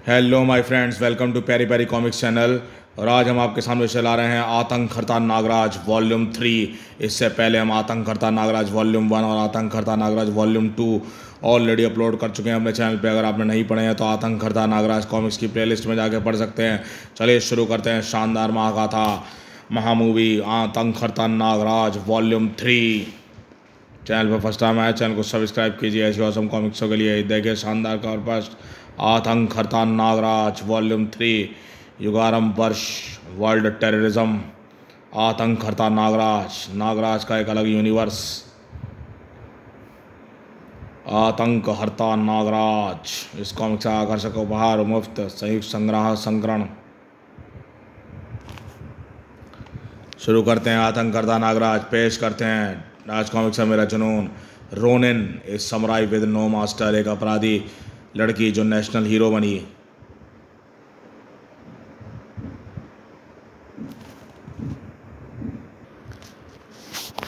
Hello my friends, welcome to Peri Peri comics channel. और आज हम आपके सामने चला रहे हैं आतंक करता नागराज वॉल्यूम 3। इससे पहले हम आतंक करता नागराज वॉल्यूम 1 और आतंक करता नागराज वॉल्यूम 2 ऑलरेडी अपलोड कर चुके हैं अपने चैनल पे। अगर आपने नहीं पढ़े हैं तो आतंक करता नागराज कॉमिक्स की प्लेलिस्ट में जाके पढ़ सकते हैं। चलिए शुरू करते हैं शानदार महागाथा महामूवी आतंक करता नागराज वॉल्यूम 3। चैनल पर फर्स्ट टाइम आया, चैनल को सब्सक्राइब कीजिए ऐसे ऑसम कॉमिक्सों के लिए। देखिए शानदार कवर फर्स्ट आतंक करता नागराज वॉल्यूम 3 युगारम वर्ष वर्ल्ड टेररिज्म। आतंक करता नागराज, नागराज का एक अलग यूनिवर्स। आतंक हरता नागराज इस कॉमिक्स का आकर्षक उपहार मुफ्त संयुक्त संग्रह संकरण। शुरू करते हैं आतंक करता नागराज। पेश करते हैं राज कॉमिक्स है मेरा जुनून। Ronin is samurai with no master, एक अपराधी लड़की जो नेशनल हीरो बनी।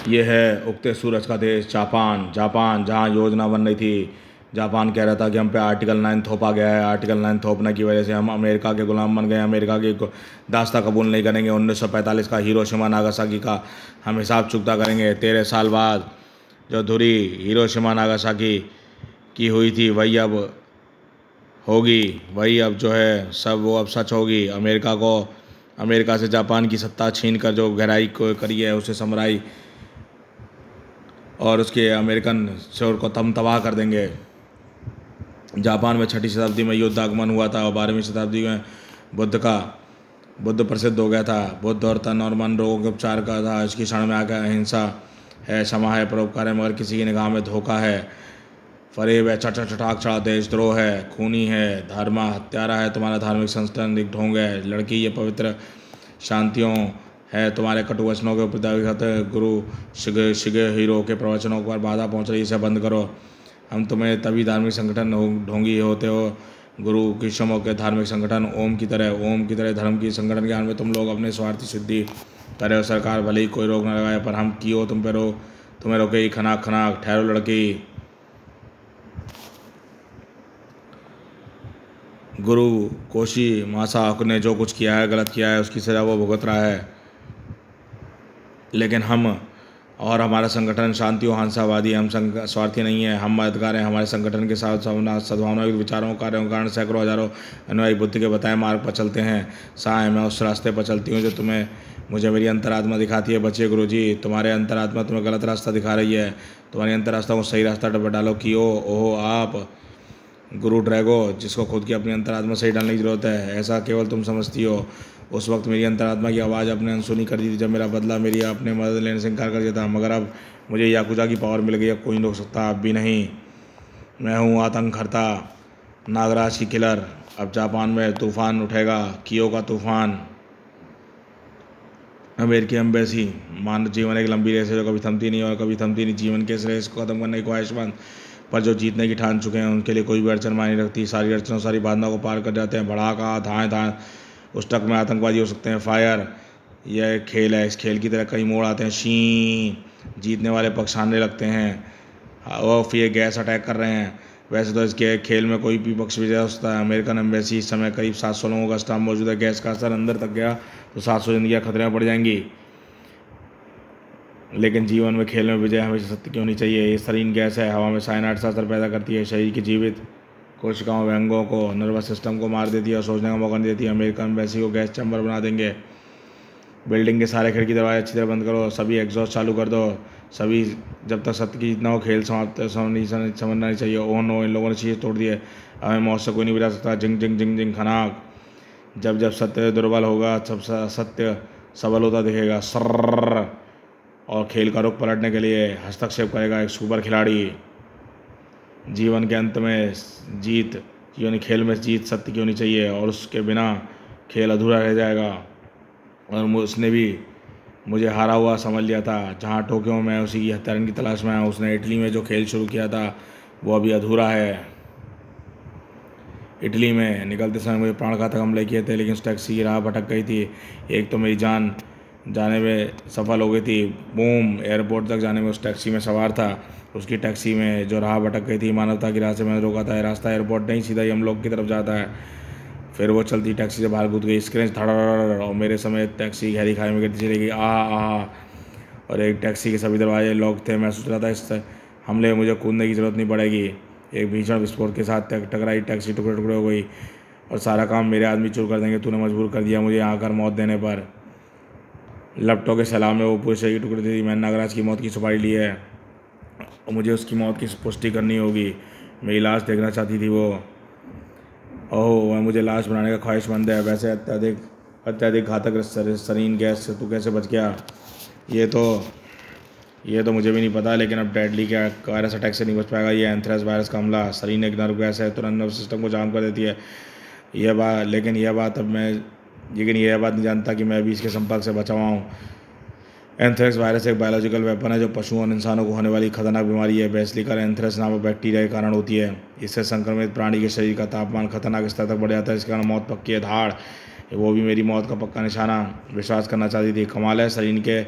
ये है उगते सूरज का देश जापान। जापान जहाँ योजना बन रही थी, जापान कह रहा था कि हम पे आर्टिकल 9 थोपा गया है। आर्टिकल 9 थोपने की वजह से हम अमेरिका के गुलाम बन गए, अमेरिका की दास्ता कबूल नहीं करेंगे। 1945 का हिरोशिमा नागासाकी का हम हिसाब चुकता करेंगे। 13 साल बाद जो धुरी हिरोशिमा नागासाकी की हुई थी वही अब होगी, वही अब जो है सब वो अब सच होगी। अमेरिका से जापान की सत्ता छीन कर जो गहराई को करी है उसे समराई और उसके अमेरिकन शोर को तबाह कर देंगे। जापान में 6वीं शताब्दी में युद्ध आगमन हुआ था और 12वीं शताब्दी में बुद्ध प्रसिद्ध हो गया था। बुद्ध और तन और मन रोगों के उपचार का था। इसकी क्षण में आकर अहिंसा है, क्षमा है, परोपकार है, मगर किसी की निगाह में धोखा है, फरेब है, चटाक चढ़ा देशद्रोह है, खूनी है, धर्म हत्यारा है, तुम्हारा धार्मिक संस्थान ढोंग है, लड़की ये पवित्र शांतियों है, तुम्हारे कटु वचनों के प्रति गुरु शिगे हीरो के प्रवचनों पर बाधा पहुंच रही, इसे बंद करो। हम तुम्हें तभी धार्मिक संगठन ढोंगी होते हो। गुरु कृष्णों के धार्मिक संगठन ओम की तरह धर्म की संगठन ज्ञान में तुम लोग अपने स्वार्थी शुद्धि करे हो। सरकार भले ही कोई रोक न लगाए पर हम क्यों तुम्हें रोके। खनाक खनाक ठहरो लड़की। गुरु कोशी मासाक ने जो कुछ किया है, गलत किया है, उसकी सजा वो भुगत रहा है। लेकिन हम और हमारा संगठन शांति और हंसावादी, हम स्वार्थी नहीं है, हम मददगार हैं। हमारे संगठन के साथ सद्भावना विचारों कार्यों के कारण सैकड़ों हजारों अनुयायी बुद्धि के बताए मार्ग पर चलते हैं। साय मैं उस रास्ते पर चलती हूँ जो मुझे मेरी अंतरात्मा दिखाती है। बच्चे गुरुजी, तुम्हारे अंतरात्मा तुम्हें गलत रास्ता दिखा रही है। तुम्हारी अंतरात्मा को सही रास्ता डालो कि ओहो आप गुरु ड्रैगो, जिसको खुद की अपनी अंतरात्मा सही डालने की जरूरत है, ऐसा केवल तुम समझती हो। उस वक्त मेरी अंतरात्मा की आवाज़ अपने अनसुनी कर दी थी जब मेरा बदला मेरी आपने मदद लेने से इनकार कर दिया था। मगर अब मुझे याकुजा की पावर मिल गई, अब कोई नहीं रोक सकता, अब भी नहीं। मैं हूँ आतंक करता नागराज की किलर। अब जापान में तूफान उठेगा, कियो का तूफान। अमेरिकी एम्बेसी। मानव जीवन एक लंबी रेस है जो कभी थमती नहीं और कभी थमती नहीं। जीवन के इस रेस को ख़त्म करने की ख्वाहिशमंद पर जो जीतने की ठान चुके हैं उनके लिए कोई भी अड़चन मायने रखती। सारी अड़चनों सारी बाधाओं को पार कर जाते हैं। भड़ाका धाएं उस टक में आतंकवादी हो सकते हैं। फायर यह खेल है, इस खेल की तरह कई मोड़ आते हैं। शी जीतने वाले पक्ष हारने लगते हैं। ऑफ ये गैस अटैक कर रहे हैं। वैसे तो इसके खेल में कोई भी पक्ष विजय हो सकता है। अमेरिकन एम्बेसी इस समय करीब 700 लोगों का स्टाफ मौजूद है। गैस का असर अंदर तक गया तो 700 जिंदगियाँ खतरे में पड़ जाएंगी। लेकिन जीवन में खेल में विजय हमेशा सत्य की होनी चाहिए। ये सरीन गैस है, हवा में साइनाइड सा असर पैदा करती है। शरीर की जीवित कोशिकाओं व अंगों को, नर्वस सिस्टम को मार देती है और सोचने का मौका नहीं देती है। अमेरिकन एम्बेसी को गैस चैम्बर बना देंगे। बिल्डिंग के सारे खिड़की दरवाजे अच्छी तरह बंद करो, सभी एग्जॉस्ट चालू कर दो। सभी जब तक सत्य की जितना हो खेल समाप्त समझना नहीं चाहिए। ओह नो, इन लोगों ने चीज़ तोड़ दी है, हमें मौत से कोई नहीं बचा सकता। जिंग जिंग जिंग जिंग खनाक। जब सत्य दुर्बल होगा सब सत्य सबल होता दिखेगा। सर्र और खेल का रुख पलटने के लिए हस्तक्षेप करेगा एक सुपर खिलाड़ी। जीवन के अंत में जीत यानी खेल में जीत सत्य की होनी चाहिए और उसके बिना खेल अधूरा रह जाएगा। और उसने भी मुझे हारा हुआ समझ लिया था। जहाँ टोक्यो में उसी की हत्यारन की तलाश में आया, उसने इटली में जो खेल शुरू किया था वो अभी अधूरा है। इटली में निकलते समय मुझे प्राणघातक हमले किए थे, लेकिन उस टैक्सी की राह भटक गई थी। एक तो मेरी जान जाने में सफल हो गई थी। बूम, एयरपोर्ट तक जाने में उस टैक्सी में सवार था। उसकी टैक्सी में जो राह भटक गई थी मानवता की राह से मैंने रोका था। रास्ता एयरपोर्ट नहीं, सीधा ही हम लोग की तरफ जाता है। फिर वो चलती टैक्सी से बाहर कूद गई, स्क्रैच धड़, और मेरे समय टैक्सी गहरी खाई में गिरती चली गई। और एक टैक्सी के सभी दरवाजे लॉक थे। मैं सोच रहा था इस हमले में मुझे कूदने की ज़रूरत नहीं पड़ेगी। एक भीषण विस्फोट के साथ टकराई टैक्सी टुकड़े टुकड़े हो गई और सारा काम मेरे आदमी चोर कर देंगे। तूने मजबूर कर दिया मुझे यहाँ आकर मौत देने पर। लपटों के सलाम में वो पूरे शरीर के टुकड़े दी। मैंने नागराज की मौत की सुपारी ली है और मुझे उसकी मौत की पुष्टि करनी होगी। मेरी लाश देखना चाहती थी वो। ओह, वह मुझे लाश बनाने का ख्वाहिशमंद है। वैसे अत्यधिक घातक सरीन गैस से तू कैसे बच गया? ये तो मुझे भी नहीं पता, लेकिन अब डेडली के वायरस अटैक से नहीं बच पाएगा। ये एंथ्रेक्स वायरस का हमला सरीन एक नर्व गैस है, तुरंत नर्व सिस्टम को जाम कर देती है। लेकिन यह बात नहीं जानता कि मैं भी इसके संपर्क से बचा हुआ हूँ। एंथ्रेक्स वायरस एक बायोलॉजिकल वेपन है जो पशुओं और इंसानों को होने वाली खतरनाक बीमारी है। बेसिलिकल एंथ्रेक्स नामक बैक्टीरिया के कारण होती है। इससे संक्रमित प्राणी के शरीर का तापमान खतरनाक स्तर तक बढ़ जाता है, इसके कारण मौत पक्की है। धाड़, वो भी मेरी मौत का पक्का निशाना विश्वास करना चाहती थी। कमाल है, शरीर के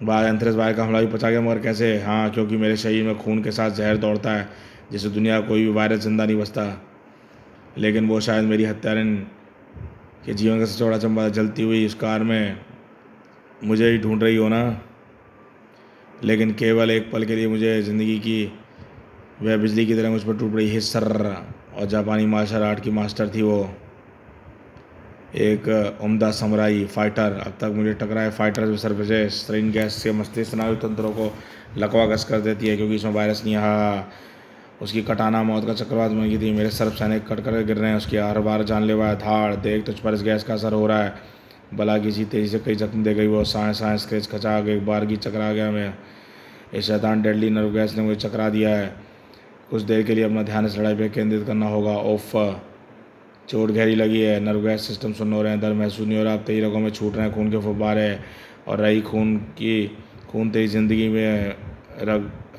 बाद एंथ्रेक्स वायरस का हमला भी पचा गया, मगर कैसे? हाँ, क्योंकि मेरे शरीर में खून के साथ जहर दौड़ता है जिससे दुनिया का कोई भी वायरस जिंदा नहीं बचता। लेकिन वो शायद मेरी हत्यारिन के जीवन का सबसे बड़ा चंबा। जलती हुई उस कार में मुझे ही ढूंढ रही हो ना? लेकिन केवल एक पल के लिए मुझे ज़िंदगी की वह बिजली की तरह मुझ पर टूट पड़ी। हिस्सर और जापानी मार्शल आर्ट की मास्टर थी वो, एक उम्दा समराई फाइटर। अब तक मुझे टकराए फाइटर में सरफेस सरीन गैस से मस्तिष्क स्नायु तंत्रों को लकवाग्रस कर देती है, क्योंकि इसमें वायरस नहीं है। उसकी कटाना मौत का चक्रवात बन गई थी। मेरे सर्व सैनिक कट कर गिर रहे हैं, उसकी हर बार जानलेवा है। धाड़, देख तुझ पर इस गैस का असर हो रहा है। भला किसी तेज़ी से कई जख्म दे गई वो। साए स्क्रेच खचा के एक बार की चकरा गया मैं। इस शैतान डेडली नर्व गैस ने मुझे चकरा दिया है। कुछ देर के लिए अपना ध्यान इस लड़ाई पर केंद्रित करना होगा। ओफ, चोट गहरी लगी है। नर्व गैस सिस्टम सुन्न हो रहे हैं, दर्द महसूस नहीं हो रहा। अब तेरी रगों में छूट रहे हैं खून के फुब्बारे। और रही खून तेरी ज़िंदगी में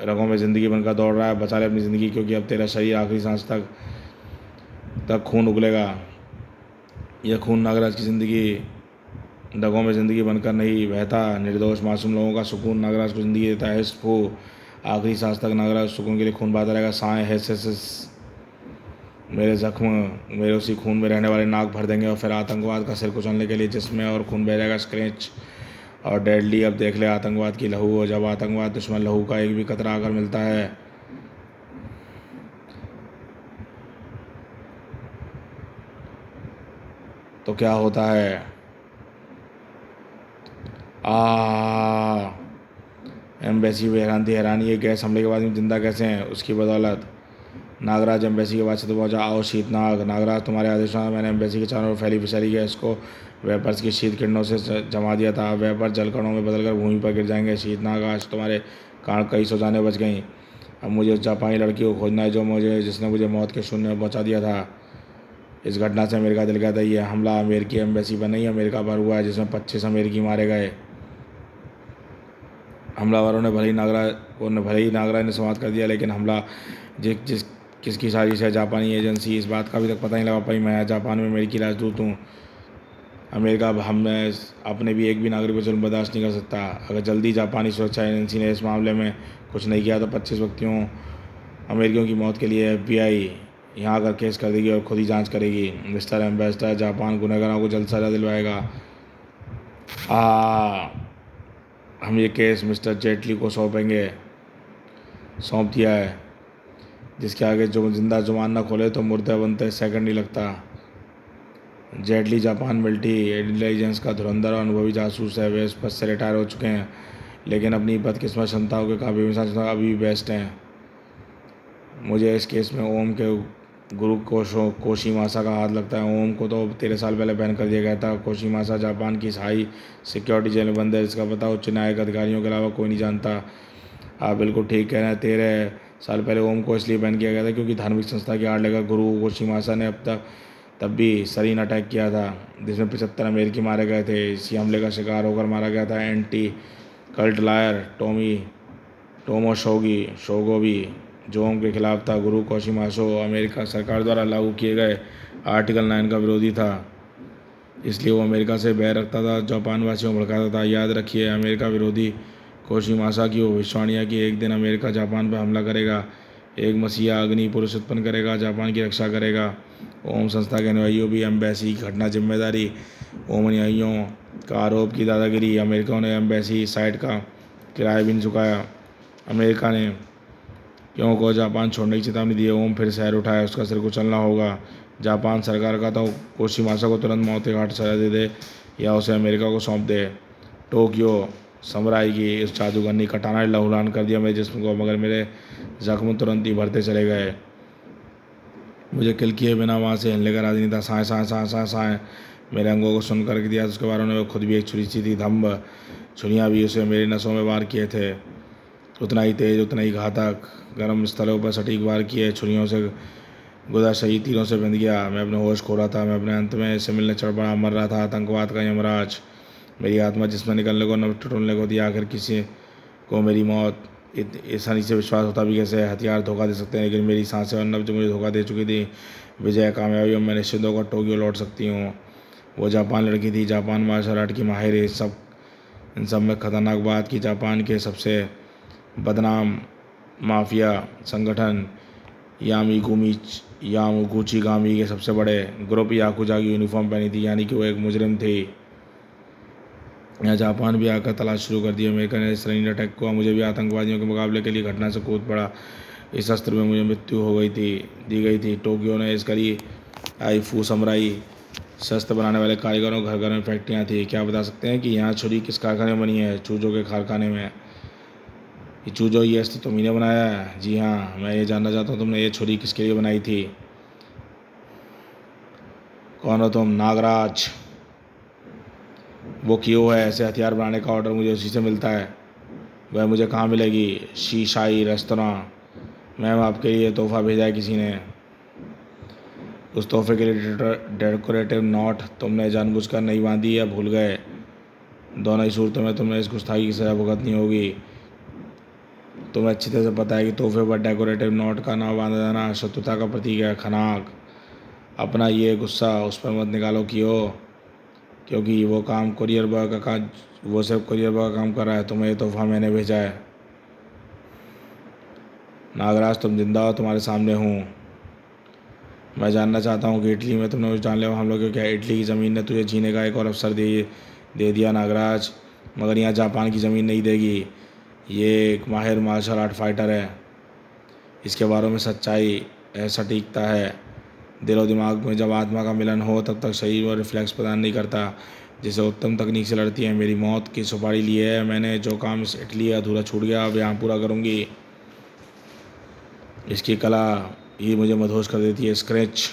रगों में ज़िंदगी बनकर दौड़ रहा है। बचा ले अपनी ज़िंदगी, क्योंकि अब तेरा शरीर आखिरी सांस तक खून उगलेगा। यह खून नागराज की ज़िंदगी रगों में ज़िंदगी बनकर नहीं बहता, निर्दोष मासूम लोगों का सुकून नागराज को ज़िंदगी देता है। फू, आखिरी सांस तक नागराज सुकून के लिए खून बहाता रहेगा। साए है मेरे जख्म मेरे उसी खून में रहने वाले नाक भर देंगे और फिर आतंकवाद का सिर कुचलने के लिए जिसमें और खून बह जाएगा। स्क्रैच और डेडली, अब देख ले आतंकवाद की लहू हो। जब आतंकवाद दुश्मन लहू का एक भी कतरा आकर मिलता है तो क्या होता है? एम्बेसी भी हैरानी है, गैस हमले के बाद जिंदा कैसे हैं? उसकी बदौलत। नागराज एम्बेसी के बाद से तो पहुँचा। आओ शीतनाग। नागराज, तुम्हारे आदेशों मैंने एम्बेसी के चारों ओर फैली फिसली गैस को वेपर्स की शीत किरणों से जमा दिया था। वेपर जलकणों में बदलकर भूमि पर गिर जाएंगे। शीतनाग, आज तुम्हारे कारण कई सौ जानें बच गईं। अब मुझे उस जापानी लड़की को खोजना है जिसने मुझे मौत के शून्य में पहुँचा दिया था। इस घटना से अमेरिका दिल कहता है ये हमला अमेरिकी एम्बेसी पर नहीं, अमेरिका पर हुआ है, जिसमें 25 अमेरिकी मारे गए। हमलावरों ने भले ही नागराज ने समाप्त कर दिया, लेकिन हमला किसकी साजिश है? जापानी एजेंसी। इस बात का अभी तक पता नहीं लगा पाई। मैं जापान में अमेरिकी राजदूत हूँ। अमेरिका मैं अपने भी एक भी नागरिक पर जुल्म बर्दाश्त नहीं कर सकता। अगर जल्दी जापानी सुरक्षा एजेंसी ने इस मामले में कुछ नहीं किया तो 25 अमेरिकियों की मौत के लिए FBI यहाँ आकर केस कर देगी और खुद ही जांच करेगी। मिस्टर एम्बेसडर, जापान गुनहगारों को जल्द सजा दिलवाएगा। हम ये केस मिस्टर जेटली को सौंप दिया है, जिसके आगे जो जिंदा जुबान ना खोले तो मुर्दा बनते सेकंड नहीं लगता। जेटली जापान मिलिट्री इंटेलिजेंस का धुरंधर और अनुभवी जासूस है। वे इस पद से रिटायर हो चुके हैं, लेकिन अपनी बदकिस्मत क्षमताओं के काबिल अभी भी बेस्ट हैं। मुझे इस केस में ओम के गुरु कोशीमासा का हाथ लगता है। ओम को तो 13 साल पहले बैन कर दिया गया था। कोशीमासा जापान की हाई सिक्योरिटी जेल में बंद है, इसका पता उच्च न्यायिक अधिकारियों के अलावा कोई नहीं जानता। आप बिल्कुल ठीक कह रहे हैं। 13 साल पहले ओम को इसलिए बैन किया गया था क्योंकि धार्मिक संस्था की आड़ लेकर गुरु कोशीमासा ने तब भी सरीन अटैक किया था, जिसमें 75 अमेरिकी मारे गए थे। इसी हमले का शिकार होकर मारा गया था एंटी कल्ट लायर टोमो शोगो भी, जो ओम के खिलाफ था। गुरु कोशीमासो अमेरिका सरकार द्वारा लागू किए गए आर्टिकल 9 का विरोधी था, इसलिए वो अमेरिका से बैर रखता था, जापान वासियों को भड़काता था। याद रखिए, अमेरिका विरोधी कोशीमासा की भविष्यवाणियाँ कि एक दिन अमेरिका जापान पर हमला करेगा, एक मसीहा अग्नि पुरुष उत्पन्न करेगा, जापान की रक्षा करेगा। ओम संस्था के अनुयायियों भी एम्बेसी की घटना जिम्मेदारी। ओम अनुयायियों का आरोप की दादागिरी। अमेरिका ने एम्बेसी साइट का किराया भी नहीं चुकाया। अमेरिका ने क्यों को जापान छोड़ने की चेतावनी दी। ओम फिर शहर उठाया, उसका सिर कुचलना होगा। जापान सरकार का तो कोशिमासा को तुरंत मौत के घाट सजा दे दे या उसे अमेरिका को सौंप दे। टोक्यो समुराई की इस जादूगरनी कटाना ने लहूलुहान कर दिया मेरे जिस्म को, मगर मेरे जख्म तुरंत ही भरते चले गए। मुझे किल किए बिना वहाँ से हिलने का राजी नहीं था। साए साए साए साए साए मेरे अंगों को सुन कर दिया। उसके बाद उन्होंने खुद भी एक छुरी सी थी, धम्ब छुरियाँ भी उसे मेरी नसों में वार किए थे, उतना ही तेज उतना ही घातक। गर्म स्थलों पर सटीक वार किए छुरियों से गुदा शहीद तीरों से बिंद गया। मैं अपने होश खो रहा था। मैं अपने अंत में से मिलने चढ़ पड़ा, मर रहा था। आतंकवाद का यमराज मेरी आत्मा जिसमें निकलने को न टटोलने को दिया। आखिर किसी को मेरी मौत आसानी से विश्वास होता भी कैसे है। हथियार धोखा दे सकते हैं, लेकिन मेरी सांसें और नब्ज मुझे धोखा दे चुकी थी। विजय कामयाबी और मैं निश्चित होकर टोक्यो लौट सकती हूँ। वो जापान लड़की थी, जापान मार्शल आर्ट की माहिर। इन सब में खतरनाक बात कि जापान के सबसे बदनाम माफिया संगठन यामागुची के सबसे बड़े ग्रुप याकुजा की यूनिफॉर्म पहनी थी, यानी कि वो एक मुजरिम थी। यहाँ जापान भी आकर तलाश शुरू कर दी। अमेरिका ने सैन्य अटैक को मुझे भी आतंकवादियों के मुकाबले के लिए घटना से कूद पड़ा। इस अस्त्र में मुझे मृत्यु दी गई थी। टोक्यो ने इस करी आईफू समुराई शस्त्र बनाने वाले कारीगरों घर घर में फैक्ट्रियाँ थी। क्या बता सकते हैं कि यहाँ छुरी किस कारखाने में बनी है? चूजों के कारखाने में। ये चूजो ये अस्त्र तुमने बनाया है? जी हाँ, मैं ये जानना चाहता हूँ तुमने ये छुरी किसके लिए बनाई थी? कौन हो तुम? नागराज। वो क्यों है? ऐसे हथियार बनाने का ऑर्डर मुझे उसी से मिलता है। वह मुझे कहाँ मिलेगी? शीशाई रेस्तरां। मैम, आपके लिए तोहफा भेजा है किसी ने। उस तोहफे के लिए डेकोरेटिव नोट तुमने जानबूझकर नहीं बांधी या भूल गए? दोनों ही सूरतों में तुमने इस गुस्ताखी की सजा भुगतनी होगी। तुम्हें अच्छी तरह से पता है कि तोहफे पर डेकोरेटिव नोट का नाम बांधा जाना शत्रुता का प्रतीक है। खनाक, अपना ये गुस्सा उस पर मत निकालो क्योंकि वो काम कुरियर बॉय का काम वो सिर्फ कुरियर बॉय का काम कर रहा है। तुम्हें ये तोहफा मैंने भेजा है। नागराज, तुम जिंदा हो, तुम्हारे सामने हूँ। मैं जानना चाहता हूँ कि इटली में तुमने उस जानलेवा हमलों को क्या इटली की ज़मीन ने तुझे जीने का एक और अवसर दे दिया नागराज, मगर यहाँ जापान की ज़मीन नहीं देगी। ये एक माहिर मार्शल आर्ट फाइटर है। इसके बारे में सच्चाई सटीकता है। दिल और दिमाग में जब आत्मा का मिलन हो तब तक शरीर और रिफ्लेक्स प्रदान नहीं करता जिसे उत्तम तकनीक से लड़ती है। मेरी मौत की सुपारी ली है मैंने। जो काम इस इटली अधूरा छूट गया अब यहाँ पूरा करूँगी। इसकी कला ही मुझे मदहोश कर देती है। स्क्रैच,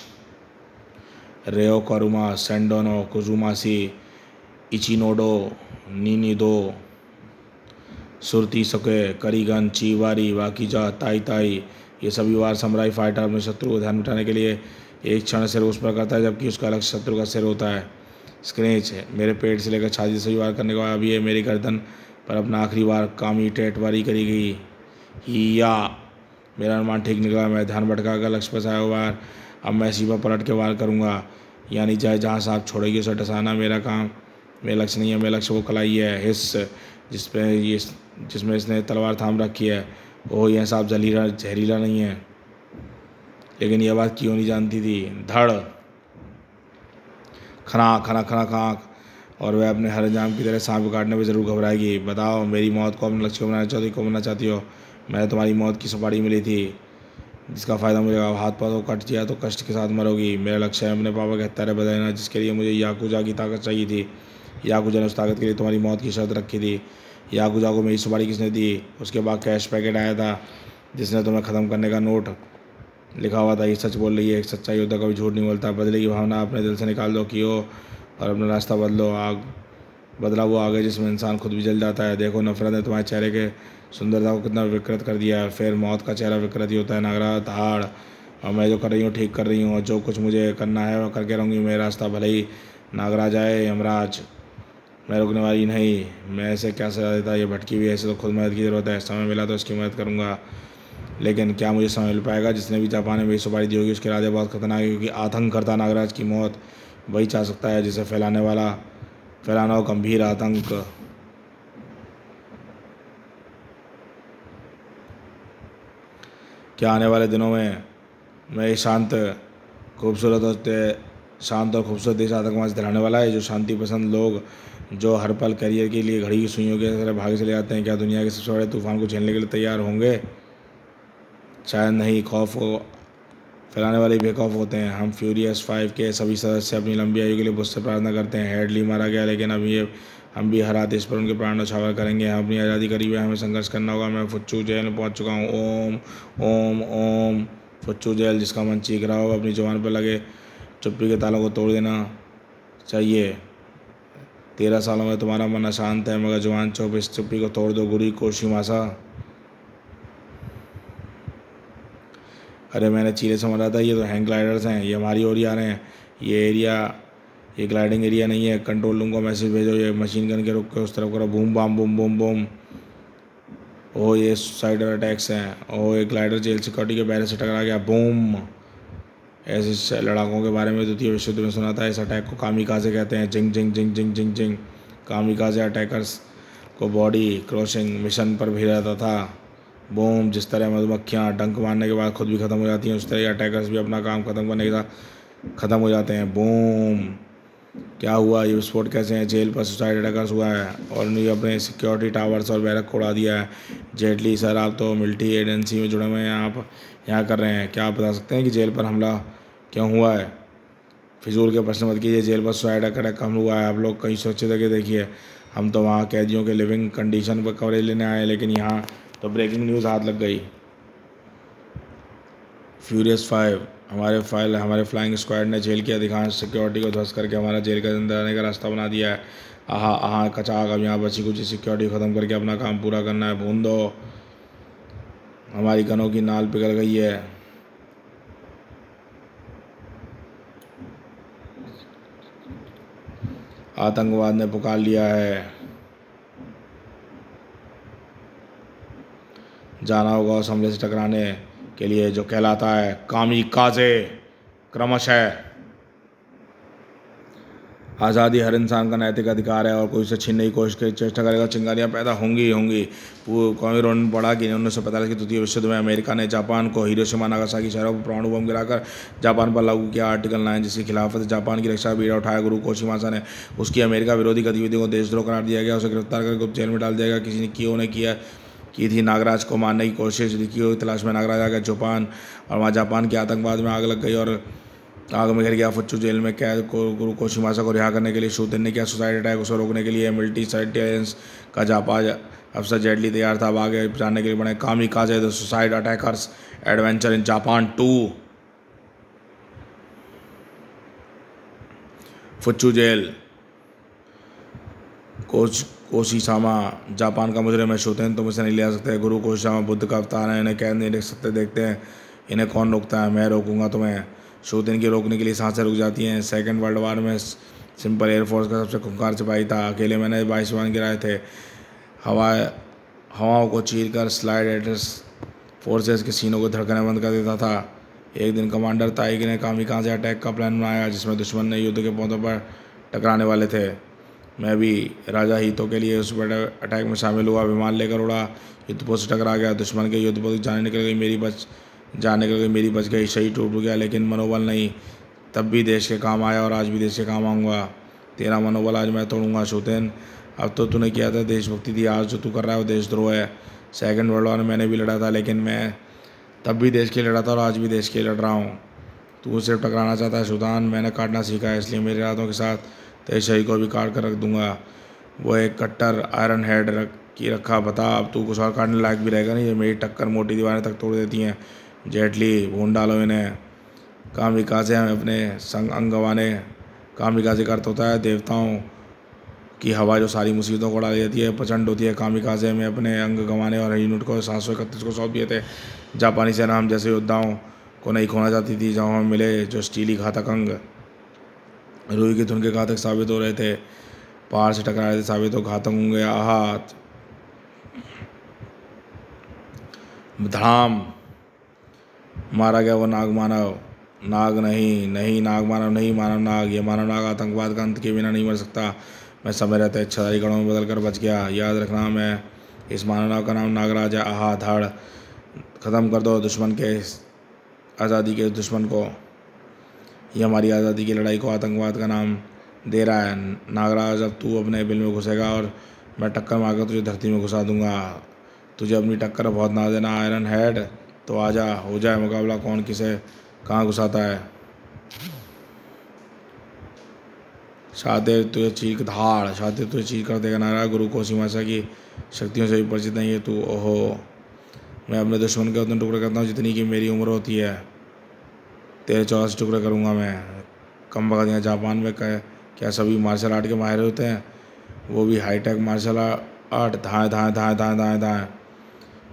रेओ कारुमा, सैंडोनो, कुजुमासी, इचिनोडो, नीनीदो, सुरती सके, करीगन, चीवारी, वाकीजा, ताई ताई, ये सभी वार समुराई फाइटर अपने शत्रु को ध्यान मिटाने के लिए एक क्षण सिर उस पर करता है जबकि उसका लक्ष्य शत्रु का सिर होता है। स्क्रैच है मेरे पेट से लेकर छाती से वार करने के बाद अभी ये मेरी गर्दन पर अपना आखिरी बार कामी टेटवारी करी गई ही या मेरा अनुमान ठीक निकला। मैं ध्यान भटका कर लक्ष्य पर आया वार। अब मैं इसी पर पलट के वार करूँगा, यानी चाहे जहाँ सांप छोड़ेगी उसे डसाना मेरा काम। मेरा लक्ष्य नहीं है, मेरा लक्ष्य वो कलाई है हिस्स जिसमें इसने तलवार थाम रखी है। ओह, यह सांप जहरीला नहीं है। लेकिन यह बात क्यों नहीं जानती थी? धड़, खना खना खना खाक, और वह अपने हर अंजाम की तरह सांप काटने में ज़रूर घबराएगी। बताओ, मेरी मौत को अपने लक्ष्य को बनाना चाहती हो? मैं तुम्हारी मौत की सुपारी मिली थी जिसका फ़ायदा मुझे हाथ पाँव कट गया तो कष्ट के साथ मरोगी। मेरा लक्ष्य है अपने पापा के हत्यारे बदलना, जिसके लिए मुझे याकुजा की ताकत चाहिए थी। याकुजा ने उस ताकत के लिए तुम्हारी मौत की शर्त रखी थी। याकुजा को मेरी सुपारी किसने दी? उसके बाद कैश पैकेट आया था जिसने तुम्हें ख़त्म करने का नोट लिखा हुआ था। ये सच बोल रही है। एक सच्चा योद्धा कभी झूठ नहीं बोलता। बदले की भावना अपने दिल से निकाल दो और अपना रास्ता बदला वो आगे जिसमें इंसान खुद भी जल जाता है। देखो, नफरत ने तुम्हारे चेहरे के सुंदरता को कितना विकृत कर दिया है। फिर मौत का चेहरा विकृत ही होता है। नागराज, हाड़, और मैं जो कर रही हूँ ठीक कर रही हूँ, और जो कुछ मुझे करना है वह करके रहूँगी। मेरा रास्ता भले ही नागराज आए यमराज, मैं रुकने वाली नहीं। मैं ऐसे क्या सजा देता? ये भटकी हुई ऐसे तो खुद मदद की ज़रूरत है। समय मिला तो इसकी मदद करूँगा, लेकिन क्या मुझे समय मिल पाएगा? जिसने भी जापान में मेरी सुपारी दी होगी उसके इरादे बहुत खतरनाक है, क्योंकि आतंक करता नागराज की मौत वही चाह सकता है जिसे फैलाना हो गंभीर आतंक। क्या आने वाले दिनों में मैं शांत खूबसूरत और शांत और खूबसूरत देश आतंकवाद से दिलाने वाला है। जो शांति पसंद लोग जो हर पल करियर के लिए घड़ी की सुइयों की तरह भागे चले जाते हैं, क्या दुनिया के सबसे बड़े तूफान को झेलने के लिए तैयार होंगे? शायद नहीं। खौफ को फैलाने वाले बेखौफ होते हैं। हम फ्यूरियस 5 के सभी सदस्य अपनी लंबी आयु के लिए मुझसे प्रार्थना करते हैं। हेडली मारा गया, लेकिन अब ये हम भी हर आदेश पर उनके प्राण न्यौछावर करेंगे। हम अपनी आज़ादी करीब है, हमें संघर्ष करना होगा। मैं फुच्चू जेल में पहुंच चुका हूँ। ओम ओम ओम। फुच्चू जेल, जिसका मन चीख रहा हो, अपनी जुबान पर लगे चुप्पी के तालों को तोड़ देना चाहिए। 13 सालों में तुम्हारा मन अशांत है, मगर जुबान चुप, इस चुप्पी को तोड़ दो गुरी कोशिमासा। अरे मैंने चीले समझ रहा था, ये तो हैंग ग्लाइडर्स हैं, ये हमारी ओर ही आ रहे हैं। ये ग्लाइडिंग एरिया नहीं है। कंट्रोल रूम को मैसेज भेजो, ये मशीन गन के रुक के उस तरफ करो। Boom bam boom boom boom. Oh, ये सुसाइडल अटैक्स हैं। ओह, एक ग्लाइडर जेल सिक्योरिटी के बैरियर से टकरा गया। बूम। ऐसे लड़ाकों के बारे में द्वितीय विश्व युद्ध में सुना था। इस अटैक को कामिकाजे कहते हैं। जिंग जिंग जिंग जिंग जिंग जिंग। कामिकाजे अटैकर्स को बॉडी क्रॉसिंग मिशन पर भेजा जाता था। बूम। जिस तरह मधुमक्खियाँ डंक मारने के बाद खुद भी ख़त्म हो जाती हैं, उस तरह अटैकर्स भी अपना काम ख़त्म करने के साथ ख़त्म हो जाते हैं। बूम। क्या हुआ? ये विस्फोट कैसे हैं? जेल पर सुसाइड अटैकर्स हुआ है और उन्होंने अपने सिक्योरिटी टावर्स और बैरक को उड़ा दिया है। जेटली सर, आप तो मिलिट्री एजेंसी में जुड़े हुए हैं, आप यहाँ कर रहे हैं। क्या आप बता सकते हैं कि जेल पर हमला क्यों हुआ है? फिजूल के प्रश्न मत कीजिए। जेल पर सुसाइड अटैक कम हुआ है। आप लोग कहीं सोचे थे कि देखिए, हम तो वहाँ कैदियों के लिविंग कंडीशन पर कवरेज लेने आए, लेकिन यहाँ तो ब्रेकिंग न्यूज़ हाथ लग गई। फ्यूरियस 5, हमारे फ्लाइंग स्क्वाड ने जेल की अधिकांश सिक्योरिटी को ध्वस्त करके हमारा जेल के अंदर आने का रास्ता बना दिया है। आहा आहा कचाक, अब यहाँ बची कुछ सिक्योरिटी ख़त्म करके अपना काम पूरा करना है। बूंदो, हमारी गनों की नाल पिघल गई है। आतंकवाद ने पुकार लिया है। जाना होगा उस हमले से टकराने के लिए जो कहलाता है कामिकाजे। क्रमशः आज़ादी हर इंसान का नैतिक अधिकार है और कोई उसे छीनने की कोशिश चेष्टा करेगा, चिंगारियाँ पैदा होंगी होंगी। कौमी रोन पड़ा कि 1945 के द्वितीय विश्व युद्ध में अमेरिका ने जापान को हिरोशिमा नागासाकी शहरों पर परमाणु बम गिराकर जापान पर लागू किया आर्टिकल 9, जिसकी खिलाफत जापान की रक्षा का बीड़ा उठाया। गुरु कोशिमासा ने उसकी अमेरिका विरोधी गतिविधियों को देशद्रोह करार दिया गया। उसे गिरफ्तार करके जेल में डाल दिया गया। किसी ने की थी नागराज को मारने की कोशिश की तलाश में नागराज आ गया जापान, और वहाँ जापान के आतंकवाद में आग लग गई और आग में घिर गया। फुच्चू जेल में कैद को गुरु कोशिमासा को रिहा करने के लिए शूतिन ने किया सुसाइड अटैक। उसे रोकने के लिए मिलिट्री इंटेलिजेंस का जापान अफसर जेटली तैयार था। अब आगे जानने के लिए बने kamikaze the suicide attackers adventure in Japan 2। Fuchu jail. कोशिसामा जापान का मुजरिम है। शूतिन तुम इसे नहीं ले आ सकते। गुरु कोशिसामा बुद्ध का अवतार है, इन्हें कैद नहीं रख सकते। देखते हैं इन्हें कौन रोकता है। मैं रोकूंगा तुम्हें। शूतिन की रोकने के लिए सांसें रुक जाती हैं। सेकेंड वर्ल्ड वार में सिंपल एयरफोर्स का सबसे खूंखार सिपाही था। अकेले मैंने 22 विमान गिराए थे। हवाओं को चीर कर स्लाइड एड्रेस फोर्सेस के सीनों को धड़कने बंद कर देता था। एक दिन कमांडर ताइगी ने कामिकाजे अटैक का प्लान बनाया, जिसमें दुश्मन ने युद्ध के पौधों पर टकराने वाले थे। मैं भी राजा हितो के लिए उस बड़े अटैक में शामिल हुआ। विमान लेकर उड़ा, युद्धपोत से टकरा गया। दुश्मन के युद्धपोत जाने निकल गई, मेरी बच गई। शहीद टूट गया, लेकिन मनोबल नहीं। तब भी देश के काम आया और आज भी देश के काम आऊँगा। तेरा मनोबल आज मैं तोड़ूंगा शूतिन। अब तो तूने किया था देशभक्ति थी, आज जो तू कर रहा है वो देशद्रोह है। सेकेंड वर्ल्ड वॉर में मैंने भी लड़ा था, लेकिन मैं तब भी देश के लिए लड़ा था और आज भी देश के लिए लड़ रहा हूँ। तू सिर्फ टकराना चाहता है शूतान। मैंने काटना सीखा है, इसलिए मेरे हाथों के साथ तेरे शरीर को भी काट कर रख दूंगा। वो एक कट्टर आयरन हेड रखा। बता, अब तू कुछ और काटने लायक भी रहेगा नहीं। ये मेरी टक्कर मोटी दीवारें तक तोड़ देती हैं। जेटली, भून डालो इन्हें। कामिकाजे हमें अपने संग अंग गंवाने। कामिकाजे का अर्थ होता है देवताओं की हवा जो सारी मुसीबतों को उड़ा देती है, प्रचंड होती है। कामिकाजे में अपने अंग गंवाने और यूनिट को 731 को सौंप दिए थे। जापानी सेना हम जैसे योद्धाओं को नहीं खोना चाहती थी। जहाँ हम मिले जो स्टीली घातक अंग रूई के धुन के घातक साबित हो रहे थे, पहाड़ से टकरा रहे थे, साबित हो घातक होंगे। आहत धड़ाम मारा गया वो नाग मानव। नाग नहीं नाग मानव नहीं, मानव नाग। ये मानव नाग आतंकवाद का अंत के बिना नहीं मर सकता। मैं समय रहते इच्छाधारी गणों में बदल कर बच गया। याद रखना, मैं इस मानव नाग का नाम नागराज है। आहा धड़, ख़त्म कर दो दुश्मन के आज़ादी के दुश्मन को। ये हमारी आज़ादी की लड़ाई को आतंकवाद का नाम दे रहा है। नागराज, अब तू अपने बिल में घुसेगा और मैं टक्कर मारकर तुझे धरती में घुसा दूंगा। तुझे अपनी टक्कर बहुत ना देना आयरन हेड, तो आजा, हो जाए मुकाबला, कौन किसे कहाँ घुसाता है। शातिर तुझे चीर धाड़, शातिर तुझे चीर कर देगा। नागराज, गुरु कोसीमासा की शक्तियों से भी परिचित नहीं है तू। ओहो, मैं अपने दुश्मन के उतने टुकड़े करता हूँ जितनी की मेरी उम्र होती है। तेरे 84 टुकड़े करूँगा मैं। कम बखत यहाँ जापान में क्या सभी मार्शल आर्ट के माहिर होते हैं, वो भी हाईटेक मार्शल आर्ट। धाएँ धाएँ धाएँ धाएँ धाएँ धाएँ।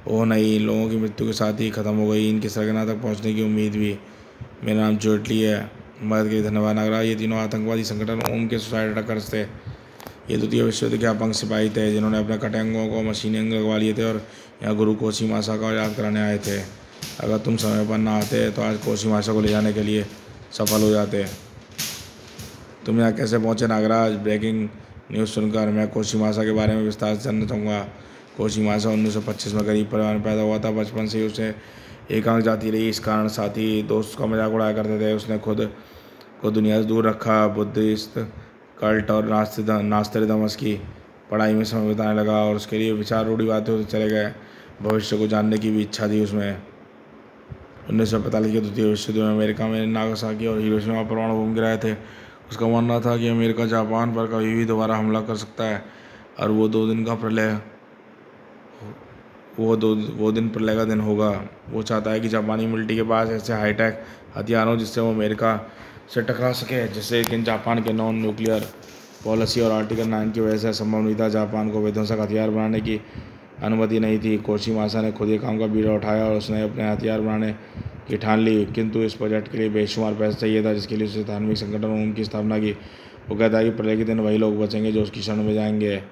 ओह नहीं, इन लोगों की मृत्यु के साथ ही ख़त्म हो गई इनकी सरगना तक पहुँचने की उम्मीद भी। मेरा नाम जेटली है। मदद के लिए धन्यवाद नागराज। ये तीनों आतंकवादी संगठन ओम के सुसाइड अटैकर्स थे। ये द्वितीय विश्व युद्ध के अपंग सिपाही थे जिन्होंने अपने कटे अंगों को मशीनिंग लगवा लिए थे और यहाँ गुरु कोसीमासा का याद कराने आए थे। अगर तुम समय पर ना आते तो आज कोसीमासा को ले जाने के लिए सफल हो जाते। तुम यहाँ कैसे पहुँचे नागराज? ब्रेकिंग न्यूज़ सुनकर मैं कोसीमासा के बारे में विस्तार से जानना चाहूँगा। कोसीमासा 1925 में गरीब परिवार में पैदा हुआ था। बचपन से ही उसे एकांक जाती रही, इस कारण साथी दोस्त का मजाक उड़ाया करते थे। उसने खुद को दुनिया से दूर रखा, बुद्धिस्ट कल्ट और नास्तिकदमस की पढ़ाई में समय बिताने लगा और उसके लिए विचार रूढ़िवादी होते चले गए। भविष्य को जानने की भी इच्छा थी उसमें। 1945 के द्वितीय विश्व युद्ध में अमेरिका में नागासाकी और हिरोशिमा परमाणु बम गिराए थे। उसका मानना था कि अमेरिका जापान पर कभी भी दोबारा हमला कर सकता है और वो दिन प्रलय का दिन होगा। वो चाहता है कि जापानी मिलिट्री के पास ऐसे हाईटेक हथियार हो जिससे वो अमेरिका से टकरा सके, लेकिन जापान के नॉन न्यूक्लियर पॉलिसी और आर्टिकल 9 की वजह से संभव नहीं था। जापान को विध्वंसक हथियार बनाने की अनुमति नहीं थी। कोशिमासा ने खुद ये काम का बीड़ा उठाया और उसने अपने हथियार बनाने की ठान ली, किंतु इस प्रोजेक्ट के लिए बेशुमार पैसा चाहिए था, जिसके लिए उसने धार्मिक संगठन ओम की स्थापना की। वो कहता है कि प्रलय के दिन वही लोग बचेंगे जो उसकी शरण में जाएंगे,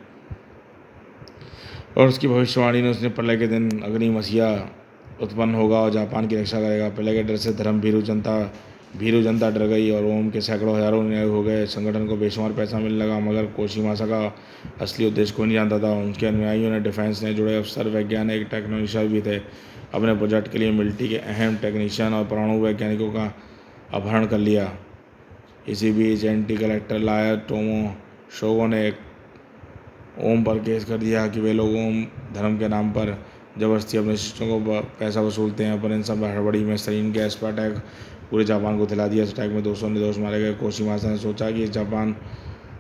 और उसकी भविष्यवाणी ने उसने प्रलय के दिन अग्नि मसीहा उत्पन्न होगा और जापान की रक्षा करेगा। प्रलय के डर से भीरू जनता डर गई और ओम के सैकड़ों हजारों अनुयायी हो गए। संगठन को बेशुमार पैसा मिलने लगा, मगर कोशिमासा का असली उद्देश्य कोई नहीं जानता था। उनके अनुयायियों ने डिफेंस से जुड़े अफसर, वैज्ञानिक, टेक्नीशियन भी थे। अपने प्रोजेक्ट के लिए मिलिट्री के अहम टेक्नीशियन और परमाणु वैज्ञानिकों का अपहरण कर लिया। इसी बीच एंटी कलेक्टर लायर टोमो शोगो ने ओम पर केस कर दिया कि वे लोग ओम धर्म के नाम पर जबरदस्ती अपने शिष्यों को पैसा वसूलते हैं। पर इन सब हड़बड़ी में सरीन गैस पर अटैक पूरे जापान को दिला दिया। इस अटैक में 200 निर्दोष मारे गए। कोशिमासा ने सोचा कि जापान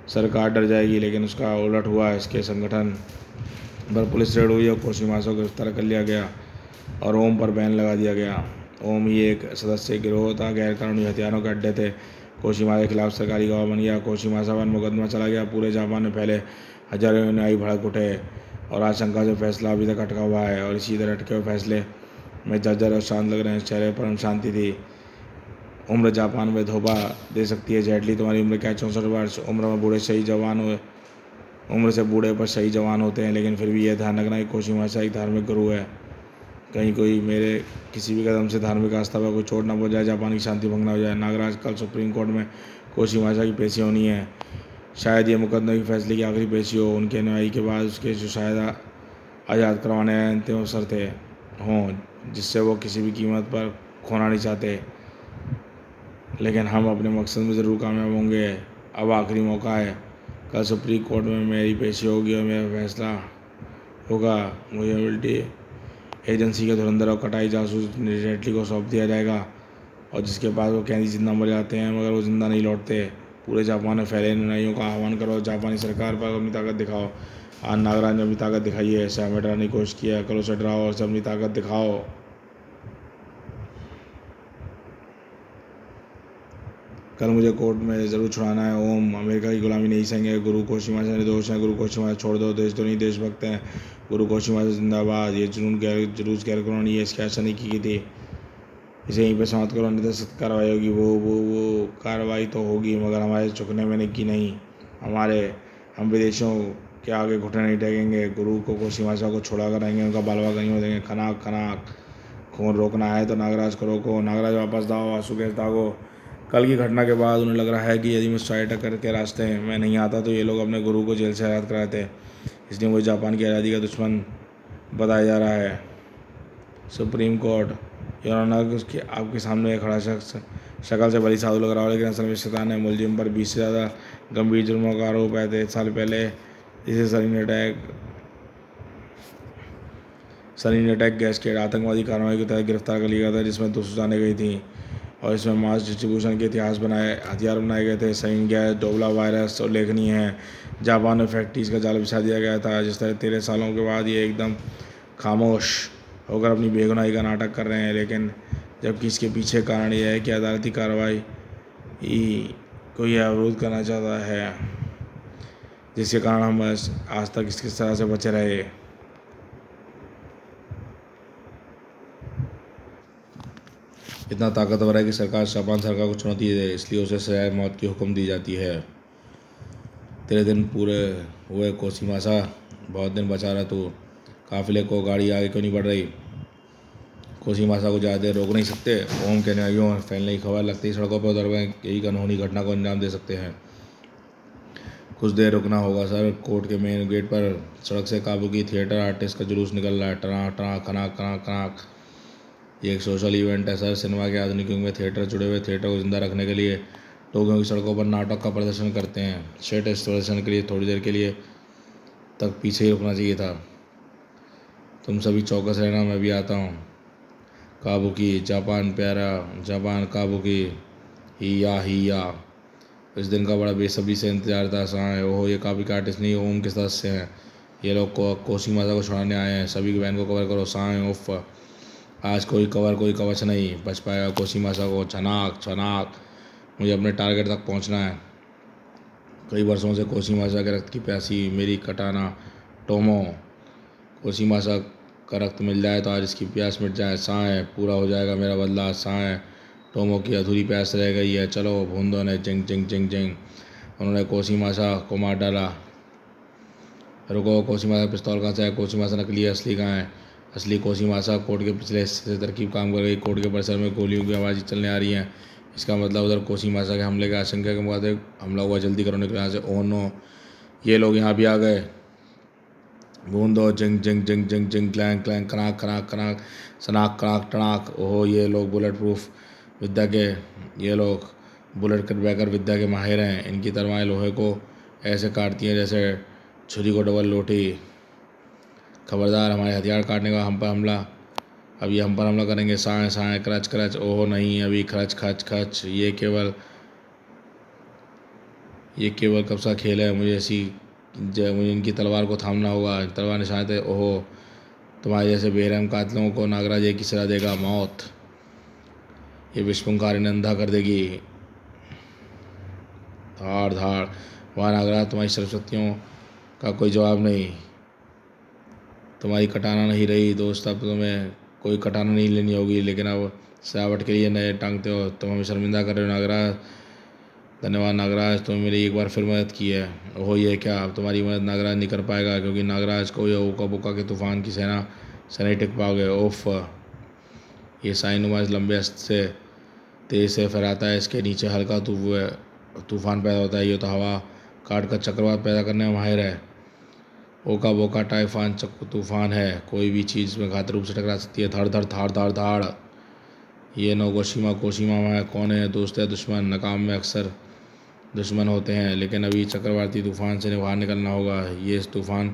सरकार डर जाएगी, लेकिन उसका उलट हुआ। इसके संगठन पर पुलिस रेड हुई और कोशिमासा को गिरफ्तार कर लिया गया और ओम पर बैन लगा दिया गया। ओम ही एक सदस्य गिरोह था, गैरकानूनी हथियारों के अड्डे थे। कोशिमासा के खिलाफ सरकारी गवाह बन गया। कोशिमासा पर मुकदमा चला गया। पूरे जापान में पहले हजारों अनुयायी भड़क उठे और आशंका से फैसला अभी तक अटका हुआ है। और इसी तरह अटके हुए फैसले में जर्जर और शांत लग रहे हैं। चेहरे पर शांति थी। उम्र जापान में धोखा दे सकती है। जेटली, तुम्हारी उम्र क्या है? 64 वर्ष। उम्र से बूढ़े पर सही जवान होते हैं, लेकिन फिर भी यह ध्यान रखना कि कोशिमासा एक धार्मिक गुरु है। कहीं कोई मेरे किसी भी कदम से धार्मिक आस्था पर कोई चोट न पहुंच जाए, जापान की शांति भंग न हो जाए। नागराज, कल सुप्रीम कोर्ट में कोशिमासा की पेशी होनी है। शायद ये मुकदमे की फैसले की आखिरी पेशी हो। उनके अनुयायी के बाद उसके जो शायद आज़ाद करवाने अंतिम अवसर थे हों, जिससे वो किसी भी कीमत पर खोना नहीं चाहते। लेकिन हम अपने मकसद में ज़रूर कामयाब होंगे। अब आखिरी मौका है। कल सुप्रीम कोर्ट में मेरी पेशी होगी और मेरा फैसला होगा। मुझे मिलिट्री एजेंसी के धुरंधर और कटाई जासूस जेटली को सौंप दिया जाएगा, और जिसके पास वो कैदी जिंदा मर जाते हैं मगर वो जिंदा नहीं लौटते। पूरे जापान में फैले अनुयायियों का आह्वान करो, जापानी सरकार पर अपनी ताकत दिखाओ। आज नागराज ने अपनी ताकत दिखाई है। इसे हमें डराने की कोशिश की है। कल उसे डराओ और उसे अपनी ताकत दिखाओ। कल मुझे कोर्ट में ज़रूर छुड़ाना है। ओम अमेरिका की गुलामी नहीं सहेंगे। गुरु कोशिमासा निर्दोष हैं। गुरु कोशिमासा छोड़ दो। देश तो नहीं, देशभक्त हैं। गुरु कोशिमासा जिंदाबाद। ये जुलूस गैर कानूनी है, इसकी आशा नहीं की थी। इसे यहीं पे समाप्त करो, नहीं तो सख्त कार्रवाई होगी। वो कार्रवाई तो होगी, मगर हमारे झुकने में नहीं। हम विदेशियों के आगे घुटने नहीं टेकेंगे। गुरु को कोशिमासा को छोड़ा कर आएंगे, उनका बालवा कहीं हो देंगे। खनाक खनाक खून रोकना है तो नागराज को रोको। नागराज वापस दाओ, आंसू गैस दागो। कल की घटना के बाद उन्हें लग रहा है कि यदि मैं सुसाइड करके रास्ते में नहीं आता तो ये लोग अपने गुरु को जेल से आज़ाद कराते, इसलिए मुझे जापान की आज़ादी का दुश्मन बताया जा रहा है। सुप्रीम कोर्ट, योर ऑनर, उसके आपके सामने खड़ा शख्स शक्ल से भली साधु लग रहा हो, लेकिन असल में शैतान है। मुलजिम पर 20 से ज़्यादा गंभीर जुर्मों का आरोप है। 1 साल पहले इसे सलीन अटैक गैस के आतंकवादी कार्रवाई के तहत गिरफ्तार कर लिया गया था, जिसमें 200 जाने गई थी और इसमें मास डिस्ट्रीब्यूशन के हथियार बनाए गए थे। सलीन गैस, डोबला वायरस उल्लेखनीय है। जापान में फैक्ट्रीज का जाल बिछा दिया गया था। जिस तरह 13 सालों के बाद ये एकदम खामोश होकर अपनी बेगुनाही का नाटक कर रहे हैं, लेकिन जबकि इसके पीछे कारण यह है कि अदालती कार्रवाई को यह अवरोध करना चाहता है, जिसके कारण हम आज तक इसकी तरह से बचे रहे। इतना ताकतवर है कि सरकार जापान सरकार को चुनौती दे, इसलिए उसे सजाए मौत की हुक्म दी जाती है। तेरे दिन पूरे हुए कोशिमासा, बहुत दिन बचा रहा तू। काफिले को गाड़ी आगे क्यों नहीं बढ़ रही? कोशिमासा को ज़्यादा देर रोक नहीं सकते। ओम के न्यायों फैलने की खबर लगती सड़कों पर उतर गए, यही अनहोनी घटना को अंजाम दे सकते हैं। कुछ देर रुकना होगा सर। कोर्ट के मेन गेट पर सड़क से काबुकी थिएटर आर्टिस्ट का जुलूस निकल रहा है। टना टना खनाक खनाक खनाक। ये एक सोशल इवेंट है सर। सिनेमा के आधुनिक युग में थिएटर जुड़े हुए थिएटर को जिंदा रखने के लिए टोक्यो की सड़कों पर नाटक का प्रदर्शन करते हैं। शेट इस प्रदर्शन के लिए थोड़ी देर के लिए तक पीछे ही रुकना चाहिए था। तुम सभी चौकस रहना, मैं भी आता हूँ। काबुकी जापान प्यारा, जापान काबुकी ही या। इस दिन का बड़ा बेसब्री से इंतजार था। है ओह, ये काबुकी आर्टिस्ट नहीं, ओम के सदस्य हैं। ये लोग कोशिमासा को छुड़ाने आए हैं। सभी की बहन को कवर करो। साए उफ, आज कोई कवच नहीं बच पाएगा कोशिमासा को। छनाक छनाक, मुझे अपने टारगेट तक पहुंचना है। कई वर्षों से कोशिमासा के रक्त की प्यासी मेरी कटाना टोमो। कोशिमासा का रक्त मिल जाए तो आज इसकी प्यास मिट जाए। साए, पूरा हो जाएगा मेरा बदला। साए, टोमो की अधूरी प्यास रह गई है। चलो भूंदो ने जिंग जिंग जिंग जिंग। उन्होंने कोशिमासा को मार डाला। रुको, कोशिमासा पिस्तौल कहाँ से है? कोशिमासा नकली है, असली कहाँ है? असली कोशिमासा कोर्ट के पिछले हिस्से से तरकीब काम कर गई। कोर्ट के परिसर में गोलियों की आवाज़ चलने आ रही हैं। इसका मतलब उधर कोशिमासा के हमले के आशंका के मुताबिक हमला हुआ। जल्दी करो, निकलो यहाँ से। ओह नो, ये लोग यहाँ भी आ गए। बूंदो जिंग जिंग जिंग जिंग जिंग क्लैंग क्लैंग कनाक कनाक कनाक सनाक कनाक टनाक। ओहो, ये लोग बुलेट प्रूफ विद्या के, ये लोग बुलेट बैकर विद्या के माहिर हैं। इनकी तलवारें लोहे को ऐसे काटती हैं जैसे छुरी को डबल रोटी। खबरदार, हमारे हथियार काटने का हम पर हमला। अब ये हम पर हमला करेंगे। साए साए क्रच क्रच। ओहो नहीं, अभी खच खच खच। ये केवल कब सा खेल है। मुझे इनकी तलवार को थामना होगा। तलवार निशानते। ओहो, तुम्हारे जैसे बेरहम कातिलों को नागराज एक ही सजा देगा, मौत। ये विस्फुंकारी ने अंधा कर देगी। धाड़ धाड़। वहाँ नागराज, तुम्हारी सरस्वतियों का कोई जवाब नहीं। तुम्हारी कटाना नहीं रही दोस्त, अब तुम्हें कोई कटाना नहीं लेनी होगी। लेकिन अब सजावट के लिए नए टांगते हो। तुम हमें शर्मिंदा कर रहे हो नागराज। धन्यवाद नागराज, तुमने मेरी एक बार फिर मदद की है। ओहो, ये क्या? अब तुम्हारी मदद नागराज नहीं कर पाएगा, क्योंकि नागराज को यह ओका बोका के तूफान की सेना से नहीं टिक पाओगे। ओफ, ये साइनुमा लंबे हस्त से तेज से फहराता है। इसके नीचे हल्का तूफान पैदा होता है। ये तो हवा काट कर चक्रवात पैदा करने में माहिर है। ओका बोका टाइफान तूफान है। कोई भी चीज़ में घातक रूप से टकरा सकती है। धड़ धड़ धाड़ धाड़ धाड़। ये नोगोशिमा कोशिमा में कौन है? दोस्त है दुश्मन? नाकाम में अक्सर दुश्मन होते हैं, लेकिन अभी चक्रवाती तूफान से बाहर निकलना होगा। ये इस तूफान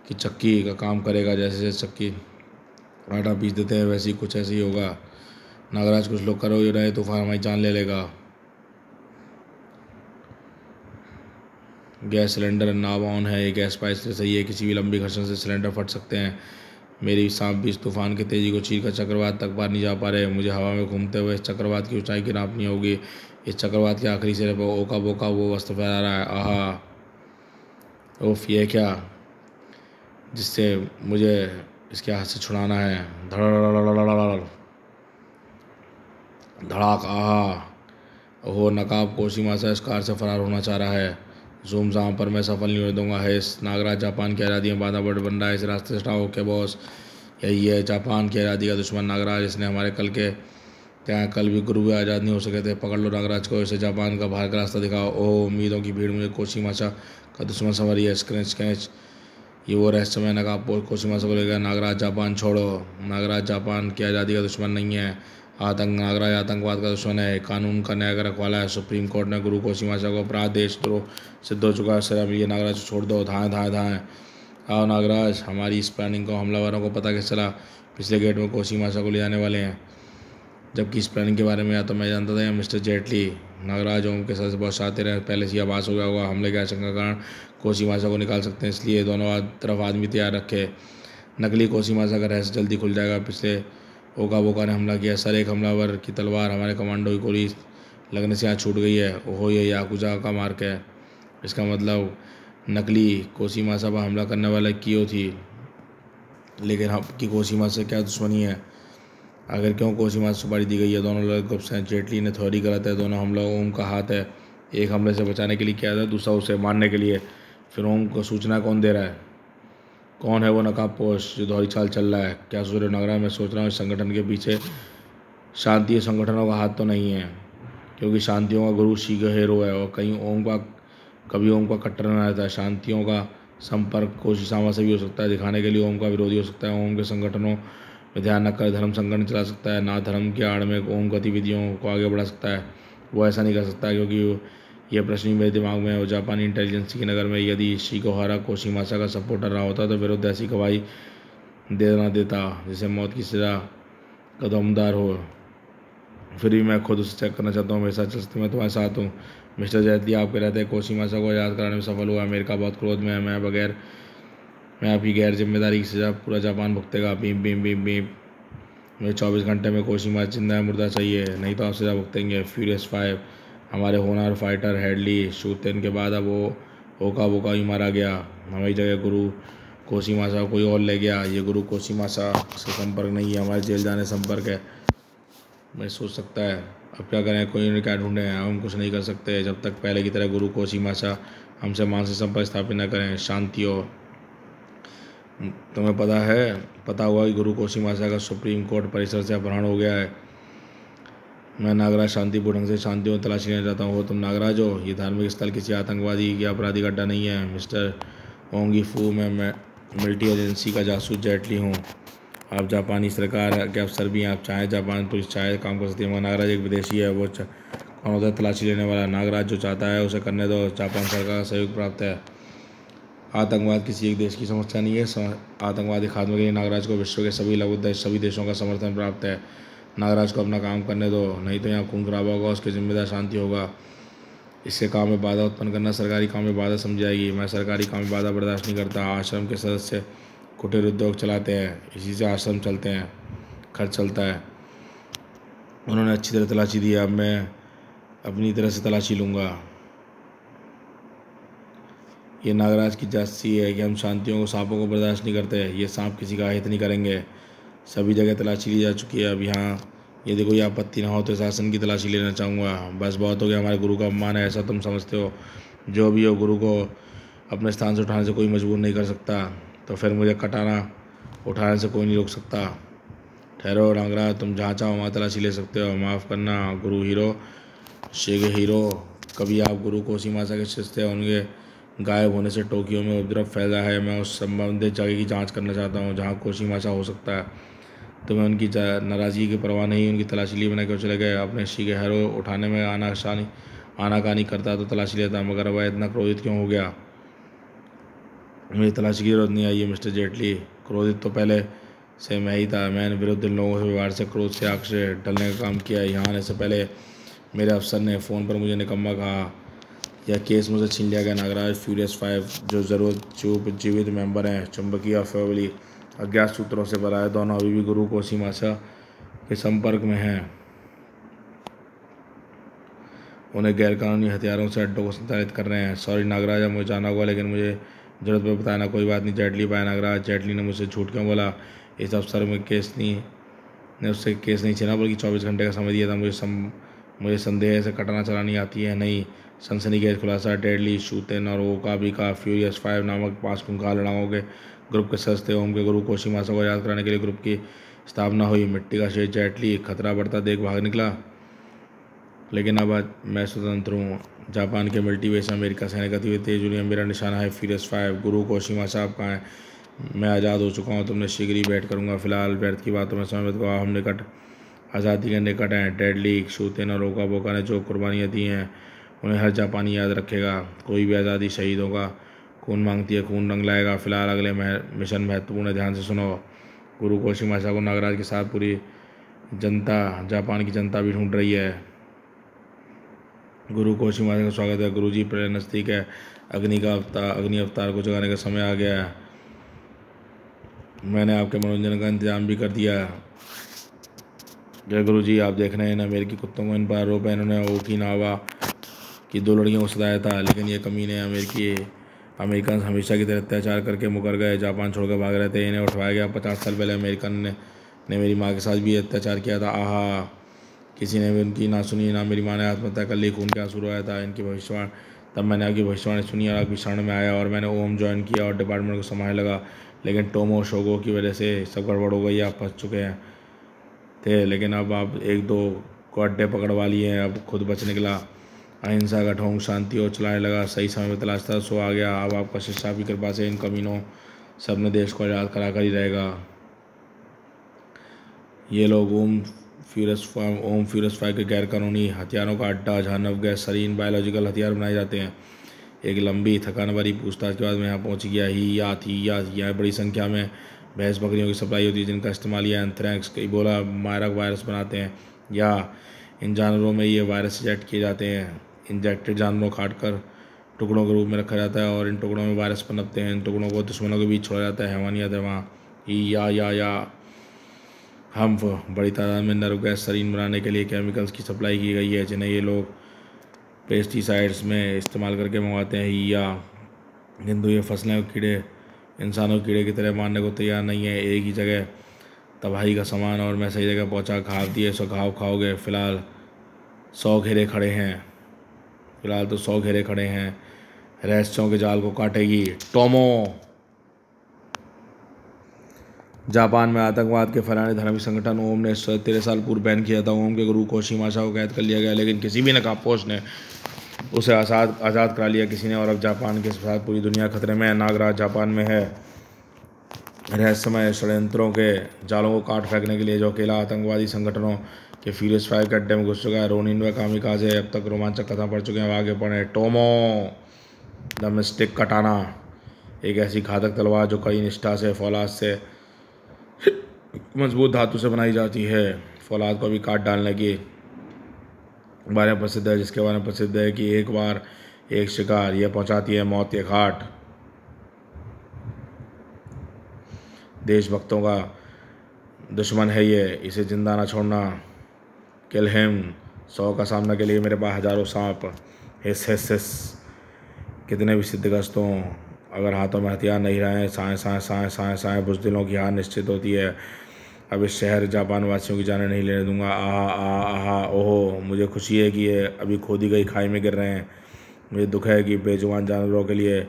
की चक्की का काम करेगा। जैसे जैसे चक्की आटा पीस देते हैं, वैसे ही कुछ ऐसे ही होगा। नागराज, कुछ लोग करो, ये नए तूफान हमारी जान ले लेगा। गैस सिलेंडर नाव ऑन है। ये गैस पाइप से सही है, किसी भी लंबी घर्षण से सिलेंडर फट सकते हैं। मेरी सांप भी इस तूफान की तेज़ी को चीर कर चक्रवात तक पार नहीं जा पा रहे। मुझे हवा में घूमते हुए इस चक्रवात की ऊंचाई की नापनी होगी। इस चक्रवात के आखिरी सिरे पर ओका बोका वो वस्त्र फहरा रहा है। आहा, उफ, ये क्या, जिससे मुझे इसके हाथ से छुड़ाना है। धड़ाक। आहा, ओहो, नकाब कोशिमासा इस कार से फरार होना चाह रहा है। जूम जाम पर मैं सफल नहीं होने दूंगा। है नागराज, जापान की आज़ादी में बाधा बढ़ बन रहा है। इस रास्ते से हटाओ। ओके बॉस, यही है जापान की आज़ादी का दुश्मन नागराज। इसने हमारे कल भी गुरु आज़ाद नहीं हो सके थे। पकड़ लो नागराज को, इसे जापान का बाहर का रास्ता दिखाओ। ओह, उम्मीदों की भीड़ मुझे कोशिमासा का दुश्मन समझ रही है। स्क्रैच स्क्रैच, ये वो रहस्यमय नकाब कोशिमासा को लेकर। नागराज, जापान छोड़ो। नागराज जापान की आज़ादी का दुश्मन नहीं है। नागराज आतंकवाद का दुश्मन है, कानून का न्याय का रखवाला है। सुप्रीम कोर्ट ने गुरु कोशिमासा को अपराध देशद्रोह सिद्ध हो चुका है। सजा मिली है, नागराज को छोड़ दो। धाएं धाएं धाएं। आओ नागराज, हमारी इस प्लानिंग को हमलावरों को पता कैसे चला? पिछले गेट में कोशिमासा को ले जाने वाले हैं। जबकि इस प्लानिंग के बारे में या तो मैं जानता था या मिस्टर जेटली। नागराज ओम के साथ बहुत शातिर हैं, पहले से ही आभास हो गया होगा। हमले के आशंका के कारण कोशिमासा को निकाल सकते हैं, इसलिए दोनों तरफ आदमी तैयार रखे। नकली कोशिमासा का रहस्य जल्दी खुल जाएगा। पिछले ओका बोका ने हमला किया सर, एक हमलावर की तलवार हमारे कमांडो की गोली लगने से यहाँ छूट गई है। ओहो, ये याकुजा का मार्क है। इसका मतलब नकली कोशिमासा पर हमला करने वाला कियो थी। लेकिन आपकी कोशिमासा से क्या दुश्मनी है? अगर क्यों कोशिमासा सुपारी दी गई है? दोनों लोग गुप्त हैं। जेटली ने थ्योरी गलत है। दोनों हमला ओम का हाथ है। एक हमले से बचाने के लिए किया था, दूसरा उसे मारने के लिए। फिर ओम को सूचना कौन दे रहा है? कौन है वो नकाबपोश जो दोहरी चाल चल रहा है? क्या सूर्य नागराज? मैं सोच रहा हूँ इस संगठन के पीछे शांति संगठनों का हाथ तो नहीं है, क्योंकि शांतियों का गुरु शिगेहारो है और कभी ओम का कट्टर न रहता है। शांतियों का संपर्क कोशिशामा से भी हो सकता है, दिखाने के लिए ओम का विरोधी हो सकता है। ओम के संगठनों में ध्यान रखकर धर्म संगठन चला सकता है, ना धर्म के आड़ में ओम गतिविधियों को आगे बढ़ा सकता है। वो ऐसा नहीं कर सकता, क्योंकि यह प्रश्न ही मेरे दिमाग में है। और जापानी इंटेलिजेंस की नज़र में यदि शिगेहारा कोशिमासा का सपोर्टर रहा होता तो विरुद्ध ऐसी गवाही देना देता जिसे मौत की सज़ा का दमदार हो। फिर भी मैं खुद उसे चेक करना चाहता हूँ। मेरे साथ चल सकते, मैं तुम्हारे साथ हूँ। मिस्टर जेटली, आपके रहते कोशिमासा को याद कराने में सफल हुआ। अमेरिका बहुत क्रोध में है। मैं आपकी गैर जिम्मेदारी की सज़ा पूरा जापान भुगतेगा। Beam beam beam beam. मुझे 24 घंटे में कोशिमासा जिंदा है मुर्दा चाहिए, नहीं तो आप सज़ा भुगतेंगे। फ्यूरियस 5, हमारे होनहार फाइटर हेडली शूतेन के बाद अब वो ओका बोका ही मारा गया। हमारी जगह गुरु कोशिमासा कोई और ले गया। ये गुरु कोशिमासा से संपर्क नहीं है, हमारे जेल जाने संपर्क है। मैं सोच सकता है अब क्या करें, कोई क्या ढूंढें? हम कुछ नहीं कर सकते जब तक पहले की तरह गुरु कोशिमासा हमसे मानसिक संपर्क स्थापित न करें। शांति हो। तुम्हें पता होगा कि गुरु कोशिमासा का सुप्रीम कोर्ट परिसर से अपहरण हो गया है। मैं नागराज शांतिपूर्ण ढंग से शांतियों में तलाशी लेना चाहता हूँ। वो तुम नागराज हो? ये धार्मिक स्थल किसी आतंकवादी या अपराधी का अड्डा नहीं है मिस्टर ओंगी फू। मैं मिलिट्री एजेंसी का जासूस जेटली हूँ। आप जापानी सरकार के अफसर भी हैं। आप चाहें जापान पुलिस चाहे काम कर सकती है, मगर नागराज एक विदेशी है। वो कौन होता है तलाशी लेने वाला? नागराज जो चाहता है उसे करने दो। जापान सरकार का सहयोग प्राप्त है। आतंकवाद किसी एक देश की समस्या नहीं है। आतंकवादी खात्मे के लिए नागराज को विश्व के सभी देशों का समर्थन प्राप्त है। नागराज को अपना काम करने दो, नहीं तो यहाँ खून खराबा होगा। उसके जिम्मेदार शांति होगा। इससे काम में बाधा उत्पन्न करना सरकारी काम में बाधा समझ जाएगी। मैं सरकारी काम में बाधा बर्दाश्त नहीं करता। आश्रम के सदस्य कुटीर उद्योग चलाते हैं, इसी से आश्रम चलते हैं, खर्च चलता है। उन्होंने अच्छी तरह तलाशी दी है, अब मैं अपनी तरह से तलाशी लूँगा। ये नागराज की जासूसी है कि हम शांतियों को सांपों को बर्दाश्त नहीं करते। ये सांप किसी का हित नहीं करेंगे। सभी जगह तलाशी ली जा चुकी है। अब यहाँ यदि कोई आपत्ति ना हो तो शासन की तलाशी लेना चाहूँगा। बस बहुत हो गया। हमारे गुरु का अपमान है, ऐसा तुम समझते हो? जो भी हो, गुरु को अपने स्थान से उठाने से कोई मजबूर नहीं कर सकता, तो फिर मुझे कटाना उठाने से कोई नहीं रोक सकता। ठहरो नागराज, तुम जहाँ चाहो वहाँ तलाशी ले सकते हो। माफ़ करना गुरु हीरो शिगेहारो। कभी आप गुरु कोशिमासा के शिष्य थे। उनके गायब होने से टोक्यो में उपद्रव फैला है। मैं उस संबंधित जगह की जांच करना चाहता हूँ जहाँ कोशिमासा हो सकता है। तुम्हें उनकी नाराज़गी की परवाह नहीं। उनकी तलाशी लिए बिना क्यों चले गए? अपने शिगेहारो उठाने में आनाकानी करता तो तलाशी लेता, मगर वह इतना क्रोधित क्यों हो गया? मुझे तलाशी की जरूरत नहीं आई है मिस्टर जेटली। क्रोधित तो पहले से मैं ही था। मैंने विरुद्ध लोगों से व्यवहार से क्रोध से आग से ढलने का काम किया। यहाँ आने से पहले मेरे अफसर ने फ़ोन पर मुझे निकम्मा कहा। यह केस मुझे छीन लिया गया। नागराज फ्यूरियस 5 जो ज़रूर जीवित मेंबर हैं चुंबकीय फैमिली अज्ञात सूत्रों से भरा है। दोनों अभी भी गुरु कोशिमासा के संपर्क में हैं। उन्हें गैरकानूनी हथियारों से अड्डों को संचालित कर रहे हैं। सॉरी नागराज, मुझे जाना होगा, लेकिन मुझे जरूरत पर बताना। कोई बात नहीं जेटली। पाया नागराज। जेटली ने मुझसे झूठ क्यों बोला? इस अफसर में उससे केस नहीं छीना, बल्कि 24 घंटे का समय दिया था। मुझे संदेह है से कटाना चलानी आती है नहीं। सनसनीखेज खुलासा। डेडली शूतेन और ओका भी का फ्यूरियस 5 नामक 5 खूंखार लड़ाकों के ग्रुप के सदस्य थे। ओम के गुरु कोशिमासा को याद कराने के लिए ग्रुप की स्थापना हुई। मिट्टी का शेष जेटली खतरा बढ़ता देख भाग निकला, लेकिन अब मैं स्वतंत्र हूँ। जापान के मिलिट्री बेस में अमेरिका सैनिक गतिविधि तेज हुई है। मेरा निशाना है फ्यूरियस 5। गुरु कोशिमासा आप कहाँ हैं? मैं आज़ाद हो चुका हूँ। तुमने शीघ्र ही भेंट करूँगा। फिलहाल व्यर्थ की बातों में समय मत गवाओ। हम निकट आज़ादी के निकट हैं। डेडली शूतेन और ओका बोका ने जो कुर्बानियाँ दी हैं उन्हें हर जापानी याद रखेगा। कोई भी आज़ादी शहीदों का खून मांगती है, खून रंग लाएगा। फिलहाल अगले मिशन महत्वपूर्ण है, ध्यान से सुनो। गुरु कोशिमासा को नागराज के साथ पूरी जनता, जापान की जनता भी ढूंढ रही है। गुरु कोशिमासा का स्वागत है। गुरुजी प्रलय नज़दीक है। अग्नि अवतार को जगाने का समय आ गया है। मैंने आपके मनोरंजन का इंतजाम भी कर दिया। जय गुरुजी, आप देख रहे हैं इन अमेरिकी कुत्तों को, इन पर आरोप है इन्होंने ओकिनावा की 2 लड़कियों को सताया था, लेकिन ये कमीने अमेरिकन हमेशा की तरह अत्याचार करके मुकर गए, जापान छोड़कर भाग रहे थे। इन्हें उठवाया गया। 50 साल पहले अमेरिकन ने मेरी माँ के साथ भी अत्याचार किया था। आहा, किसी ने भी उनकी ना सुनी, ना मेरी माँ ने आत्महत्या कर ली। खून का आंसू रोया था। इनकी भविष्यवाणी, तब मैंने आपकी भविष्यवाणी सुनी और आपकी शरण में आया और मैंने ओम ज्वाइन किया और डिपार्टमेंट को संभालने लगा। लेकिन टोमो शोगो की वजह से सब गड़बड़ हो गई। आप फंस चुके हैं थे, लेकिन अब आप 1-2 को अड्डे पकड़वा लिए हैं। अब खुद बच निकला। अहिंसा का ढोंग शांति और चलाने लगा। सही समय में तलाश था, सो आ गया। अब आपका शिक्षा की कृपा से इन कमीनों सब ने देश को आज़ाद करा कर ही रहेगा। ये लोग ओम फ्यूरस 5 के गैर कानूनी हथियारों का अड्डा, जहाँ नव गैस सरीन बायोलॉजिकल हथियार बनाए जाते हैं। एक लंबी थकान भरी पूछताछ के बाद मैं यहाँ पहुँच गया। यहाँ बड़ी संख्या में भैंस बकरियों की सप्लाई होती है, जिनका इस्तेमाल यह एंथ्रैक्स, इबोला, मारक वायरस बनाते हैं। या इन जानवरों में ये वायरस इंजेक्ट किए जाते हैं। इंजेक्टेड जानवरों को काट कर टुकड़ों के रूप में रखा जाता है और इन टुकड़ों में वायरस पनपते हैं। इन टुकड़ों को दुश्मनों के बीच छोड़ा जाता है। हैवानियत है वहाँ। हम बड़ी तादाद में नर्व गैस सरीन बनाने के लिए केमिकल्स की सप्लाई की गई है, जिन्हें ये लोग पेस्टिसाइड्स में इस्तेमाल करके मंगवाते हैं। किंतु ये फसलें और कीड़े इंसानों कीड़े की तरह मारने को तैयार नहीं है। एक ही जगह तबाही का सामान और मैं सही जगह पहुंचा। घाव दिए सो घाव खाओगे। फिलहाल 100 घेरे खड़े हैं। फिलहाल तो 100 घेरे खड़े हैं। रहस्यों के जाल को काटेगी टोमो। जापान में आतंकवाद के फैलाने धर्मी संगठन ओम ने 13 साल पूर्व बैन किया था। ओम के गुरु कोशिमासा को कैद कर लिया गया, लेकिन किसी भी नकाबपोश ने उसे आज़ाद करा लिया किसी ने, और अब जापान के साथ पूरी दुनिया खतरे में है। नागराज जापान में है। रहस्यमय षड्यंत्रों के जालों को काट फेंकने के लिए जो अकेला आतंकवादी संगठनों के फ्यूरियस 5 के अड्डे में घुस चुका है। रोनिन व कामिकाज़े अब तक रोमांचक कथा पढ़ चुके हैं। आगे पढ़े। टोमो द मिस्टिक कटाना, एक ऐसी घातक तलवार जो कड़ी निष्ठा से फौलाद से मजबूत धातु से बनाई जाती है। फौलाद को भी काट डालने की बारे में प्रसिद्ध है, जिसके बारे में प्रसिद्ध है कि एक बार एक शिकार यह पहुंचाती है मौत के घाट। देशभक्तों का दुश्मन है ये, इसे जिंदा ना छोड़ना। Kill him. 100 का सामना के लिए मेरे पास हजारों सांप। हिस कितने भी सिद्धगस्त हों, अगर हाथों में हथियार नहीं रहे, साएं बुज़दिलों की हार निश्चित होती है। अब इस शहर जापान वासियों की जाने नहीं लेने दूंगा। आहा ओहो, मुझे खुशी है कि ये अभी खोदी गई खाई में गिर रहे हैं। मुझे दुख है कि बेजुबान जानवरों के लिए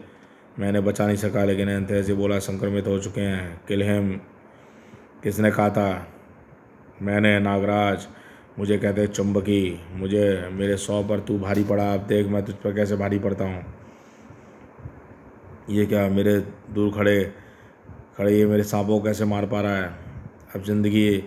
मैंने बचा नहीं सका, लेकिन एंथ्रेक्स इबोला संक्रमित हो चुके हैं। Kill him. किसने कहा था? मैंने। नागराज। मुझे कहते हैं चुंबकी। मुझे मेरे 100 पर तू भारी पड़ा। अब देख मैं तुझ पर कैसे भारी पड़ता हूँ। ये क्या मेरे दूर खड़े ये मेरे सांपों को कैसे मार पा रहा है? अब ज़िंदगी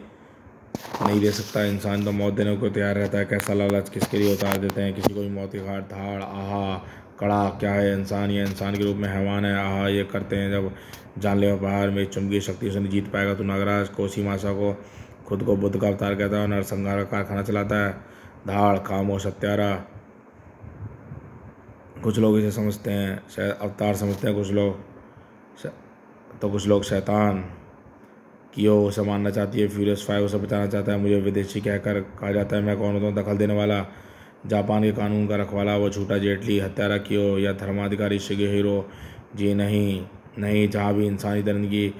नहीं दे सकता इंसान तो मौत देने को तैयार रहता है। कैसा लालच किसके लिए उतार देते हैं किसी को भी मौत की घाट। धाड़। आहा कड़ा। क्या है इंसान? ये इंसान के रूप में हैवान है। आहा ये करते हैं जब जानलेवा प्रहार मेरी चुंबकीय शक्ति से नहीं जीत पाएगा। तो नागराज कोशिमासा को खुद को बुद्ध का अवतार कहता है और नरसंहार का कारखाना चलाता है। धाड़। खामोश हत्यारा। कुछ लोग इसे समझते हैं अवतार समझते हैं, कुछ लोग शैतान। कियो उसे मानना चाहती है। फ्यूरियस 5 उसे बचाना चाहता है। मुझे विदेशी कहकर कहा जाता है। मैं कौन होता हूँ दखल देने वाला? जापान के कानून का रखवाला वो झूठा जेटली, हत्यारा कियो या धर्माधिकारी शिगेहिरो जी? नहीं, जहाँ भी इंसानी दरिंदगी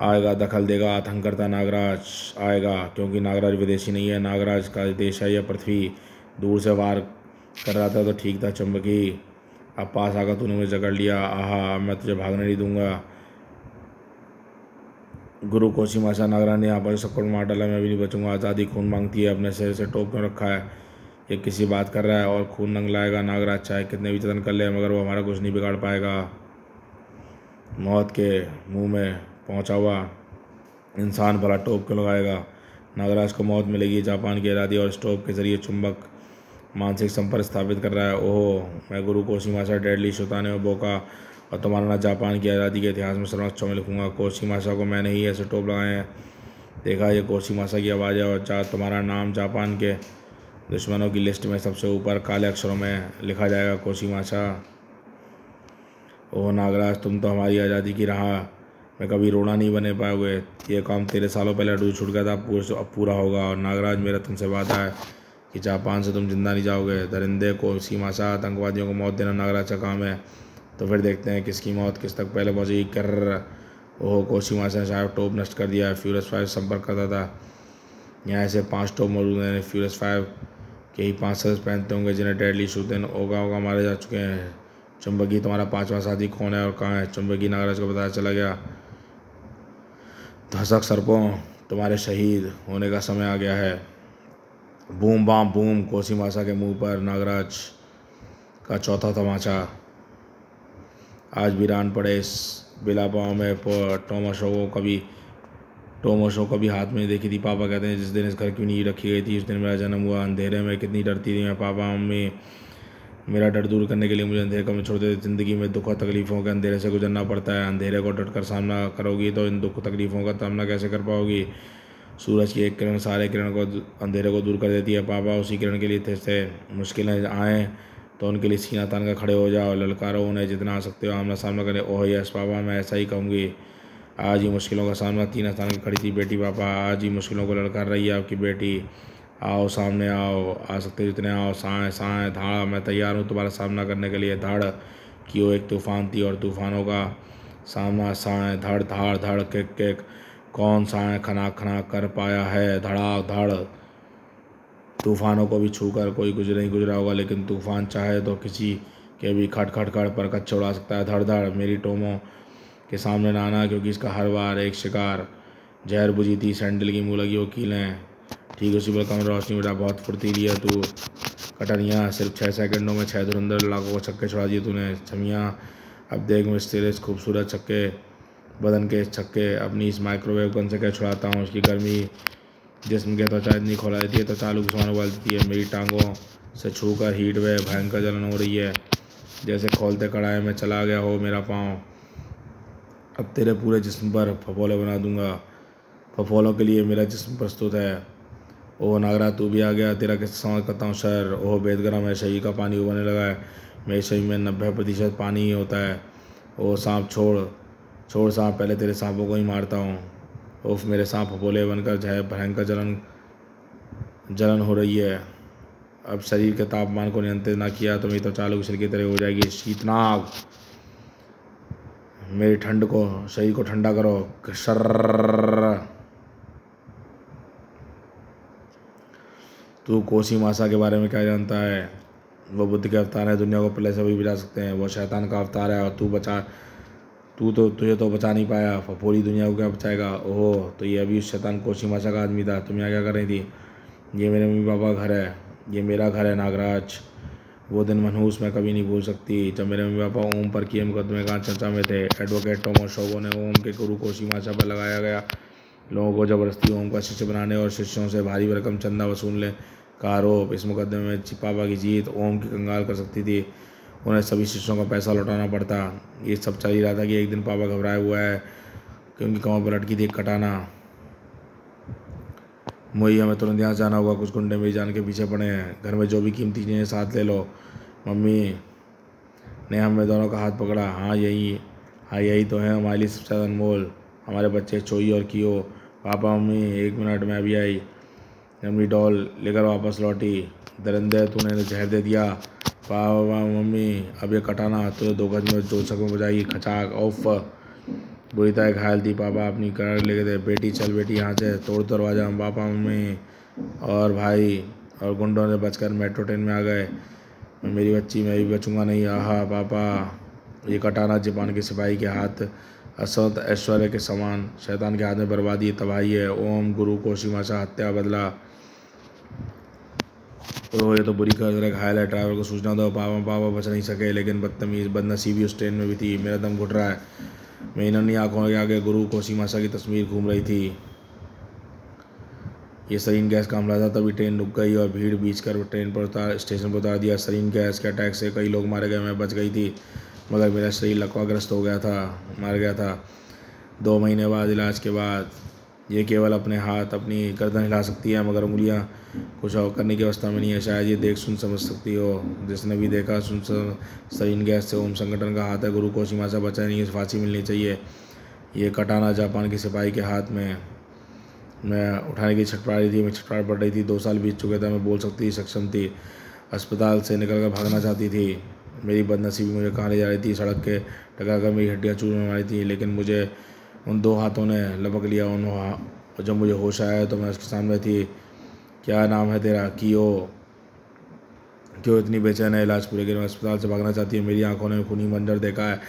आएगा दखल देगा आतंककर्ता नागराज आएगा, क्योंकि नागराज विदेशी नहीं है। नागराज का देश है यह पृथ्वी। दूर से वार कर रहा था तो ठीक था चुंबकी, अब पास आकर तूने मुझे जकड़ लिया। आहा मैं तुझे भागने नहीं दूंगा। गुरु कोशिमासा नागराज ने यहाँ पर सबको मार डाला। मैं भी नहीं बचूंगा। आज़ादी खून मांगती है। अपने शहर से टोप में रखा है। ये किसी बात कर रहा है और खून रंग लाएगा। नागराज चाहे कितने भी जतन कर ले, मगर वो हमारा कुछ नहीं बिगाड़ पाएगा। मौत के मुंह में पहुंचा हुआ इंसान भला टोप क्यों लगाएगा? नागराज को मौत मिलेगी। जापान की आज़ादी और स्टोव के जरिए चुंबक मानसिक संपर्क स्थापित कर रहा है। ओहो, मैं गुरु कोशीमासा डेडली शुताने और बोका और तुम्हारा नाम जापान की आज़ादी के इतिहास में सर्वोच्च में लिखूंगा। कोशीमासा को मैंने ही ऐसे टोप लगाए हैं। देखा, ये कोशीमासा की आवाज़ है और तुम्हारा नाम जापान के दुश्मनों की लिस्ट में सबसे ऊपर काले अक्षरों में लिखा जाएगा, कोशीमासा। ओह नागराज, तुम तो हमारी आज़ादी की राह में कभी रोना नहीं बने पाओगे। ये काम तेरे सालों पहले अधूरा छूट गया था, अब पूरा होगा। और नागराज, मेरा तुमसे वादा है कि जापान से तुम जिंदा नहीं जाओगे। दरिंदे कोशीमासा, आतंकवादियों को मौत देना नागराज का काम है। तो फिर देखते हैं किसकी मौत किस तक पहले पहुँचेगी। कर ओह, कोशीमासा ने शायद टोप नष्ट कर दिया है। फ्यूरियस 5 संपर्क करता था। यहाँ ऐसे 5 टोप मौजूद हैं। फ्यूरियस 5 के ही 5 सदस्य पहनते होंगे जिन्हें डेडली शूतेन ओगा मारे जा चुके हैं। चुंबकी, तुम्हारा 5वां साथी कौन है और कहाँ है? चुंबकी, नागराज को पता चला गया। धसक सर्पों, तुम्हारे शहीद होने का समय आ गया है। बूम बाम बूम, कोशीमासा के मुंह पर नागराज का चौथा तमाचा। आज वीरान पड़े इस बिलापाओं में टोमोशो कभी हाथ में देखी थी। पापा कहते हैं जिस दिन इस घर की नींव रखी गई थी उस दिन मेरा जन्म हुआ। अंधेरे में कितनी डरती थी मैं। पापा मम्मी मेरा डर दूर करने के लिए मुझे अंधेरे में छोड़ देते। ज़िंदगी में दुख और तकलीफ़ों के अंधेरे से गुजरना पड़ता है। अंधेरे को डट कर सामना करोगी तो इन दुख तकलीफ़ों का सामना कैसे कर पाओगी? सूरज की एक किरण सारे किरण को अंधेरे को दूर कर देती है। पापा उसी किरण के लिए थे मुश्किलें आएँ तो उनके लिए सीना तान कर खड़े हो जाओ। ललकारो उन्हें जितना आ सकते हो, आमना सामना करें। ओह यस पापा, मैं ऐसा ही कहूँगी। आज ही मुश्किलों का सामना तीन स्थान की खड़ी थी बेटी। पापा आज ही मुश्किलों को ललकार रही है आपकी बेटी। आओ सामने आओ, आ सकते जितने आओ। साएँ साएँ धाड़, मैं तैयार हूँ तुम्हारा सामना करने के लिए। धाड़ की वो एक तूफ़ान थी और तूफ़ानों का सामना। साएँ धड़ धाड़ धड़ किक किक, कौन साएँ खनाक खनाक कर पाया है? धड़ाक धड़, तूफ़ानों को भी छूकर कोई नहीं गुजरा होगा, लेकिन तूफ़ान चाहे तो किसी के भी खट खट खड़ पर कच्चे उड़ा सकता है। धड़ धड़, मेरी टोमो के सामने ना आना, क्योंकि इसका हर बार एक शिकार जहर बुझी थी। सैंडल की मुँह लगी वो कीलें। ठीक उसी पर कमर रोशनी बेटा, बहुत फुर्तीली है तू कटनिया। सिर्फ 6 सेकंडों में 6 धुरंधर लाखों को छक्के छुड़ा दिए तूने। छमिया, अब देख मैं तेरे खूबसूरत छक्के बदन के छक्के अपनी इस माइक्रोवेव गन से क्या छुड़ाता हूँ। उसकी गर्मी जिस्म के त्वचा इतनी खोला देती है तो चालू घुसवाने उबाल देती है। मेरी टांगों से छूकर हीट वे भयंकर जलन हो रही है, जैसे खोलते कढ़ाई में चला गया हो मेरा पाँव। अब तेरे पूरे जिस्म पर फफोले बना दूंगा। फफोलों के लिए मेरा जिस्म प्रस्तुत है। ओह नागराज, तू भी आ गया। तेरा कैसे समझ करता हूँ सर। ओह बेदगरम है, शरीर का पानी उबलने लगा है। मेरे शरीर में 90% पानी ही होता है। ओह सांप छोड़ सांप, पहले तेरे सांपों को ही मारता हूँ। उफ, मेरे सांप फफोले बनकर भयंकर जलन हो रही है। अब शरीर के तापमान को नियंत्रित ना किया तो मेरी तो चालू की की तरह हो जाएगी। शीतनाग, मेरी शरीर को ठंडा करो। शर्र, तू कोशीमासा के बारे में क्या जानता है? वो बुद्ध के अवतार है, दुनिया को पहले से भी बचा सकते हैं। वो शैतान का अवतार है और तुझे तो बचा नहीं पाया। पूरी दुनिया को क्या बचाएगा? ओह, तो ये अभी उस शैतान कोशीमासा का आदमी था। तुम यहाँ क्या कर रही थी? ये मेरे मम्मी पापा का घर है, ये मेरा घर है नागराज। वो दिन मनहूस मैं कभी नहीं भूल सकती जब मेरे मम्मी पापा ओम पर किए मुकदमे का चर्चा में थे। एडवोकेट टोमोशोगो ने ओम के गुरु कोशीमासा पर लगाया गया लोगों को जबरदस्ती ओम का शिष्य बनाने और शिष्यों से भारी भरकम चंदा वसूलने का आरोप। इस मुकदमे में पापा की जीत ओम की कंगाल कर सकती थी। उन्हें सभी शिष्यों का पैसा लौटाना पड़ता। ये सब चल ही रहा था कि एक दिन पापा घबराए हुआ है कि उनकी कमर पर लटकी थी कटाना। मुझे हमें तुरंत यहाँ जाना होगा, कुछ गुंडे मेरी जान के पीछे पड़े हैं। घर में जो भी कीमती चीज़ें साथ ले लो। मम्मी ने हमें दोनों का हाथ पकड़ा। हाँ यही तो है हमारे लिए सबसे ज़्यादा अनमोल, हमारे बच्चे चोई और कियो। पापा मम्मी 1 मिनट में अभी आई। मम्मी डॉल लेकर वापस लौटी। दरिंदे, तूने जहर दे दिया। पापा मम्मी, अब ये कटाना तो 2 गज में 2 छक्कों बजाएगी। खचाक, ऑफ, बुरी तरह घायल थी। पापा अपनी कर लेके दे। बेटी चल बेटी यहाँ से, तोड़ दरवाजा। पापा मम्मी और भाई और गुंडों ने बचकर मेट्रो ट्रेन में आ गए। मेरी बच्ची, मैं भी बचूंगा नहीं। आहा पापा, ये कटाना जापान के सिपाही के हाथ असत ऐश्वर्य के समान, शैतान के हाथ में बर्बादी तबाही है। ओम गुरु कोशीमासा हत्या बदला। तो ये तो बुरी तरह घायल है। ड्राइवर को सूचना दो। पापा बच नहीं सके, लेकिन बदनसीबी उस ट्रेन में भी थी। मेरा दम घुट रहा है। मेरी नन्ही आंखों के आगे गुरु कोशीमासा की तस्वीर घूम रही थी। ये सरीन गैस का हमला था, तभी ट्रेन रुक गई और भीड़ बीच कर ट्रेन पर स्टेशन पर उतार दिया। सरीन गैस के अटैक से कई लोग मारे गए, मैं बच गई थी, मगर मेरा शरीर लकवाग्रस्त हो गया था, मर गया था। 2 महीने बाद इलाज के बाद ये केवल अपने हाथ, अपनी गर्दन हिला सकती है, मगर उंगलियां कुछ और करने की अवस्था में नहीं है। शायद ये देख सुन समझ सकती हो। जिसने भी देखा सुन सरीन गैस से ओम संगठन का हाथ है। गुरु कोशिमा से बचा नहीं, फांसी मिलनी चाहिए। ये कटाना जापान के सिपाही के हाथ में। मैं उठाने की छटपटा रही थी, मैं छटपटा पड़ रही थी। 2 साल बीत चुके थे, मैं बोल सकती थी, सक्षम थी, अस्पताल से निकल कर भागना चाहती थी। मेरी बदनसीबी मुझे कहाँ ले जा रही थी। सड़क के टकरा कर मेरी हड्डियाँ चूरने वाली थी, लेकिन मुझे उन 2 हाथों ने लपक लिया। जब मुझे होश आया तो मैं उसके सामने थी। क्या नाम है तेरा? कियो। क्यों इतनी बेचैन है? इलाज पूरे के मैं अस्पताल से भागना चाहती है। मेरी आंखों ने खूनी मंजर देखा है।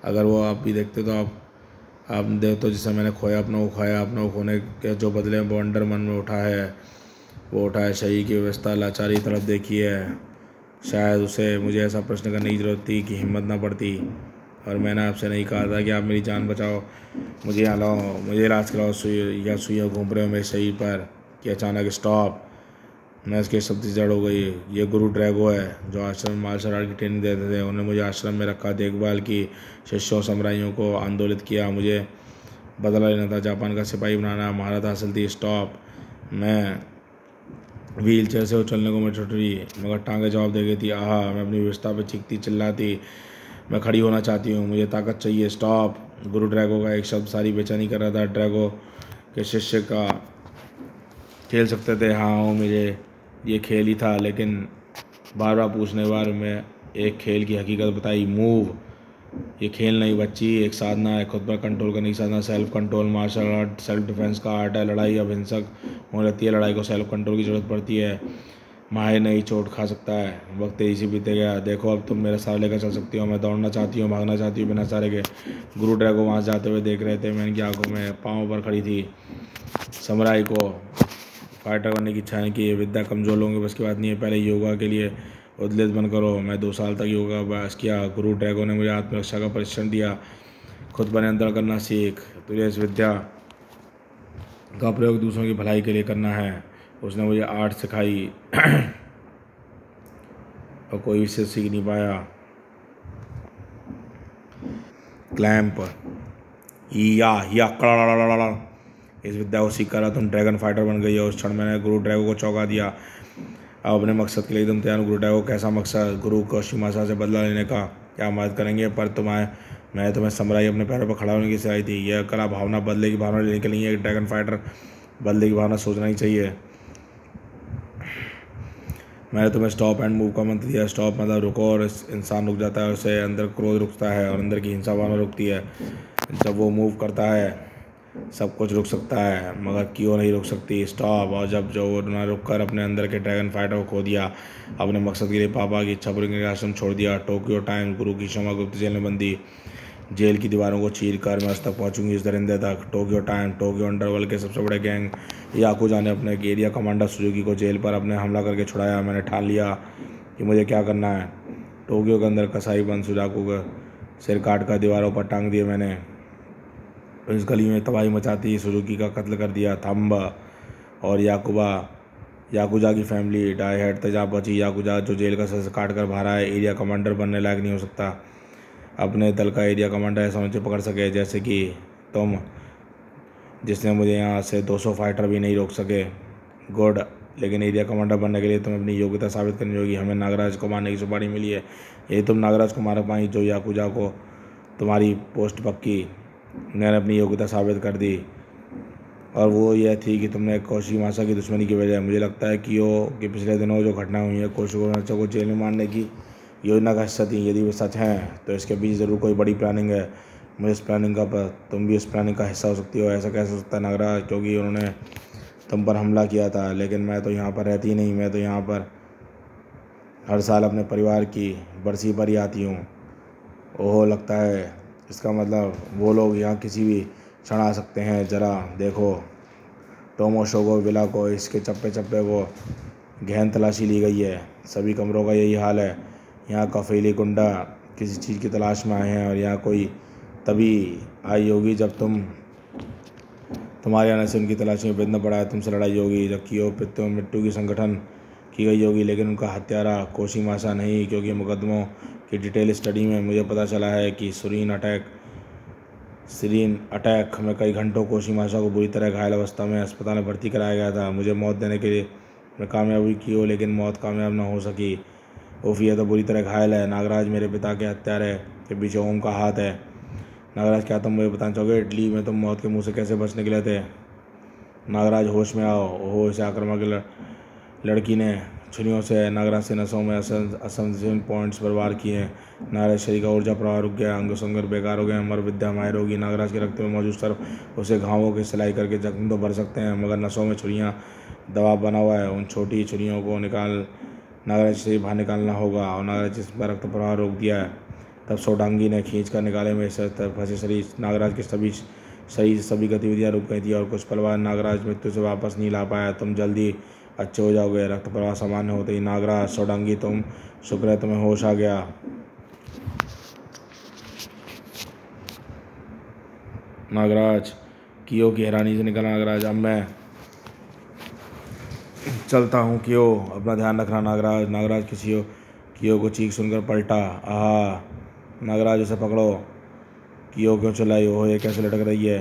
अगर वो आप भी देखते तो आप देख तो जिसे मैंने खोया अपना वो खोया, अपना वो खोने के जो बदले में बवंडर मन में उठा है वो उठा है। शरीर की व्यवस्था, लाचारी तरफ देखी है। शायद उसे मुझे ऐसा प्रश्न करने की ज़रूरत थी कि हिम्मत ना पड़ती, और मैंने आपसे नहीं कहा था कि आप मेरी जान बचाओ, मुझे यहाँ लाओ, मुझे इलाज कराओ। सुइयाँ घूम रहे हो मेरे शरीर पर कि अचानक स्टॉप। मैं इसके शब्द से जड़ हो गई। ये गुरु ड्रैगो है जो आश्रम में मार्शल आर्ट की ट्रेनिंग देते थे। उन्होंने मुझे आश्रम में रखा, देखभाल की, शिष्यों समुराइयों को आंदोलित किया। मुझे बदला लेना था, जापान का सिपाही बनाना, महारत हासिल थी। स्टॉप। मैं व्हील चेयर से उछलने को मैं छुट रही, मगर टांगें जवाब दे गई थी। आहा। मैं अपनी व्यवस्था पर चीखती चिल्लाती, मैं खड़ी होना चाहती हूँ, मुझे ताकत चाहिए। स्टॉप। गुरु ड्रैगो का एक शब्द सारी बेचैनी कर रहा था। ड्रैगो के शिष्य का खेल सकते थे। हाँ, वो मुझे ये खेल ही था, लेकिन बार बार पूछने बार मैं एक खेल की हकीकत बताई। मूव। ये खेल नहीं बच्ची, एक साधना है, खुद पर कंट्रोल करने की साधना। Self control martial art self defence का आर्ट है। लड़ाई अब हिंसक होने लगती है, लड़ाई को सेल्फ कंट्रोल की ज़रूरत पड़ती है। माहिर नहीं चोट खा सकता है। वक्त तेजी से बीते गया। देखो अब तुम मेरा सहारा लेकर चल सकती हो। मैं दौड़ना चाहती हूँ, भागना चाहती हूँ बिना सहारे के। गुरु ड्रैगो वहाँ जाते हुए देख रहे थे। मैं इनकी आंखों में पाँव पर खड़ी थी। समुराई को फाइटर बनने की इच्छा है कि ये विद्या कमज़ोर लोगों के बस की बात नहीं है। पहले योगा के लिए उद्यत बन करो। मैं 2 साल तक योगा अभ्यास किया। गुरु ड्रैगो ने मुझे आत्मरक्षा का प्रशिक्षण दिया। खुद पर नियंत्रण करना सीख। तुझे इस विद्या का प्रयोग दूसरों की भलाई के लिए करना है। उसने मुझे आर्ट सिखाई और कोई भी सीख नहीं पाया। क्लैंप या कड़ा। इस विद्या को सीख कर तुम ड्रैगन फाइटर बन गई हो। उस क्षण मैंने गुरु ड्रैगो को चौंका दिया। अब अपने मकसद के लिए एकदम तैयार। गुरु ड्रैगो कैसा मकसद? गुरु कोशिमासा से बदला लेने का। क्या मदद करेंगे? पर मैं तुम्हें समुराई अपने पैरों पर खड़ा होने की सिखाई थी। यह कला भावना, बदले की भावना लेने के लिए। एक ड्रैगन फाइटर बदले की भावना सोचना ही चाहिए। मैंने तुम्हें स्टॉप एंड मूव का मंत्र दिया। स्टॉप मतलब रुको, और इंसान रुक जाता है, उसे अंदर क्रोध रुकता है और अंदर की हिंसा भावना रुकती है। जब वो मूव करता है सब कुछ रुक सकता है, मगर क्यों नहीं रुक सकती? स्टॉप। और जब जो उन्होंने रुक कर अपने अंदर के ड्रैगन फाइटर को खो दिया, अपने मकसद के लिए पापा की इच्छा पूरी करने का आश्रम छोड़ दिया। Tokyo time. गुरु की क्षमा गुप्त जेल में बंदी। जेल की दीवारों को चीर कर मैं उस तक पहुँचूंगी, इस दरिंदे तक। Tokyo time. टोक्यो अंडरवर्ल्ड के सबसे बड़े गैंग याकुजा ने अपने एरिया कमांडर सुजुकी को जेल पर अपने हमला करके छुड़ाया। मैंने ठान लिया कि मुझे क्या करना है। टोक्यो के अंदर कसाई बंद सुजाकू का सिर काट कर दीवारों पर टांग दिए मैंने। इस गली में तबाही मचाती सुजुकी का कत्ल कर दिया। थंब और याकुजा की फैमिली डाई हेड तेजाब बची। याकुजा जो जेल का सर काट कर बाहर आए, एरिया कमांडर बनने लायक नहीं हो सकता। अपने दल का एरिया कमांडर ऐसा मुझे पकड़ सके जैसे कि तुम, जिसने मुझे यहाँ से 200 फाइटर भी नहीं रोक सके। गुड। लेकिन एरिया कमांडर बनने के लिए तुम्हें अपनी योग्यता साबित करनी होगी। हमें नागराज को मारने की सुपारी मिली है। यही तुम नागराज को मार पाई जो याकुजा को तुम्हारी पोस्ट पक्की। मैंने अपनी योग्यता साबित कर दी, और वो यह थी कि तुमने कोशिमासा की दुश्मनी की वजह। मुझे लगता है कि पिछले दिनों जो घटना हुई है कोशिमासा को जेल में मारने की योजना का हिस्सा थी। यदि वे सच हैं तो इसके बीच ज़रूर कोई बड़ी प्लानिंग है। मुझे इस प्लानिंग का तुम भी इस प्लानिंग का हिस्सा हो सकती हो। ऐसा कैसे हो सकता है नागराज? क्योंकि उन्होंने तुम पर हमला किया था। लेकिन मैं तो यहाँ पर रहती ही नहीं। मैं तो यहाँ पर हर साल अपने परिवार की बरसी पर ही आती हूँ। ओह, लगता है इसका मतलब वो लोग यहाँ किसी भी क्षण आ सकते हैं। ज़रा देखो टोमोशोगो विला को, इसके चप्पे चप्पे को गहन तलाशी ली गई है। सभी कमरों का यही हाल है। यहाँ कफीली गुंडा किसी चीज़ की तलाश में आए हैं, और यहाँ कोई तभी आई होगी जब तुम्हारे आने से उनकी तलाशी में भेजना पड़ा है। तुमसे लड़ाई होगी, जबकि पित्तों मिट्टू की संगठन की गई होगी, लेकिन उनका हत्यारा कोशिमासा नहीं, क्योंकि मुकदमों की डिटेल स्टडी में मुझे पता चला है कि सीरीन अटैक में कई घंटों कोशिमासा को बुरी तरह घायल अवस्था में अस्पताल में भर्ती कराया गया था। मुझे मौत देने के लिए मैं कामयाबी की हो, लेकिन मौत कामयाब न हो सकी। उफ, ये तो बुरी तरह घायल है। नागराज, मेरे पिता के हत्यारे के पीछे ओम का हाथ है। नागराज, क्या तुम मुझे बताना चाहोगे इटली में तुम मौत के मुंह से कैसे बच निकले थे? नागराज, होश में आओ। होश आक्रामक लड़की ने छुरियों से नागराज से नसों में असंवेदनशील पॉइंट्स पर वार किए। नागराज शरीर का ऊर्जा प्रवाह रुक गया, अंग संगर बेकार हो गए, मर विद्या माहिर होगी। नागराज के रक्त में मौजूद सर्फ उसे घावों की सिलाई करके जख्म तो भर सकते हैं, मगर नसों में छुरियाँ दबाव बना हुआ है। उन छोटी छुरियों को नागराज से बाहर निकालना होगा। और नागराज जिसमें रक्त प्रवाह रोक दिया है, तब सोडांगी ने खींच कर निकाले में फंसे शरीर। नागराज के सभी गतिविधियाँ रुक गई थी और कुछ पल बाद नागराज मृत्यु से वापस नहीं ला पाया। तुम जल्दी अच्छे हो जाओगे। रक्त प्रवाह सामान्य होते ही नागराज, सोडांगी, तुम शुक्र है तुम्हें होश आ गया। नागराज, कियो की हैरानी से निकला। नागराज, अब मैं चलता हूँ। कियो, अपना ध्यान रखना। नागराज। नागराज कियो को चीख सुनकर पलटा। आहा! नागराज, उसे पकड़ो। कियो क्यों चिल्लाई? ओह, ये कैसे लटक रही है?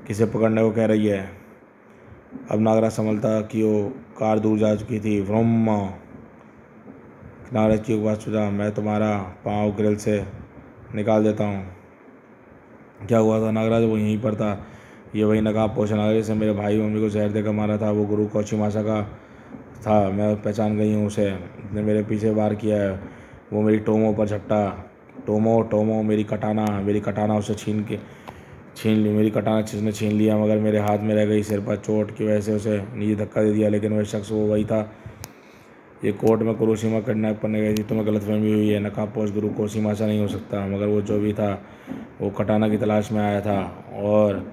किसे पकड़ने को कह रही है? अब नागराज संभलता। कियो कार दूर जा चुकी थी। व्रोम! नागराज कियो के पास छुटा। मैं तुम्हारा पाँव ग्रिल से निकाल देता हूँ। क्या हुआ था? नागराज, वो यहीं पर था। ये वही नकाबपोश नागराज से मेरे भाई मम्मी को जहर देकर मारा था। वो गुरु कोशिमासा का था। मैं पहचान गई हूँ उसे। उसने मेरे पीछे वार किया है। वो मेरी टोमो पर झपटा। टोमो, मेरी कटाना उसे छीन ली। मेरी कटाना उसने छीन लिया, मगर मेरे हाथ में रह गई। सिर पर चोट की वजह से उसे नीचे धक्का दे दिया, लेकिन वह शख्स वो वही था। ये कोर्ट में कुरुशिमा किडनैप करने गई थी। तुम्हें गलतफहमी हुई है। नकाबपोश गुरु कोशिमासा नहीं हो सकता, मगर वो जो भी था वो कटाना की तलाश में आया था, और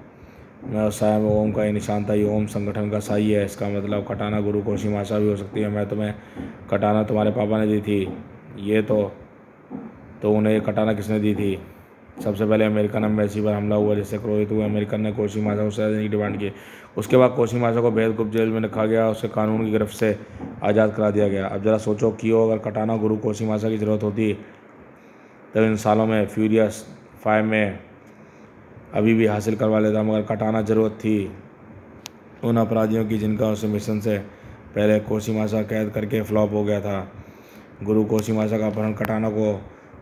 मैं उस साया में ओम का ही निशान था। ये ओम संगठन का साई है। इसका मतलब कटाना गुरु कोशिमासा भी हो सकती है। मैं तुम्हें कटाना तुम्हारे पापा ने दी थी। ये तो उन्हें ये कटाना किसने दी थी? सबसे पहले अमेरिकन एम्बेसी पर हमला हुआ, जिससे क्रोधित हुए अमेरिकन ने कोशिमासा को सजा देने की डिमांड की। उसके बाद कोशिमासा को बेहद गुप्त जेल में रखा गया। उसे कानून की गिरफ्त से आज़ाद करा दिया गया। अब जरा सोचो, कियो अगर कटाना गुरु कोशिमासा की ज़रूरत होती तब इन सालों में फ्यूरियस 5 में अभी भी हासिल करवा लेता, मगर कटाना ज़रूरत थी उन अपराधियों की जिनका उस मिशन से पहले कोशिमासा कैद करके फ्लॉप हो गया था। गुरु कोशिमासा का अपहरण कटाना को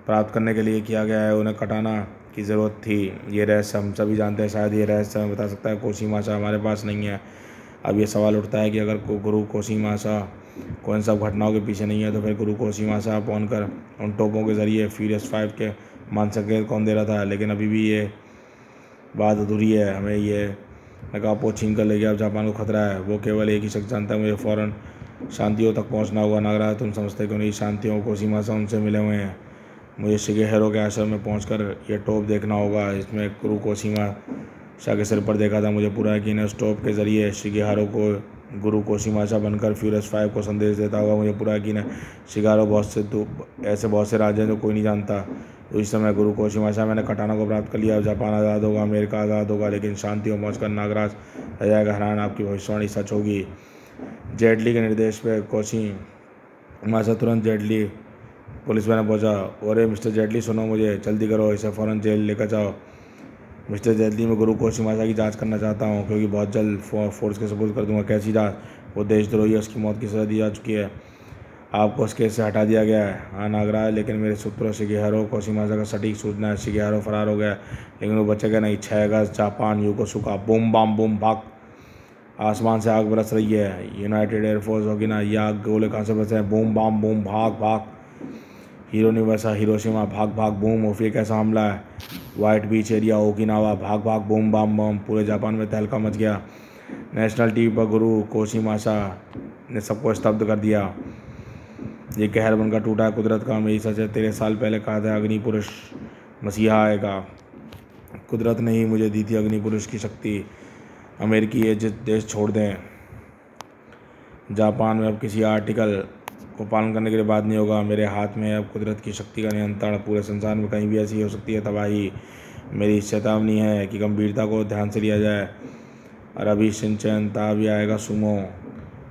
प्राप्त करने के लिए किया गया है। उन्हें कटाना की ज़रूरत थी। ये रहस्य हम सभी जानते हैं। शायद ये रहस्य हमें बता सकता है कोशिमासा हमारे पास नहीं है। अब ये सवाल उठता है कि अगर गुरु कोशिमासा को इन सब घटनाओं के पीछे नहीं है, तो फिर गुरु कोशिमासा पहुँच कर उन टोपों के ज़रिए फ्यूरियस 5 के मान संकेत कौन दे रहा था? लेकिन अभी भी ये बात अधूरी है। हमें ये नकाबपोश छीन कर ले गया। अब जापान को खतरा है। वो केवल एक ही शख्स जानता है। मुझे फ़ौरन शांतियों तक पहुंचना होगा। नागराज, तुम समझते क्यों नहीं? शांतियों कोशिमासा उनसे मिले हुए हैं। मुझे शिगेहारो के आश्रम में पहुंचकर यह टोप देखना होगा। इसमें गुरु कोशिमासा के सिर पर देखा था। मुझे पूरा यकीन है उस टोप के ज़रिए शिगेहारो को गुरु कोशिमासा बनकर फ्यूरियस 5 को संदेश देता होगा। मुझे पूरा यकीन है शिगेहारो ऐसे बहुत से राज्य हैं जो कोई नहीं जानता। तो इस समय गुरु कोशिमासा, मैंने कटाना को प्राप्त कर लिया। अब जापान आज़ाद होगा, अमेरिका आज़ाद होगा, लेकिन शांतियों पहुँच कर नागराज रह जाएगा हैरान। आपकी भविष्यवाणी सच होगी। जेटली के निर्देश पर कोशिमासा तुरंत जेटली पुलिस वाला पहुंचा। अरे मिस्टर जेटली, सुनो मुझे, जल्दी करो, इसे फ़ौरन जेल लेकर जाओ। मिस्टर जेटली, मैं गुरु कोशिमासा की जांच करना चाहता हूं, क्योंकि बहुत जल्द फोर्स के सबूत कर दूंगा। कैसी जांच? वो देशद्रोही है, उसकी मौत की सज़ा दी जा चुकी है। आपको उस केस से हटा दिया गया है। हाँ नागराज, लेकिन मेरे सूत्रों शिगेहारो कोशिमासा का सटीक सूचना है। शिगेहारो फरार हो गया, लेकिन वो बचेगा नहीं। 6 अगस्त, Japan, Yokosuka, boom bam boom, भाग। आसमान से आग बरस रही है। यूनाइटेड एयरफोर्स होगी ना, ये आग गोले कहाँ से बरसे हैं? बूम बाम बूम, भाग भाग। हिरोशिमा, भाग भाग बूम। ओफिया कैसा हमला है? वाइट बीच एरिया, ओकिनावा, भाग भाग बूम बाम बम। पूरे जापान में तहलका मच गया। नेशनल टीवी पर गुरु कोशिमासा ने सबको स्तब्ध कर दिया। ये कहर बनकर टूटा है कुदरत का। यही सच है। 13 साल पहले कहा था अग्नि पुरुष मसीहा आएगा। कुदरत ने ही मुझे दी थी अग्नि पुरुष की शक्ति। अमेरिकी ये देश छोड़ दें। जापान में अब किसी आर्टिकल को पालन करने के लिए बात नहीं होगा। मेरे हाथ में अब कुदरत की शक्ति का नियंत्रण। पूरे संसार में कहीं भी ऐसी हो सकती है तबाही। मेरी चेतावनी है कि गंभीरता को ध्यान से लिया जाए। और अभी शिनचैन था, अभी आएगा सुमो,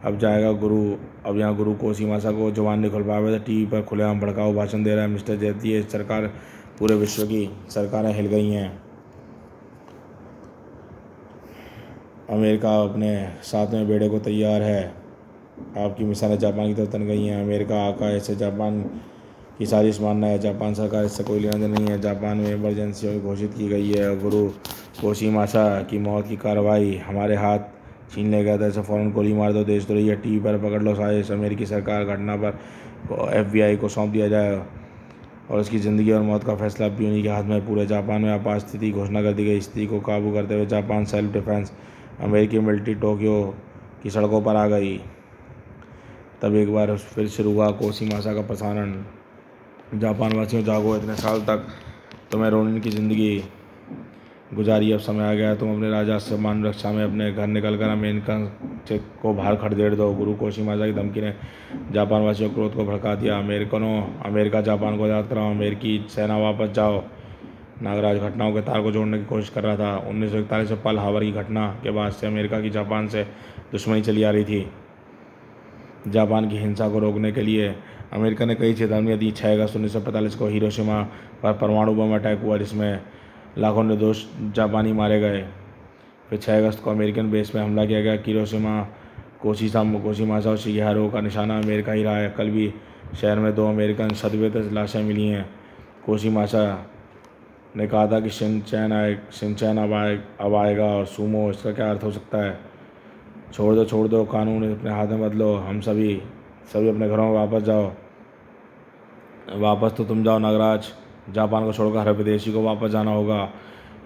अब जाएगा गुरु। अब यहाँ गुरु कोशीमासा को जवान नहीं खुल पाया था। टीवी पर खुलेआम भड़काऊ भाषण दे रहा है मिस्टर जेटली। सरकार, पूरे विश्व की सरकारें हिल गई हैं। अमेरिका अपने 7वें बेड़े को तैयार है। आपकी मिसाइलें जापान की तरफ तन गई हैं। अमेरिका आकाश से जापान की साजिश मानना है। जापान सरकार इससे कोई लेना देना नहीं है। जापान में इमरजेंसी घोषित की गई है। गुरु कोशीमासा की मौत की कार्रवाई हमारे हाथ छीन ले गया था, इसे फ़ौरन गोली मार दो। देशद्रोही है, टीवी पर पकड़ लो साजिश। अमेरिकी सरकार घटना पर FBI को सौंप दिया जाए और उसकी ज़िंदगी और मौत का फैसला भी उन्हीं के हाथ में। पूरे जापान में आपात स्थिति घोषणा कर दी गई। स्थिति को काबू करते हुए जापान सेल्फ डिफेंस अमेरिकी मिलिट्री टोक्यो की सड़कों पर आ गई। तब एक बार फिर शुरू हुआ कोशीमासा का प्रसारण। जापान वासियों, जागो, इतने साल तक तुम्हें रोनिन की ज़िंदगी गुजारी, अब समय आ गया है तुम अपने राजा सम्मान रक्षा में अपने घर निकलकर अमेरिका को बाहर खड़ेड़ दो। गुरु कोशीमासा की धमकी ने जापान वासियों के क्रोध को भड़का दिया। अमेरिका जापान को आज़ाद कराओ, अमेरिकी सेना वापस जाओ। नागराज घटनाओं के तार को जोड़ने की कोशिश कर रहा था। 1941 में पर्ल हार्बर की घटना के बाद से अमेरिका की जापान से दुश्मनी चली आ रही थी। जापान की हिंसा को रोकने के लिए अमेरिका ने कई चेतावनियाँ दी। 6 अगस्त 1945 को हिरोशिमा पर परमाणु बम अटैक हुआ, जिसमें लाखों निर्दोष जापानी मारे गए। फिर 6 अगस्त को अमेरिकन बेस पर हमला किया गया। हिरोशिमा, कोशीमासा और शिगेहारो का निशाना अमेरिका ही रहा है। कल भी शहर में 2 अमेरिकन सदबे लाशें मिली हैं। कोशीमासा ने कहा था कि शिनचैन अब आएगा और सुमो, इसका क्या अर्थ हो सकता है? छोड़ दो, कानून अपने हाथ में बदलो। हम सभी अपने घरों में वापस जाओ। वापस तो तुम जाओ नागराज, जापान को छोड़कर हर विदेशी को वापस जाना होगा।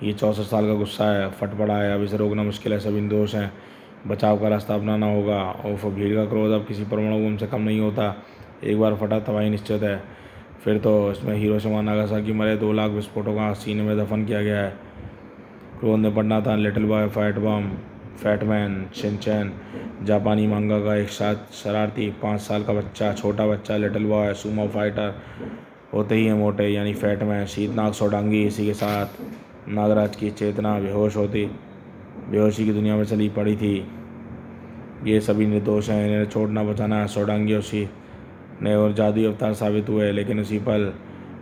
ये 64 साल का गुस्सा है, फट पड़ा है, अब इसे रोकना मुश्किल है। सभी निर्दोष हैं, बचाव का रास्ता अपनाना होगा। और भीड़ का क्रोध अब किसी परमाणु बम से कम नहीं होता। एक बार फटा तबाही निश्चित है। फिर तो इसमें हिरोशिमा नागासाकी मरे 2 लाख विस्फोटों का सीने में दफन किया गया है। क्रोध ने पढ़ना था लिटिल बॉय, फाइट बम, फैटमैन, शिनचैन, जापानी मांगा का एक साथ शरारती 5 साल का बच्चा, छोटा बच्चा, लिटिल बॉय, सुमो फाइटर होते ही है मोटे यानी फैटमैन, शीतनाग, सोडांगी। इसी के साथ नागराज की चेतना बेहोशी की दुनिया में चली पड़ी थी। ये सभी निर्दोष हैं, इन्हें छोड़ना बचाना है। सोडांगी और ने और जादुई अवतार साबित हुए, लेकिन उसी पल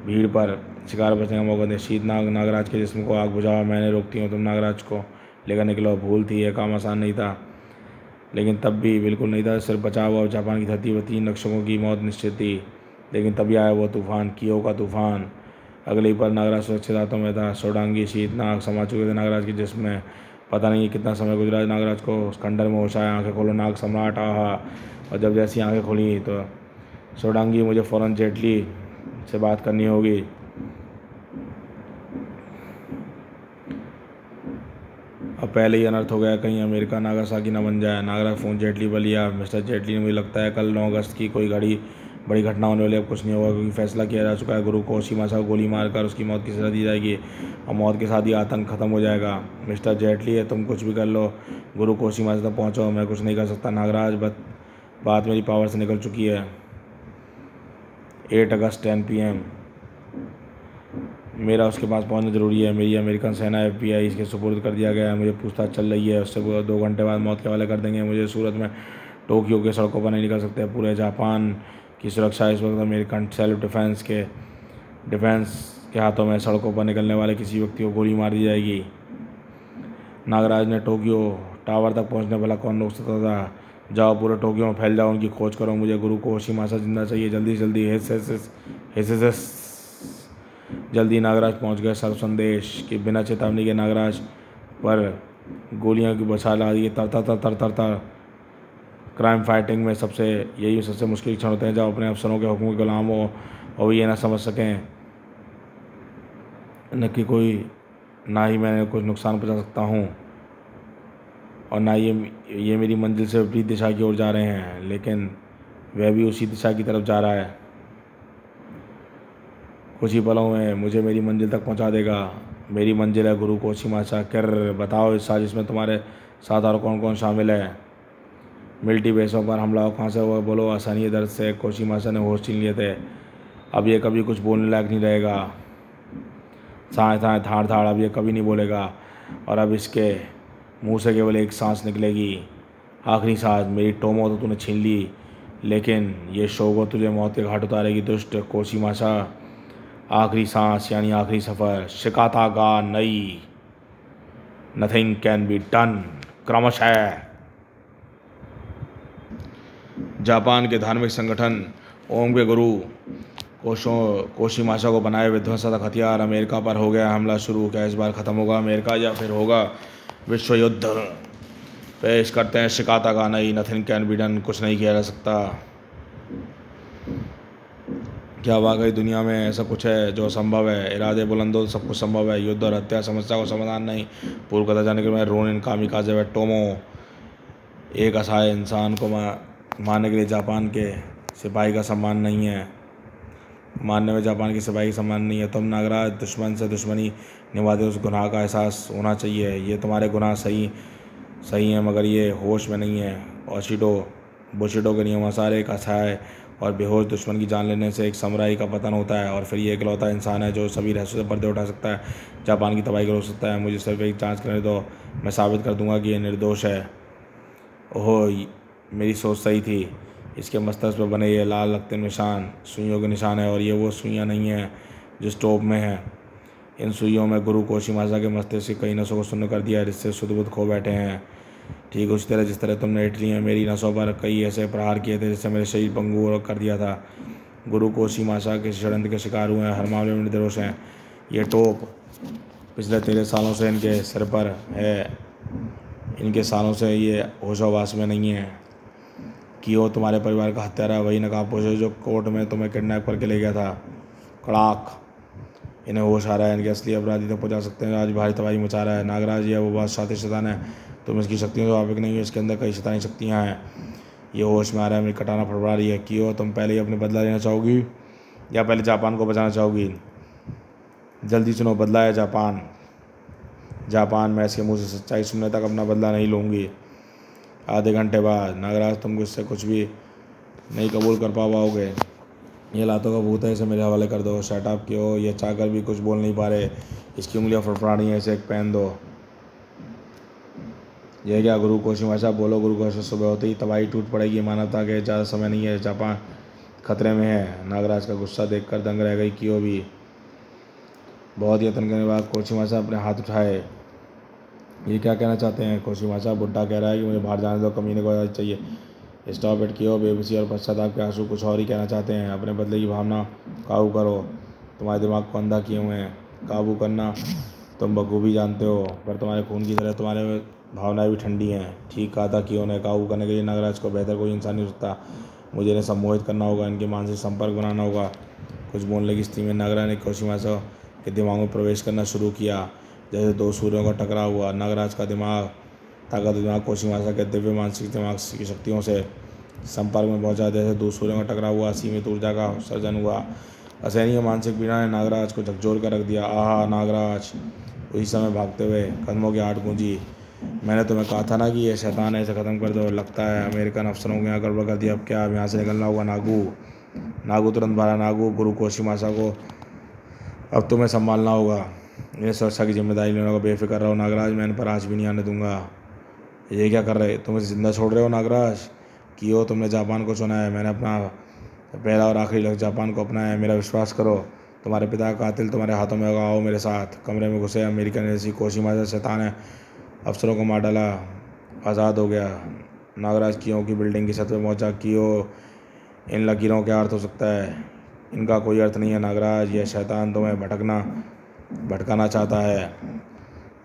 भीड़ पर शिकार बचने का मौका दे। शीतनाग नागराज के जिस्म को आग बुझाओ, मैंने रोकती हूँ, तुम नागराज को लेकर निकलो। भूल थी, यह काम आसान नहीं था, लेकिन तब भी बिल्कुल नहीं था। सिर्फ बचाव और जापान की धरती पर 3 रक्षकों की मौत निश्चित थी। लेकिन तभी आया वो तूफान, कियो का तूफान। अगले ही पर नागराज सुरक्षित हाथों में था। सोडांगी, शीतनाग समा चुके थे नागराज के जिस्म में। पता नहीं कितना समय गुजरा, नागराज को उस खंडर में होश आया। आँखें खोलो नाग सम्राट, आहा। और जब जैसी आँखें खोली तो सोडांगी, मुझे फ़ौरन जेटली से बात करनी होगी। अब पहले ही अनर्थ हो गया, कहीं अमेरिका नागासाकी न बन जाए। नागराज फ़ोन जेटली पर लिया। मिस्टर जेटली ने, मुझे लगता है कल 9 अगस्त की कोई बड़ी घटना होने वाली। अब कुछ नहीं होगा, क्योंकि फैसला किया जा चुका है। गुरु कोशीमासा को गोली मारकर उसकी मौत की सज़ा दी जाएगी और मौत के साथ ही आतंक खत्म हो जाएगा। मिस्टर जेटली है, तुम कुछ भी कर लो, गुरु कोशीमासा तक पहुँचो, मैं कुछ नहीं कर सकता। नागराज, बात मेरी पावर से निकल चुकी है। 8 अगस्त 10 PM, मेरा उसके पास पहुंचना ज़रूरी है। मेरी अमेरिकन सेना FBI इसके सुपुर्द कर दिया गया है। मुझे पूछताछ चल रही है, उससे 2 घंटे बाद मौत के हवाले कर देंगे। मुझे सूरत में टोक्यो के सड़कों पर नहीं निकल सकते। पूरे जापान की सुरक्षा इस वक्त अमेरिकन सेल्फ डिफेंस के हाथों में। सड़कों पर निकलने वाले किसी व्यक्ति को गोली मार दी जाएगी। नागराज ने टोक्यो टावर तक पहुँचने वाला कौन रोक सकता था? जाओ, पूरे टोक्यो में फैल जाओ, उनकी खोज करो। मुझे गुरु कोशीमासा जिंदा चाहिए, जल्दी से जल्दी। जल्दी नागराज पहुंच गए। सर्व संदेश कि बिना चेतावनी के नागराज पर गोलियां की बौछार आ रही है। तर क्राइम फाइटिंग में यही सबसे मुश्किल क्षण होते हैं, जब अपने अफसरों के हुक्म के गुलाम हो और ये ना समझ सकें न कि ना ही मैंने कुछ नुकसान पहुंचा सकता हूं और ना ये मेरी मंजिल से विपरीत दिशा की ओर जा रहे हैं, लेकिन वह भी उसी दिशा की तरफ जा रहा है। कुछ ही पलों में मुझे मेरी मंजिल तक पहुंचा देगा। मेरी मंजिल है गुरु कोशीमासा। बताओ, इस साजिश में तुम्हारे साथ और कौन कौन शामिल है? मिलिट्री बेसों पर हमला कहाँ से हुआ? बोलो। आसानी दर्द से कोशीमासा ने होश छीन लिए थे। अब ये कभी कुछ बोलने लायक नहीं रहेगा। सांस सांस धाड़ धाड़, अब ये कभी नहीं बोलेगा और अब इसके मुंह से केवल एक सांस निकलेगी, आखिरी सांस। मेरी टोमो तो तूने छीन ली, लेकिन ये शोगो तुझे मौत के घाट उतारेगी दुष्ट कोशिमासा। आखिरी सांस यानी आखिरी सफ़र। शिकाता गा नई, नथिंग कैन बी डन। क्रमशः जापान के धार्मिक संगठन ओम के गुरु कोशिमासा को बनाए विध्वंसक हथियार अमेरिका पर हो गया हमला शुरू। क्या इस बार ख़त्म होगा अमेरिका या फिर होगा विश्व युद्ध? पेश करते हैं शिकाता का नई, नथिंग कैन बी डन, कुछ नहीं किया जा सकता। क्या वाकई दुनिया में ऐसा कुछ है जो संभव है? इरादे बुलंद हो तो सब कुछ संभव है। युद्ध और हत्या समस्या को समाधान नहीं, पूर्व कथा जाने के बाद रोनिन कामिकाज़े व टोमो एक असहाय इंसान को मारने के लिए जापान के सिपाही का सम्मान नहीं है। मारने में जापान के सिपाही का सम्मान नहीं है। तुम नागराज दुश्मन से दुश्मनी निभाते, उस गुनाह का एहसास होना चाहिए। ये तुम्हारे गुनाह सही हैं, मगर ये होश में नहीं है। बुशिडो के नियम अनुसार एक असहाय और बेहोश दुश्मन की जान लेने से एक समुराई का पतन होता है, और फिर ये इकलौता इंसान है जो सभी रहस्यों से पर्दे उठा सकता है, जापान की तबाही को रोक सकता है। मुझे सिर्फ एक जांच करने दो, मैं साबित कर दूंगा कि ये निर्दोष है। ओह, मेरी सोच सही थी। इसके मस्तक पर बने ये लाल रक्त निशान सुइयों के निशान है, और ये वो सुइयाँ नहीं हैं जो स्टोव में है। इन सुइयों में गुरु कोशिमासा के मस्तिष्क की कई नसों को शून्य कर दिया है, जिससे शुद्ध बुद्ध खो बैठे हैं। ठीक उसी तरह जिस तरह तुमने इटली में मेरी नसों पर कई ऐसे प्रहार किए थे जिससे मेरे शरीर पंगु कर दिया था। गुरु कोशिमासा के षड्यंत्र के शिकार हुए हैं, हर मामले में निर्दोष हैं। ये टोप पिछले 13 सालों से इनके सिर पर है। इनके सालों से ये होशावास में नहीं है। कि वो तुम्हारे परिवार का हत्यारा वही नकाबपोश है जो कोर्ट में तुम्हें किडनैप करके ले गया था। कड़ाक, इन्हें होश आ रहा है। इनके असली अपराधी तक पहुंचा सकते हैं। आज भारी तबाही मचा रहा है। नागराज ये वो बात साथी शैतान है, तुम इसकी शक्तियों से वाकिफ नहीं हो। इसके अंदर कई शैतानी शक्तियाँ हैं। ये होश में आ रहा है, मेरी कटाना फड़फड़ा रही है। कि हो तुम पहले ही अपने बदला लेना चाहोगी या पहले जापान को बचाना चाहोगी? जल्दी सुनो, बदला है जापान। मैं इसके मुँह से सच्चाई सुनने तक अपना बदला नहीं लूँगी। आधे घंटे बाद नागराज, तुम इससे कुछ भी नहीं कबूल कर पाओगे। ये लातों का भूत है, इसे मेरे हवाले कर दो। शट अप क्यों? ये चाहकर भी कुछ बोल नहीं पा रहे। इसकी उंगलियां फड़फड़ा रही हैं। इसे एक पेन दो। यह क्या गुरु कोशिमासा? बोलो गुरु कोशिमासा। सुबह होते ही तबाही टूट पड़ेगी। मानवता के ज़्यादा समय नहीं है, जापान खतरे में है। नागराज का गुस्सा देखकर दंग रह गई कियो भी। बहुत यत्न करने के बाद कोशिमासा अपने हाथ उठाए। ये क्या कहना चाहते हैं? कोशिमासा, बुड्ढा कह रहा है कि मुझे बाहर जाने दो, कमीने को आज़ादी चाहिए। स्टॉप इट कियो। बेबसी और पश्चाताप के आंसू कुछ और ही कहना चाहते हैं। अपने बदले की भावना काबू करो। तुम्हारे दिमाग को अंधा किए हुए हैं। काबू करना तुम बखूबी जानते हो, पर तुम्हारे खून की तरह तुम्हारे भावनाएं भी ठंडी हैं। ठीक कहा था कियो ने। काबू करने के लिए नागराज को बेहतर कोई इंसान नहीं सकता। मुझे इन्हें सम्मोहित करना होगा, इनके मानसिक संपर्क बनाना होगा। कुछ बोलने की स्थिति में नागराज ने कोशिमासा के दिमाग में प्रवेश करना शुरू किया। जैसे दो सूर्यों का टकराव हुआ। नागराज का दिमाग कोशिमासा के दिव्य मानसिक दिमाग की शक्तियों से संपर्क में पहुंचा। जैसे दो सूर्यों का टकराव हुआ, असीमित ऊर्जा का सर्जन हुआ। असहनीय मानसिक पीड़ा ने नागराज को झकझोर कर रख दिया। आहा नागराज! उसी समय भागते हुए कदमों की आहट गूंजी। मैंने तुम्हें कहा था ना कि ये शैतान है, इसे ख़त्म कर दो। लगता है अमेरिकन अफसरों को यहाँ गड़बड़ कर दिया। अब क्या? अब यहाँ से निकलना होगा। नागू तुरंत भागा। नागू, गुरु कोशिमासा को अब तुम्हें संभालना होगा। इन्हें सुरक्षा की जिम्मेदारी लेने का बेफिक्र रहो नागराज, मैं इन पर आँच भी नहीं आने दूंगा। ये क्या कर रहे? तुम इसे जिंदा छोड़ रहे हो नागराज? कियो, तुमने जापान को चुना है। मैंने अपना पहला और आखिरी लक्ष्य जापान को अपनाया है। मेरा विश्वास करो। तुम्हारे पिता का कातिल तुम्हारे हाथों में होगा। आओ मेरे साथ। कमरे में घुसे। अमेरिकन एजेंसी कोशिमासा शैतान है, अफसरों को मार डाला, आज़ाद हो गया। नागराज कियो की बिल्डिंग की छत पर पहुंचा। कियो, इन लकीरों का अर्थ हो सकता है? इनका कोई अर्थ नहीं है नागराज। यह शैतान तुम्हें भटकाना चाहता है।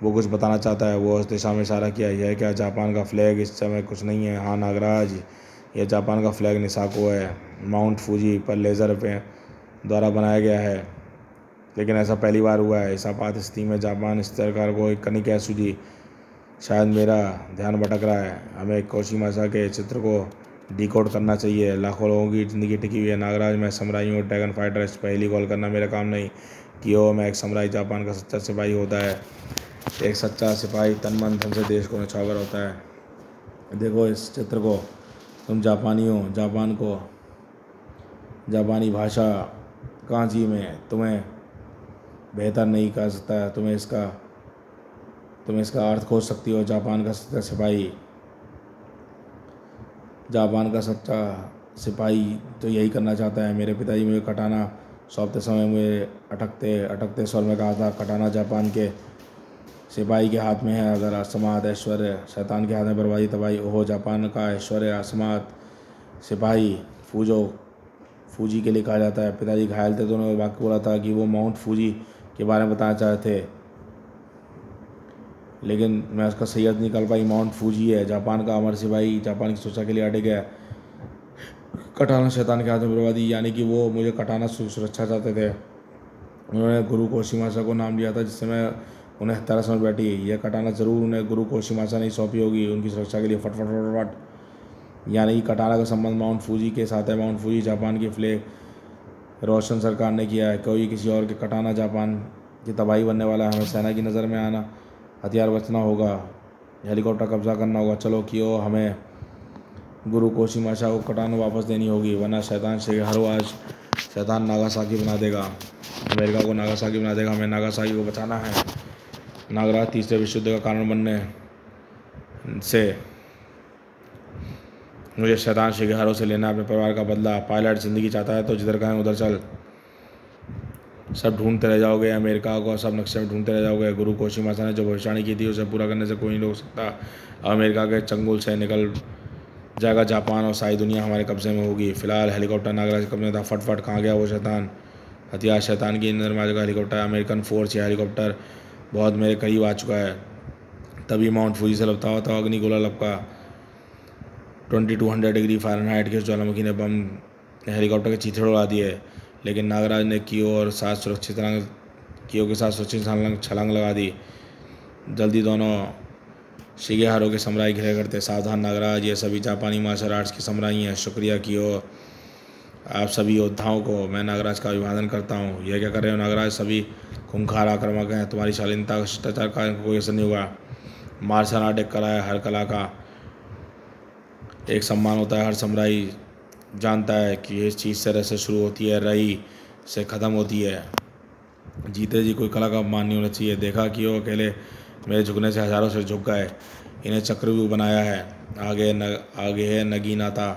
वो कुछ बताना चाहता है। वो उस दिशा में इशारा किया। यह क्या? जापान का फ्लैग इस समय कुछ नहीं है। हाँ नागराज, यह जापान का फ्लैग निसाको है, माउंट फूजी पर लेज़र पे द्वारा बनाया गया है। लेकिन ऐसा पहली बार हुआ है। इस आपात स्थिति में जापान सरकार को एक कनी कैसे सूझी? शायद मेरा ध्यान भटक रहा है। हमें कोशिमासा के चित्र को डिकोड करना चाहिए। लाखों लोगों की ज़िंदगी टिकी हुई है नागराज। मैं समुराई हूँ, ड्रैगन फाइटर। इस पहली कॉल करना मेरा काम नहीं। कियो, मैं एक समुराई। जापान का सच्चा सिपाही होता है। एक सच्चा सिपाही तन मन धन से देश को न्यौछावर होता है। देखो इस चित्र को। तुम जापानी हो। जापान को जापानी भाषा कांजी में तुम्हें बेहतर नहीं कर सकता। तुम्हें इसका अर्थ खोज सकती हो। जापान का सच्चा सिपाही तो यही करना चाहता है। मेरे पिताजी मुझे कटाना सौंपते समय मुझे अटकते स्वर में कहा था, कटाना जापान के सिपाही के हाथ में है। अगर असमात ऐश्वर्य शैतान के हाथ में बर्बादी तबाही। ओहो, जापान का ऐश्वर्य असमात सिपाही फूजी के लिए कहा जाता है। पिताजी घायल थे तो उन्होंने वाक्य बोला था कि वो माउंट फूजी के बारे में बताना चाहते थे, लेकिन मैं उसका सही अर्थ निकाल पाई। माउंट फूजी है जापान का अमर सिपाही, जापान की सुरक्षा के लिए अड़े गया। कटाना शैतान के हाथ में बर्बादी, यानी कि वो मुझे कटाना सुरक्षा चाहते थे। उन्होंने गुरु कोशिमासा को नाम दिया था, जिससे मैं उन्हें हत्यारा समझ बैठी। यह कटाना ज़रूर उन्हें गुरु कोशिमासा नहीं सौंपी होगी उनकी सुरक्षा के लिए। फट फट फट फट, यानी कि कटाना का संबंध माउंट फूजी के साथ है। माउंट फूजी जापान की फ्लैग रोशन सरकार ने किया है। कोई किसी और के कटाना जापान की तबाही बनने वाला है। हमें सेना की नज़र में आना, हथियार बचना होगा, हेलीकॉप्टर कब्जा करना होगा। चलो कियो, हमें गुरु कोशिमासा को कटाना वापस देनी होगी, वरना शैतान शिगेहारो आज शैतान नागासाकी बना देगा, अमेरिका को नागासाकी बना देगा। हमें नागासाकी को बचाना है। नागराज तीसरे विश्व युद्ध का कारण बनने से मुझे शैतान शिगेहारो से लेना अपने परिवार का बदला। पायलट ज़िंदगी चाहता है तो जिधर कहें उधर चल। सब ढूंढते रह जाओगे, अमेरिका को सब नक्शे में ढूंढते रह जाओगे। गुरु कोशिमासा ने जो भविष्यवाणी की थी उसे पूरा करने से कोई नहीं रोक सकता। अमेरिका के चंगुल से निकल जाएगा जापान और सारी दुनिया हमारे कब्जे में होगी। फिलहाल हेलीकॉप्टर नागराज के कब्जे में था। फटफट कहाँ गया वो शैतान? हथियार शैतान की नज़र में आ जाएगा। हेलीकॉप्टर अमेरिकन फोर्स या हेलीकॉप्टर बहुत मेरे करीब आ चुका है। तभी माउंट फूजी से लपता हुआ था अग्नि गोला लपका। 2200 डिग्री फ़ारेनहाइट के ज्वालामुखी ने बम हेलीकॉप्टर के चीथे उड़ा दिए, लेकिन नागराज ने कियो के साथ सुरक्षित छलांग लगा दी। जल्दी दोनों शिगेहारो के समुराई घिरे करते। सावधान नागराज, ये सभी जापानी मार्शल आर्ट्स के समुराई हैं। शुक्रिया कियो, आप सभी योद्धाओं को मैं नागराज का अभिवादन करता हूँ। यह क्या कर रहे हो नागराज? सभी खूंखार आक्रामक हैं, तुम्हारी शालीनता का शिष्टाचार का कोई असर नहीं होगा। मार्शल आर्ट एक कला है, हर कला का एक सम्मान होता है। हर समुराई जानता है कि इस चीज़ से रस्से शुरू होती है, रही से ख़त्म होती है। जीते जी कोई कला का अपमान नहीं होना चाहिए। देखा कि वो अकेले मेरे झुकने से हज़ारों से झुक गए। इन्हें चक्रव्यूह बनाया है। आगे है नगीनाता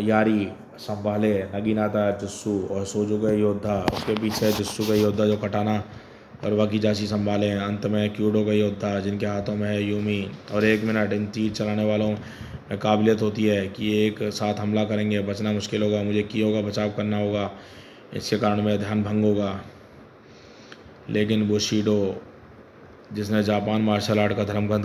यारी संभाले, नगीनाता जुस्सू और सोजो के योद्धा, उसके पीछे जुस्सू के योद्धा जो कटाना और वाकीजाशी संभाले हैं। अंत में क्यूडो के योद्धा जिनके हाथों में है यूमी और 1 मिनट। इन तीर चलाने वालों में काबिलियत होती है कि एक साथ हमला करेंगे, बचना मुश्किल होगा। मुझे कियो का बचाव करना होगा, इसके कारण मेरा ध्यान भंग होगा। लेकिन बुशिडो, जिसने जापान मार्शल आर्ट का धर्मग्रंथ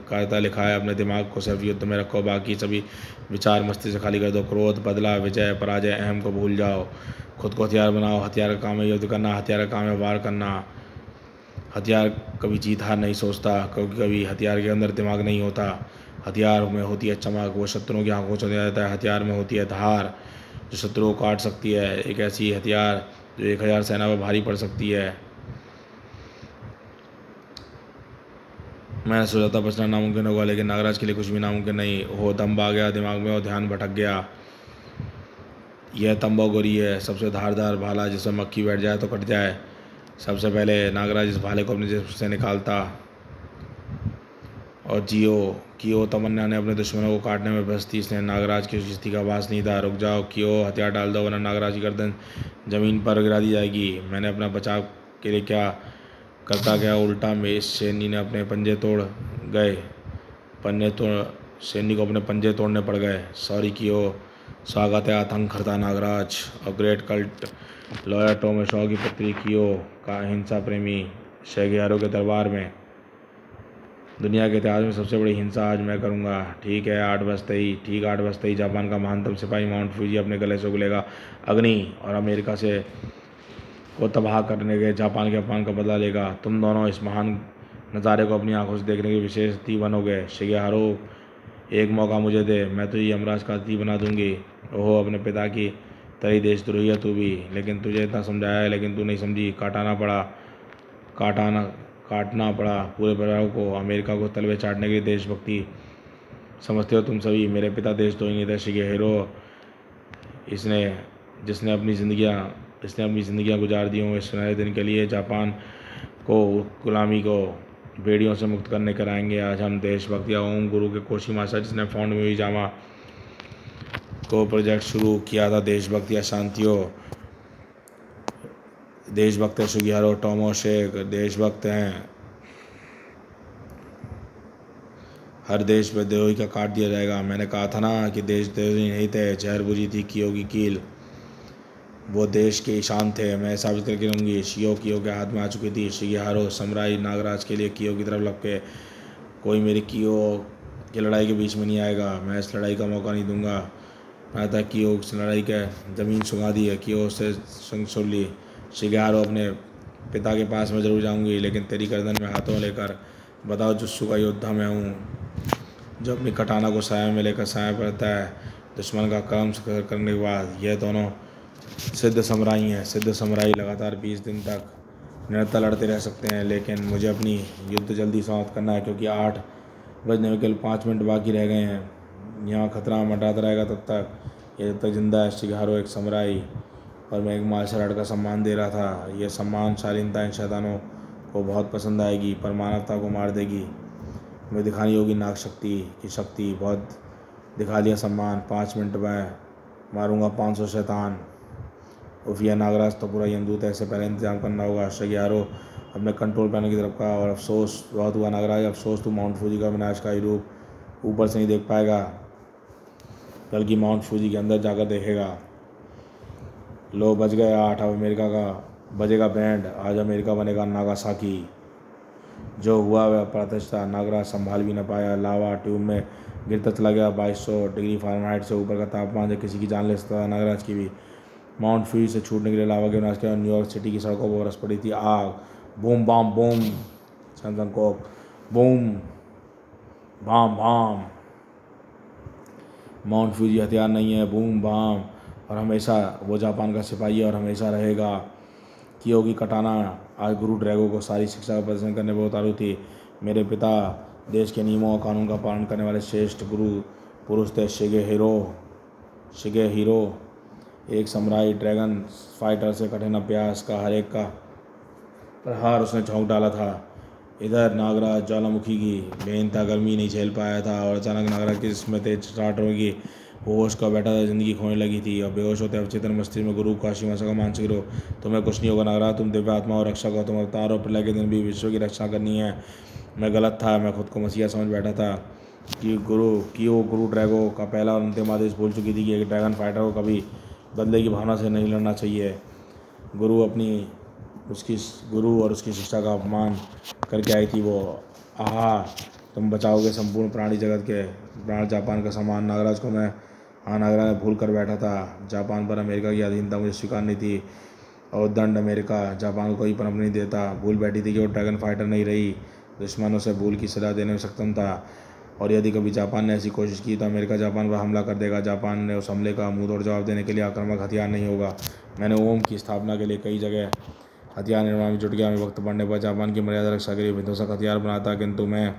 कायदा लिखा है, अपने दिमाग को सिर्फ युद्ध में रखो, बाकी सभी विचार मस्तिष्क से खाली कर दो। क्रोध, बदला, विजय, पराजय, अहम को भूल जाओ। खुद को हथियार बनाओ। हथियार का काम है युद्ध करना, हथियार का काम है वार करना। हथियार कभी जीत हार नहीं सोचता, क्योंकि कभी हथियार के अंदर दिमाग नहीं होता। हथियार में होती है चमक, वो शत्रुओं की आंखों को चला जाता है। हथियार में होती है धार, जो शत्रुओं को काट सकती है। एक ऐसी हथियार जो 1000 सेना पर भारी पड़ सकती है। मैंने सोचा था बचना नामुमकिन होगा, लेकिन नागराज के लिए कुछ भी नामुमकिन नहीं हो। दम आ गया दिमाग में और ध्यान भटक गया। यह तंबागोरी है, सबसे धारदार भाला जिसमें मक्खी बैठ जाए तो कट जाए। सबसे पहले नागराज इस भाले को अपने जेब से निकालता और कियो तमन्ना ने अपने दुश्मनों को काटने में व्यस्त थी। इसने नागराज की स्थिति का आभास नहीं था। रुक जाओ कियो, हथियार डाल दो वरना नागराज की गर्दन ज़मीन पर गिरा दी जाएगी। मैंने अपना बचाव के लिए क्या करता गया, उल्टा में इस सैनी ने अपने पंजे तोड़ गए। सैनी को अपने पंजे तोड़ने पड़ गए। सॉरी कियो, स्वागत है आतंक करता नागराज और ग्रेट कल्ट लॉयर टोमेशो की पुत्री कियो का हिंसा प्रेमी शिगेहारो के दरबार में। दुनिया के इतिहास में सबसे बड़ी हिंसा आज मैं करूंगा। ठीक 8 बजते ही जापान का महानतम सिपाही माउंट फूजी अपने गले से उगलेगा अग्नि और अमेरिका से को तबाह करने के जापान के अपमान का बदला लेगा। तुम दोनों इस महान नज़ारे को अपनी आंखों से देखने के विशेष अतिथि बनोगे। शिगेहारो, एक मौका मुझे दे, मैं तो ये यमराज का अतिथि बना दूंगी। ओहो, अपने पिता की तरह देशद्रोही है तू भी, लेकिन तुझे इतना समझाया है लेकिन तू नहीं समझी। काटना पड़ा पूरे परिवार को, अमेरिका को तलवे चाटने के लिए देशभक्ति समझते हो तुम सभी। मेरे पिता देशद्रोही नहीं थे शिगेहारो, जिसने अपनी ज़िंदगियाँ इसने अपनी ज़िंदगियाँ गुजार दी हों। इस सुनहरे दिन के लिए जापान को गुलामी को बेड़ियों से मुक्त करने कराएंगे। आज हम देशभक्त या ओम गुरु के कोशिमासा, जिसने फाउंड में जामा को प्रोजेक्ट शुरू किया था, देशभक्त या शांतियों, देशभक्त है सुगिहारो टोमोशेक, देशभक्त हैं। हर देश पे देवही का काट दिया जाएगा। मैंने कहा था ना कि देश देवही नहीं थे, जहर बुझी थी कियो की कील, वो देश के ईशान थे। मैं साबित करके रहूँगी। शियो कियो के हाथ में आ चुकी थी। शिगेहारो समुराई नागराज के लिए कियो की तरफ लपके। कोई मेरी कियो की लड़ाई के बीच में नहीं आएगा। मैं इस लड़ाई का मौका नहीं दूंगा। मैं था कियो उस लड़ाई के ज़मीन सुंगा दी है। कियो से सुन ली। शिगेहारो अपने पिता के पास में ज़रूर जाऊंगी, लेकिन तेरी गर्दन में हाथों लेकर बताओ जुस्सू का योद्धा मैं हूँ, जो अपनी कटाना को साया में लेकर साया पड़ता है दुश्मन का कर्म करने के बाद। यह दोनों सिद्ध समुराई हैं। सिद्ध समुराई लगातार 20 दिन तक निरंतर लड़ते रह सकते हैं, लेकिन मुझे अपनी युद्ध जल्दी समाप्त करना है, क्योंकि 8 बजने में केवल 5 मिनट बाकी रह गए हैं। यहाँ खतरा मंडराता रहेगा तब तक, ये जब तक जिंदा है। शिगेहारो एक समुराई और मैं एक मार्शल आर्ट का सम्मान दे रहा था। यह सम्मान शालीनता इन शैतानों को बहुत पसंद आएगी, पर मानवता को मार देगी। मुझे दिखानी होगी नाग शक्ति की शक्ति। बहुत दिखा लिया सम्मान। 5 मिनट में मारूंगा 500 शैतान। उफिया नागराज तो पूरा यमदूत है, इससे पहले इंतजाम करना होगा। शिगेहारो अपने कंट्रोल पैनल की तरफ का। और अफसोस बहुत हुआ नागराज, अफसोस तू माउंट फूजी का विनाशकारी रूप ऊपर से नहीं देख पाएगा, बल्कि माउंट फूजी के अंदर जाकर देखेगा। लो बज गए 8। अब अमेरिका का बजेगा बैंड। आज अमेरिका बनेगा नागासाकी। जो हुआ वह अप्रत्याशित था। नागराज संभाल भी न पाया। लावा ट्यूब में गिरता चला गया। 2200 डिग्री फ़ारेनहाइट से ऊपर का तापमान जब किसी की जान ले सकता था, नागराज की भी। माउंट फ्यूजी से छूटने के लिए लावा के विनाश के न्यूयॉर्क सिटी की सड़कों पर बरस पड़ी थी आग। बूम बाम बूम, सनसनकोक, boom bam bam. Mount Fuji हथियार नहीं है, बूम बाम। और हमेशा वो जापान का सिपाही है और हमेशा रहेगा। कियो की कटाना आज गुरु ड्रैगो को सारी शिक्षा का प्रदर्शन करने पर उतारू थी। मेरे पिता देश के नियमों और कानून का पालन करने वाले श्रेष्ठ गुरु पुरुष थे। शिगेहिरो एक समुराई ड्रैगन फाइटर से कठिन अभ्यास का हर एक का प्रहार उसने झोंक डाला था। इधर नागराज ज्वालामुखी की बेनता गर्मी नहीं झेल पाया था और अचानक नागराज की जिसमें तेज स्टार्ट होगी। वो होश का बैठा था, जिंदगी खोने लगी थी और बेहोश होते अवचेतन मस्तिष्क में गुरु काशीमासा का मानसिक रो। तुम्हें कुछ नहीं होगा नागराज, तुम दिव्य आत्मा और रक्षक हो। तुम अवतार और प्रलय के दिन भी विश्व की रक्षा करनी है। मैं गलत था, मैं खुद को मसीहा समझ बैठा था कि गुरु ड्रैगो का पहला और अंतिम आदेश भूल चुकी थी कि एक ड्रैगन फाइटर को कभी बदले की भावना से नहीं लड़ना चाहिए। गुरु और उसकी शिक्षा का अपमान करके आई थी वो। आहा, तुम बचाओगे संपूर्ण प्राणी जगत के प्राण जापान का सम्मान। नागराज को मैं नागराज भूल कर बैठा था। जापान पर अमेरिका की अधीनता मुझे स्वीकार नहीं थी और दंड अमेरिका जापान को कोई पनप नहीं देता। भूल बैठी थी कि वो ड्रैगन फाइटर नहीं रही। दुश्मनों से भूल की सजा देने में सक्षम था, और यदि कभी जापान ने ऐसी कोशिश की तो अमेरिका जापान पर हमला कर देगा। जापान ने उस हमले का मुंहतोड़ जवाब देने के लिए आक्रामक हथियार नहीं होगा। मैंने ओम की स्थापना के लिए कई जगह हथियार निर्माण में जुट गया। मैं वक्त पड़ने पर जापान की मर्यादा रक्षा के लिए विध्वंसक हथियार बनाता, किंतु मैं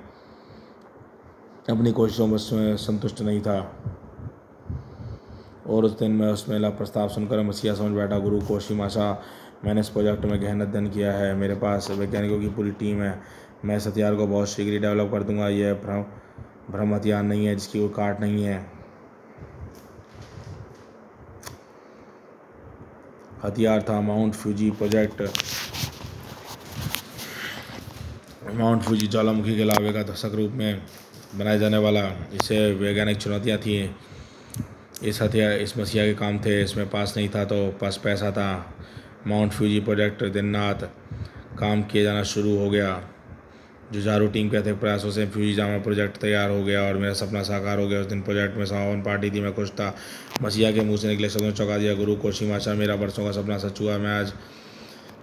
अपनी कोशिशों में संतुष्ट नहीं था। और उस दिन मैं उस मेला प्रस्ताव सुनकर मसीहा समझ बैठा। गुरु कोशिमासा, मैंने इस प्रोजेक्ट में गहन अध्ययन किया है। मेरे पास वैज्ञानिकों की पूरी टीम है। मैं इस हथियार को बहुत शीघ्र डेवलप कर दूंगा। यह भ्रम हथियार नहीं है जिसकी कोई काट नहीं है। हथियार था Mount Fuji project. Mount Fuji ज्वालामुखी के लावे का दशक रूप में बनाए जाने वाला। इसे वैज्ञानिक चुनौतियाँ थी। इस मसीहा के काम थे। इसमें पास नहीं था तो पास पैसा था। माउंट फ्यूजी प्रोजेक्ट दिन रात काम किए जाना शुरू हो गया। जुझारू टीम के अथक प्रयासों से फ्यूजी जामा प्रोजेक्ट तैयार हो गया और मेरा सपना साकार हो गया। उस दिन प्रोजेक्ट में समापन पार्टी थी। मैं खुश था। मसीहा के मुंह से निकले शब्दों ने चौंका दिया। गुरु कोशिमासा, मेरा बरसों का सपना सच हुआ। मैं आज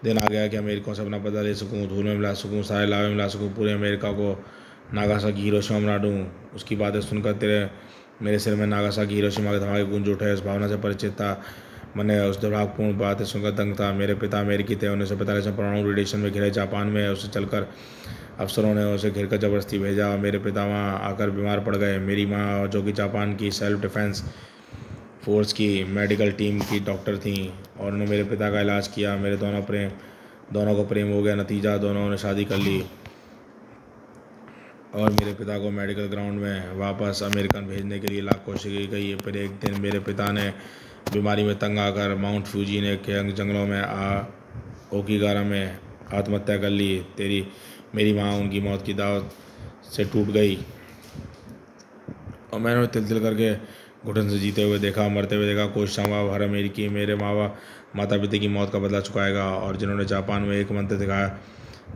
दिन आ गया कि अमेरिका से अपना बदला ले सकूँ, धूल में मिला सकूँ, सारे लावे मिला सकूँ, पूरे अमेरिका को नागासाकी हिरोशिमा बना दूँ। उसकी बातें सुनकर मेरे सिर में नागासाकी हिरोशिमा के धमाके गूंज उठे। इस भावना से परिचित था। मैंने उस दुर्भाग्यपूर्ण बातें सुनकर दंग था। मेरे पिता अमेरिकी थे। 1945 में परमाणु रेडिएशन में घिरे जापान में उसे चलकर अफसरों ने उसे घिरकर जबरदस्ती भेजा। मेरे पिता वहाँ आकर बीमार पड़ गए। मेरी माँ, जो कि जापान की सेल्फ डिफेंस फोर्स की मेडिकल टीम की डॉक्टर थी और उन्होंने मेरे पिता का इलाज किया। मेरे दोनों को प्रेम हो गया। नतीजा दोनों ने शादी कर ली और मेरे पिता को मेडिकल ग्राउंड में वापस अमेरिकन भेजने के लिए लाख कोशिश की गई। फिर एक दिन मेरे पिता ने बीमारी में तंग आकर माउंट फ्यूजी ने के जंगलों में ओकीगारा में आत्महत्या कर ली। मेरी माँ उनकी मौत की दावत से टूट गई और मैंने उन्हें तिल तिल करके घुटन से जीते हुए देखा, मरते हुए देखा। कुछ संभव हर अमेरिकी मेरे माता पिता की मौत का बदला चुकाएगा। और जिन्होंने जापान में एक मंत्र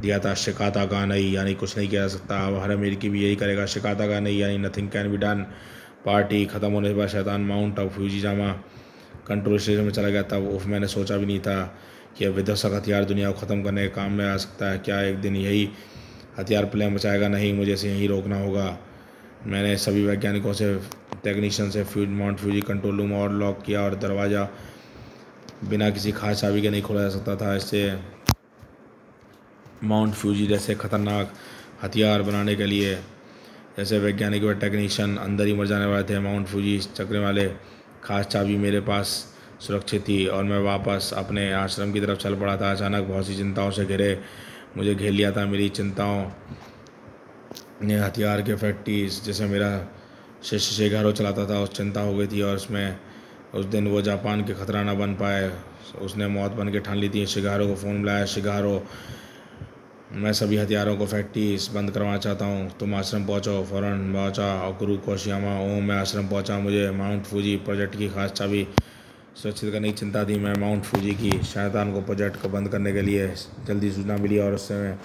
दिया था, शिकाता का नहीं, यानी कुछ नहीं किया जा सकता, अब हर अमेरिकी भी यही करेगा। शिकाता का नहीं यानी nothing can be done. Party ख़त्म होने के बाद शैतान माउंट ऑफ फ्यूजीजामा कंट्रोल स्टेशन में चला गया। तब उफ, मैंने सोचा भी नहीं था कि अब विध्वंसक हथियार दुनिया को ख़त्म करने के काम में आ सकता है। क्या एक दिन यही हथियार प्लेन बचाएगा? नहीं, मुझे इसे यहीं रोकना होगा। मैंने सभी वैज्ञानिकों से, टेक्नीशियन से माउंट फ्यूजी कंट्रोल रूम और लॉक किया और दरवाज़ा बिना किसी खास चाबी के नहीं खोला जा सकता था। इससे माउंट फ्यूजी जैसे खतरनाक हथियार बनाने के लिए जैसे वैज्ञानिक व टेक्नीशियन अंदर ही मर जाने वाले थे। माउंट फ्यूजी चक्रे वाले खास चाबी मेरे पास सुरक्षित थी और मैं वापस अपने आश्रम की तरफ चल पड़ा था। अचानक बहुत सी चिंताओं से मुझे घेर लिया था। मेरी चिंताओं ने हथियार के फैक्ट्रीज जैसे मेरा शिष्य शिगारो चलाता था, उस चिंता हो गई थी। और उस दिन वो जापान के खतरा ना बन पाए, उसने मौत बन के ठान ली थी। शिगारो को फ़ोन बुलाया, शिगारो, मैं सभी हथियारों को फैक्ट्रीज बंद करवाना चाहता हूँ, तुम आश्रम पहुँचो। फ़ौरन पहुँचा और गुरु कोशियामा ओम, मैं आश्रम पहुँचा। मुझे माउंट फूजी प्रोजेक्ट की खास चाबी सुरक्षित करने की चिंता थी। मैं माउंट फूजी की शैतान को प्रोजेक्ट को बंद करने के लिए जल्दी सूचना मिली और उससे मैं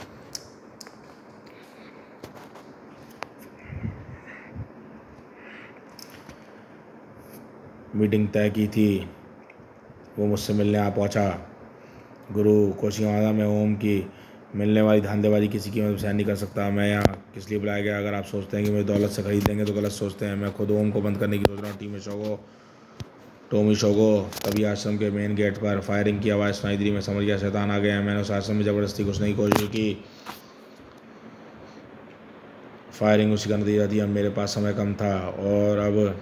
मीटिंग तय की थी। वो मुझसे मिलने आ पहुँचा। गुरु कोशियामा में ओम की मिलने वाली धांधेबाजी किसी कीमत पर सहन नहीं कर सकता। मैं यहाँ किस लिए बुलाया गया? अगर आप सोचते हैं कि मेरी दौलत से खरीद लेंगे तो गलत सोचते हैं। मैं खुद ओम को बंद करने की सोच रहा हूँ। टोमी शोगो। तभी आश्रम के मेन गेट पर फायरिंग की आवाज़ सुनाई दी। मैं समझ गया शैतान आ गए हैं। मैंने उस आश्रम में ज़बरदस्ती घुसने की कोशिश की। फायरिंग उसी का नतीजा थी। अब मेरे पास समय कम था और अब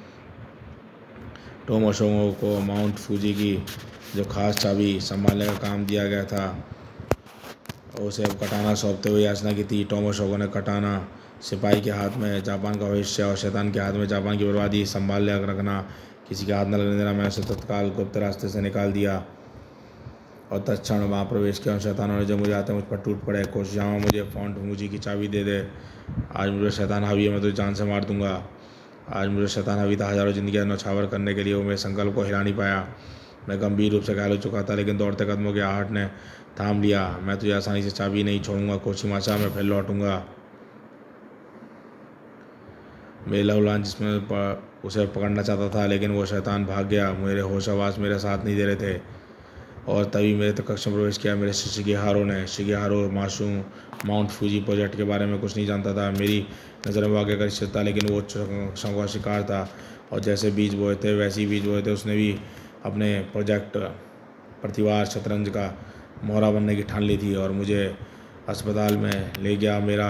टोमो शोगो को माउंट फूजी की जो खास चाबी संभालने का काम दिया गया था उसे अब कटाना सौंपते हुए याचना की थी। टोमो शोगो ने कटाना सिपाही के हाथ में जापान का भविष्य और शैतान के हाथ में जापान की बर्बादी संभाल रखना, किसी के हाथ न लगने देना। मैं उसे तत्काल गुप्त रास्ते से निकाल दिया और तत्क्षण वहाँ प्रवेश किया। शैतानों ने जब मुझे आते मुझ पर टूट पड़े। कोशियामा, मुझे माउंट फूजी की चाबी दे दे। आज मुझे शैतान हावी है, मैं तुझे जान से मार दूंगा। आज मुझे शैतान हावी था। हज़ारों जिंदगियां नौछावर करने के लिए वो मेरे संकल्प को हिला नहीं पाया। मैं गंभीर रूप से घायल हो चुका था, लेकिन दौड़ते कदमों की आहट ने थाम लिया। मैं तुझे आसानी से चाबी नहीं छोड़ूंगा कोशिमाचा, मैं फिर लौटूंगा। मेरी लहूलान जिसमें उसे पकड़ना चाहता था, लेकिन वो शैतान भाग गया। मेरे होश आवास मेरे साथ नहीं दे रहे थे और तभी मेरे तक कक्ष में प्रवेश किया मेरे शिगेहारो ने। शिगेहारो मासूम माउंट फूजी प्रोजेक्ट के बारे में कुछ नहीं जानता था। मेरी नज़र में वाक़ई का रिश्ता था, लेकिन वो शौक का शिकार था और जैसे बीज बोए थे वैसे ही बीज बोए थे। उसने भी अपने प्रोजेक्ट प्रतिवार शतरंज का मोहरा बनने की ठान ली थी और मुझे अस्पताल में ले गया। मेरा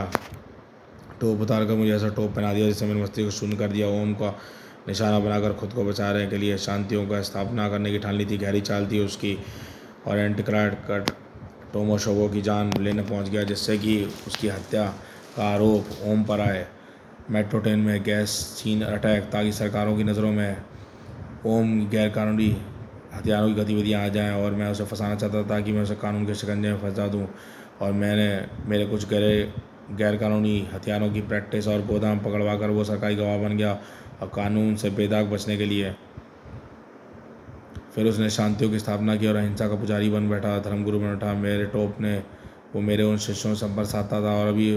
टोप उतार कर मुझे ऐसा टोप पहना दिया जिससे मेरे मस्तिष्क को शून्य कर दिया। ओम का निशाना बनाकर खुद को बचाने के लिए शांतियों का स्थापना करने की ठान ली थी। गहरी चाल थी उसकी और एंटिक्राट टोमो शोगो की जान लेने पहुंच गया, जिससे कि उसकी हत्या का आरोप ओम पर आए। मेट्रो ट्रेन में गैस सीन अटैक, ताकि सरकारों की नज़रों में ओम गैरकानूनी हथियारों की गतिविधियाँ आ जाएं और मैं उसे फंसाना चाहता था ताकि मैं उसे कानून के शिकंजे में फंसा दूँ और मेरे कुछ गैरकानूनी हथियारों की प्रैक्टिस और गोदाम पकड़वा कर वो सरकारी गवाह बन गया और कानून से बेदाग बचने के लिए फिर उसने शांतियों की स्थापना की और अहिंसा का पुजारी बन बैठा, धर्मगुरु बन बैठा। मेरे टोप ने वो मेरे उन शिष्यों से संपर्क साधता था और अभी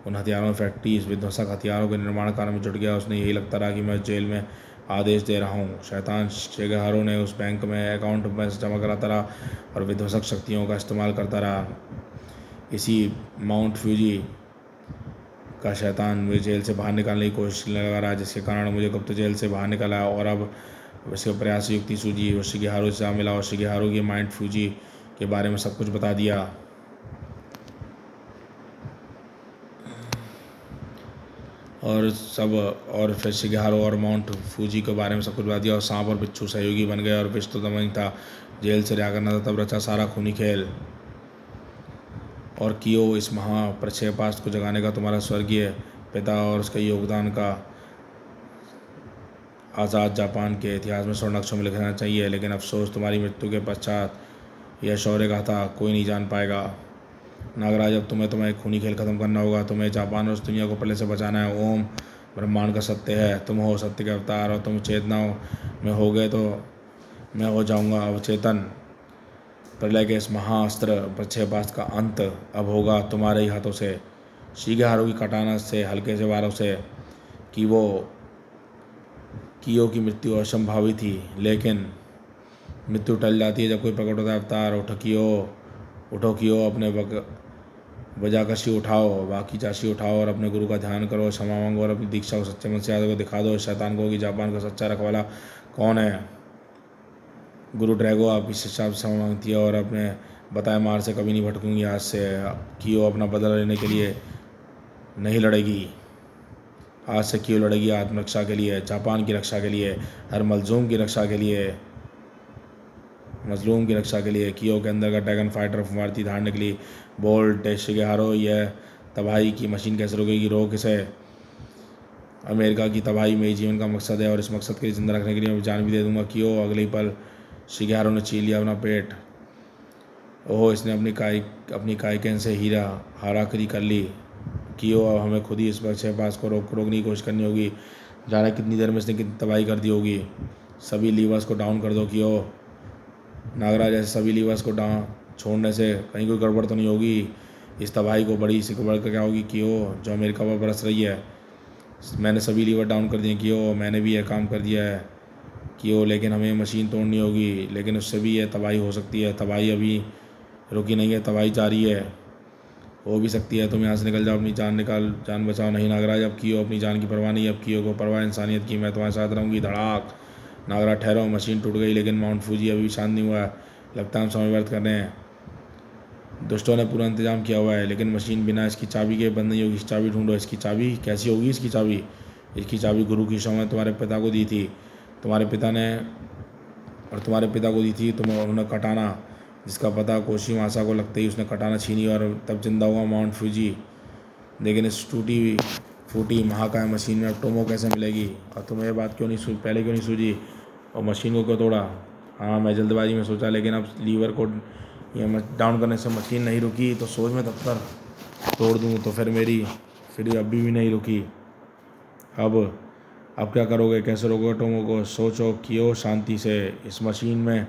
उन हथियारों फैक्ट्रीज विध्वंसक हथियारों के निर्माण कार्य में जुट गया। उसने यही लगता रहा कि मैं जेल में आदेश दे रहा हूँ। शैतान शिगेहारो ने उस बैंक में अकाउंट में जमा कराता रहा और विध्वंसक शक्तियों का इस्तेमाल करता रहा। इसी माउंट फ्यूजी का शैतान मुझे जेल से बाहर निकालने की कोशिश लगा रहा, जिसके कारण मुझे गुप्त जेल से बाहर निकाला और अब उसके प्रयास युक्ति सूझी। वो शिगेहारो से मिला और शिगेहारो की माउंट फ्यूजी के बारे में सब कुछ बता दिया। और सब, और फिर शिगेहारो और माउंट फूजी के बारे में सब कुछ बता दिया। और सांप और बिच्छू सहयोगी बन गए और विष तो दमन था, जेल से रिहा करना था, तब रचा सारा खूनी खेल। और कियो इस महाप्रक्षेपास्त्र को जगाने का तुम्हारा स्वर्गीय पिता और उसके योगदान का आज़ाद जापान के इतिहास में स्वर्ण अक्षरों में लिखना चाहिए। लेकिन अफसोस, तुम्हारी मृत्यु के पश्चात यह शौर्य गाथा कोई नहीं जान पाएगा। नागराज, अब तुम्हें खूनी खेल खत्म करना होगा। तुम्हें जापान और उस दुनिया को पहले से बचाना है। ओम ब्रह्मांड का सत्य है, तुम हो सत्य के अवतार, और तुम चेतनाओं में हो गए तो मैं हो जाऊंगा अवचेतन। प्रलय के इस महाअस्त्र प्रक्षेपास्त्र का अंत अब होगा तुम्हारे ही हाथों से, शिगेहारो की कटाना से, हल्के से वारों से। कियो की मृत्यु असंभावी थी, लेकिन मृत्यु टल जाती है जब कोई प्रकट होता है अवतार। उठो कियो, अपने वजाकशी उठाओ, बाकी चाशी उठाओ और अपने गुरु का ध्यान करो, क्षमा मांगो और अपनी दीक्षा को सच्चे मन से यादों को दिखा दो शैतान को कि जापान का सच्चा रखवाला कौन है। गुरु ड्रैगो आपकी शिक्षा क्षमा मांगती है और अपने बताए मार्ग से कभी नहीं भटकूंगी। आज से कियो अपना बदला लेने के लिए नहीं लड़ेगी। आज से कियो लड़ेगी आत्मरक्षा के लिए, जापान की रक्षा के लिए, हर मजलूम की रक्षा के लिए। कियो के अंदर का ड्रैगन फाइटर फुमारती धारण निकली। बोल्ट शिगेहारो, यह तबाही की मशीन कैसे रोकेगी? रोक इसे। अमेरिका की तबाही मेरे जीवन का मकसद है और इस मकसद के लिए जिंदा रखने के लिए मैं जान भी दे दूंगा। कियो, अगले ही पल शिगेहारो ने छीन लिया अपना पेट। ओह, इसने अपनी काइकेन से हाराकरी कर ली। कियो, अब हमें खुद ही इस प्रक्षेपास्त्र को रोकने की कोशिश करनी होगी। जाने कितनी देर में इसने कितनी तबाही कर दी होगी। सभी लीवर्स को डाउन कर दो कियो। नागराज, ऐसे सभी लीवर्स को छोड़ने से कहीं कोई गड़बड़ तो नहीं होगी? इस तबाही को बड़ी सी बढ़कर क्या होगी कियो, जो अमेरिका पर बरस रही है? मैंने सभी लीवर डाउन कर दिए कियो, मैंने भी यह काम कर दिया है कियो, लेकिन हमें मशीन तोड़नी होगी। लेकिन उससे भी यह तबाही हो सकती है। तबाही अभी रुकी नहीं है, तबाही जारी है, हो भी सकती है। तुम यहाँ से निकल जाओ, अपनी जान बचाओ। नहीं नागराज, अब कियो अपनी जान की परवाह नहीं, अब कियो को परवाह इंसानियत की। मैं तुम्हारे साथ रहूँगी। धड़ाक। नागराज, ठहरो, मशीन टूट गई लेकिन माउंट फूजी अभी भी शांत नहीं हुआ है। लगता है हम समय व्यर्थ कर रहे हैं। दुष्टों ने पूरा इंतजाम किया हुआ है, लेकिन मशीन बिना इसकी चाबी के बंद नहीं होगी। इसकी चाबी ढूंढो। इसकी चाबी कैसी होगी? इसकी चाबी गुरु की शौ तुम्हारे पिता को दी थी। तुम्हारे पिता को दी थी। उन्होंने कटाना, जिसका पता कोशीमासा को लगते ही उसने कटाना छीनी और तब जिंदा हुआ माउंट फूजी। लेकिन इस टूटी फूटी महाकाय मशीन में अब टोमो कैसे मिलेगी? और तुम्हें ये बात पहले क्यों नहीं सूझी? और मशीन को क्यों तोड़ा? हाँ, मैं जल्दबाजी में सोचा, लेकिन अब लीवर को डाउन करने से मशीन नहीं रुकी तो सोच में तब तक तोड़ दूँ तो फिर अभी भी नहीं रुकी। अब क्या करोगे? कैसे रोकोगे टोमो को? सोचो कियो शांति से। इस मशीन में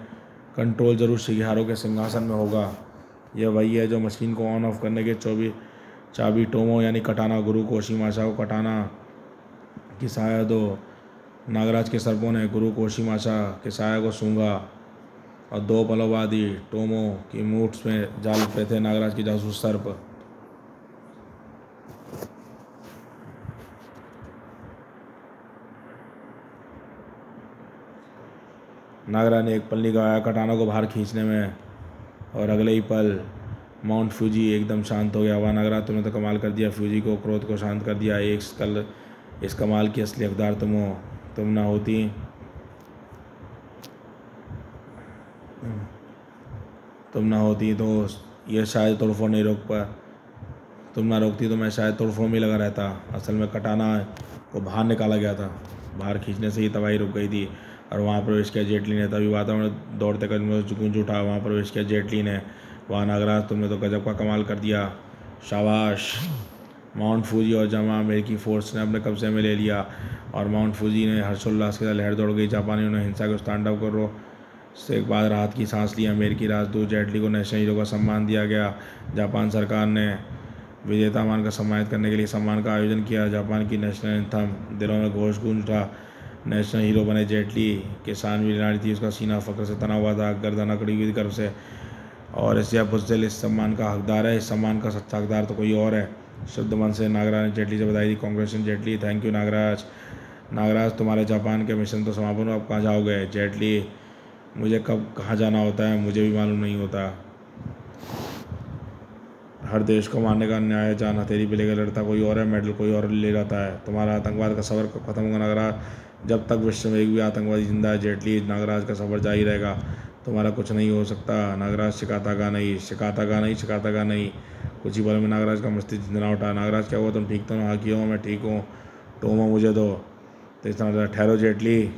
कंट्रोल जरूर शिगेहारो के सिंहासन में होगा। यह वही है जो मशीन को ऑन ऑफ करने के चाबी टोमो यानी कटाना, गुरु कोशीमासा को कटाना की साया दो। नागराज के सर्पों ने गुरु कोशीमासा के साया को सूंघा और 2 पलों बाद ही टोमो की मूठ में जाल पे थे नागराज के जासूस सर्प। नागराज ने एक पल लगाया कटाना को बाहर खींचने में और अगले ही पल माउंट फूजी एकदम शांत हो गया। वाह नागराज, तुमने तो कमाल कर दिया। फूजी को क्रोध को शांत कर दिया। इस कमाल की असली हकदार तुम ना होती तो यह शायद तोड़फोड़ नहीं रोक पा। तुम ना रोकती तो मैं शायद तोड़फोड़ में लगा रहता। असल में कटाना को बाहर निकाला गया था। बाहर खींचने से ही तबाही रुक गई थी और वहाँ प्रवेश किया जेटली ने। तभी वातावरण दौड़ते कदमों से गूंज उठा। वहाँ प्रवेश किया जेटली ने। वाह नागराज, तुमने तो गजब का कमाल कर दिया। शाबाश। माउंट फूजी और जमा अमेरिकी फोर्स ने अपने कब्जे में ले लिया और माउंट फूजी ने हर्षोल्लास के साथ लहर दौड़ गई। जापानियों ने हिंसा के उस तांडव को से एक बाद राहत की सांस ली। अमेरिकी राजदूत जेटली को नेशनल हीरो का सम्मान दिया गया। जापान सरकार ने विजेता मान का सम्मानित करने के लिए सम्मान का आयोजन किया। जापान की नेशनल एंथम दिलों में घोष गूंज उठा। नेशनल हीरो बने जेटली के सानवी नारी थी। उसका सीना फक्र से तना हुआ था, गर्दन अकड़ी हुई गर्व से, और इसलिए बुज़दिल इस सम्मान का हकदार है। इस सम्मान का सच्चा हकदार तो कोई और है। शुद्ध मन से नागराज ने जेटली से बधाई दी। Congratulation Jaitley. Thank you Nagraj. तुम्हारे जापान के मिशन तो समापन। अब कहाँ जाओगे? जेटली, मुझे कब कहाँ जाना होता है मुझे भी मालूम नहीं होता। हर देश को मारने का अन्याय है, जान हथेली पे लेकर लड़ता कोई और है, मेडल कोई और ले जाता है। तुम्हारा आतंकवाद का सफ़र कब खत्म होगा नागराज? जब तक विश्व में एक भी आतंकवादी जिंदा है जेटली, नागराज का सफ़र जारी रहेगा। तुम्हारा कुछ नहीं हो सकता। नागराज शिकाता गा नहीं, शिकाता गा नहीं, शिकाता गा नहीं। कुछ ही पल में नागराज का मस्तिष्क जिंदा उठा। नागराज क्या हुआ? तुम ठीक तो ना? हाँ क्यों? मैं ठीक हूँ। टोमो मुझे दो। तो इस तरह ठहरो जेटली।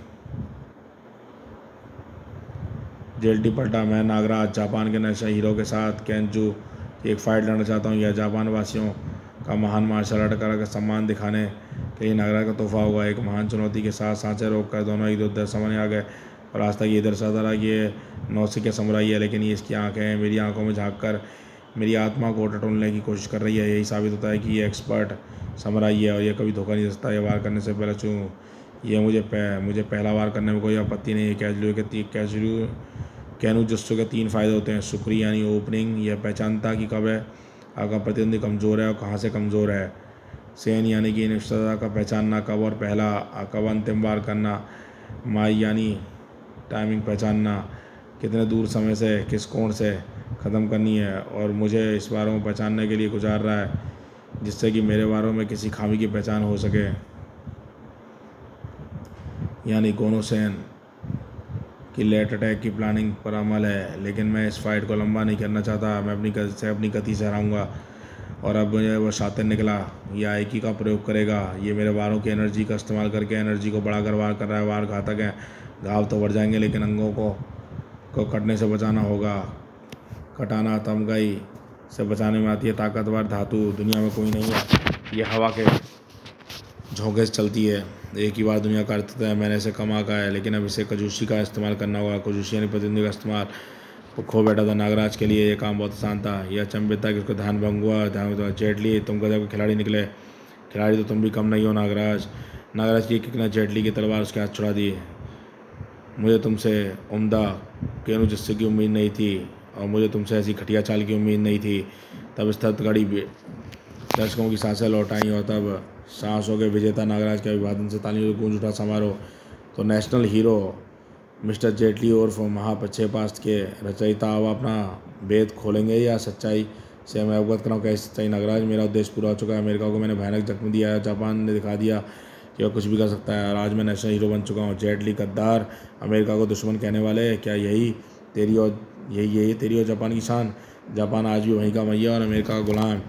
जेटली पलटा। मैं नागराज जापान के नेशनल हीरो के साथ केंजू की एक फ़ाइट लड़ना चाहता हूँ। यह जापान वासियों का महान मार्शल आर्ट का सम्मान दिखाने के लिए नागराज का तोहफा होगा। एक महान चुनौती के साथ सांसें रोक कर दोनों एक दूसरे सामने आ गए और आज तक ये दर्शाता रहा कि ये नौसिखिया समुराई है, लेकिन ये इसकी आंखें हैं। मेरी आंखों में झांक कर मेरी आत्मा को टटोलने की कोशिश कर रही है। यही साबित होता है कि ये एक्सपर्ट समुराई है और ये कभी धोखा नहीं दे सकता। ये वार करने से पहले ये मुझे पहला वार करने में कोई आपत्ति नहीं है। कैनू जुस्सू के 3 फ़ायदे होते हैं। सुखरी यानी ओपनिंग, यह पहचानता कि कब है आपका प्रतिद्वंदी कमज़ोर है और कहाँ से कमज़ोर है। सेन यानी कि निश्चितता का पहचानना, कब और पहला कब अंतिम वार करना। माई यानी टाइमिंग, पहचानना कितने दूर समय से किस कोण से ख़त्म करनी है और मुझे इस वारों को पहचानने के लिए गुजार रहा है, जिससे कि मेरे वारों में किसी खामी की पहचान हो सके। यानी गोनो सेन कि लेट अटैक की प्लानिंग पर अमल है, लेकिन मैं इस फाइट को लंबा नहीं करना चाहता। मैं अपनी गति से हराऊंगा और अब मुझे वो शातिर निकला। यह आइकी का प्रयोग करेगा। ये मेरे वारों की एनर्जी का इस्तेमाल करके एनर्जी को बढ़ाकर वार कर रहा है। वार घातक है, घाव तो बढ़ जाएंगे, लेकिन अंगों को कटने से बचाना होगा। कटाना तमगाई से बचाने में आती है ताकतवर धातु दुनिया में कोई नहीं है। ये हवा के झोंके से चलती है। एक ही बार दुनिया का अर्थ है। मैंने इसे कमा का है, लेकिन अब इसे कजूशी का इस्तेमाल करना होगा। कजूशी यानी प्रतिद्वंदी का इस्तेमाल। वो खो बैठा था। नागराज के लिए ये काम बहुत आसान था। यह अचंभित था कि उसका ध्यान भंग हुआ। जेटली, तुम गजब के खिलाड़ी निकले। खिलाड़ी तो तुम भी कम नहीं हो नागराज। नागराज की किकना जेटली की तलवार उसके हाथ छुड़ा दी। मुझे तुमसे उम्दा केनू जिस्से की उम्मीद नहीं थी और मुझे तुमसे ऐसी घटिया चाल की उम्मीद नहीं थी। तब स्थित घड़ी दर्शकों की सांसें लौट आईं और तब सांसों के विजेता नागराज के अभिवादन से तालियों से गूंज उठा समारोह। तो नेशनल हीरो मिस्टर जेटली उर्फ महापक्षेपास्त्र के रचयिता अब अपना भेद खोलेंगे या सच्चाई से मैं अवगत कराऊँ? कैसी सच्चाई नागराज? मेरा उद्देश्य पूरा हो चुका है। अमेरिका को मैंने भयानक जख्म दिया है। जापान ने दिखा दिया कि वह कुछ भी कर सकता है और आज मैं नेशनल हीरो बन चुका हूँ। जेटली गद्दार, अमेरिका को दुश्मन कहने वाले, क्या यही तेरी और जापान की शान? जापान आज भी वहीं का मैया और अमेरिका का गुलाम।